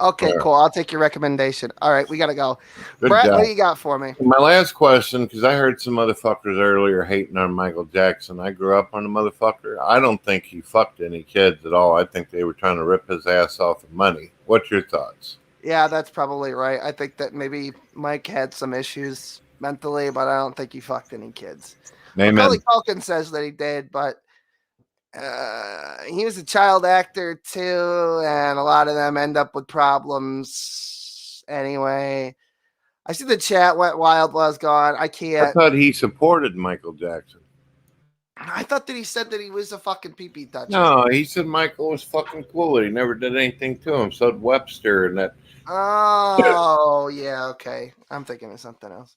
Okay, cool. I'll take your recommendation. All right, we got to go. Good Brett, job. what do you got for me? My last question, because I heard some motherfuckers earlier hating on Michael Jackson. I grew up on a motherfucker. I don't think he fucked any kids at all. I think they were trying to rip his ass off of money. What's your thoughts? Yeah, that's probably right. I think that maybe Mike had some issues mentally, but I don't think he fucked any kids. Amen. Macaulay Culkin says that he did, but he was a child actor too, and a lot of them end up with problems anyway. I see the chat went wild while I was gone. I can't. I thought he supported Michael Jackson. I thought that he said that he was a fucking pee-pee toucher. No, he said Michael was fucking cool. He never did anything to him. So did Webster and that. Oh, yeah, okay. I'm thinking of something else.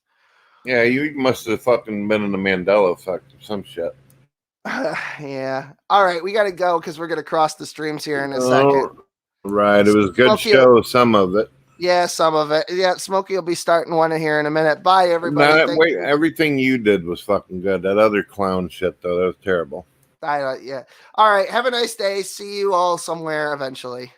Yeah, you must have fucking been in the Mandela effect or some shit. Yeah. All right, we got to go because we're going to cross the streams here in a second. Right. It was a good show, some of it. Yeah, some of it. Yeah, Smokey will be starting one here in a minute. Bye, everybody. Wait, everything you did was fucking good. That other clown shit, though, that was terrible. Yeah. All right, have a nice day. See you all somewhere eventually.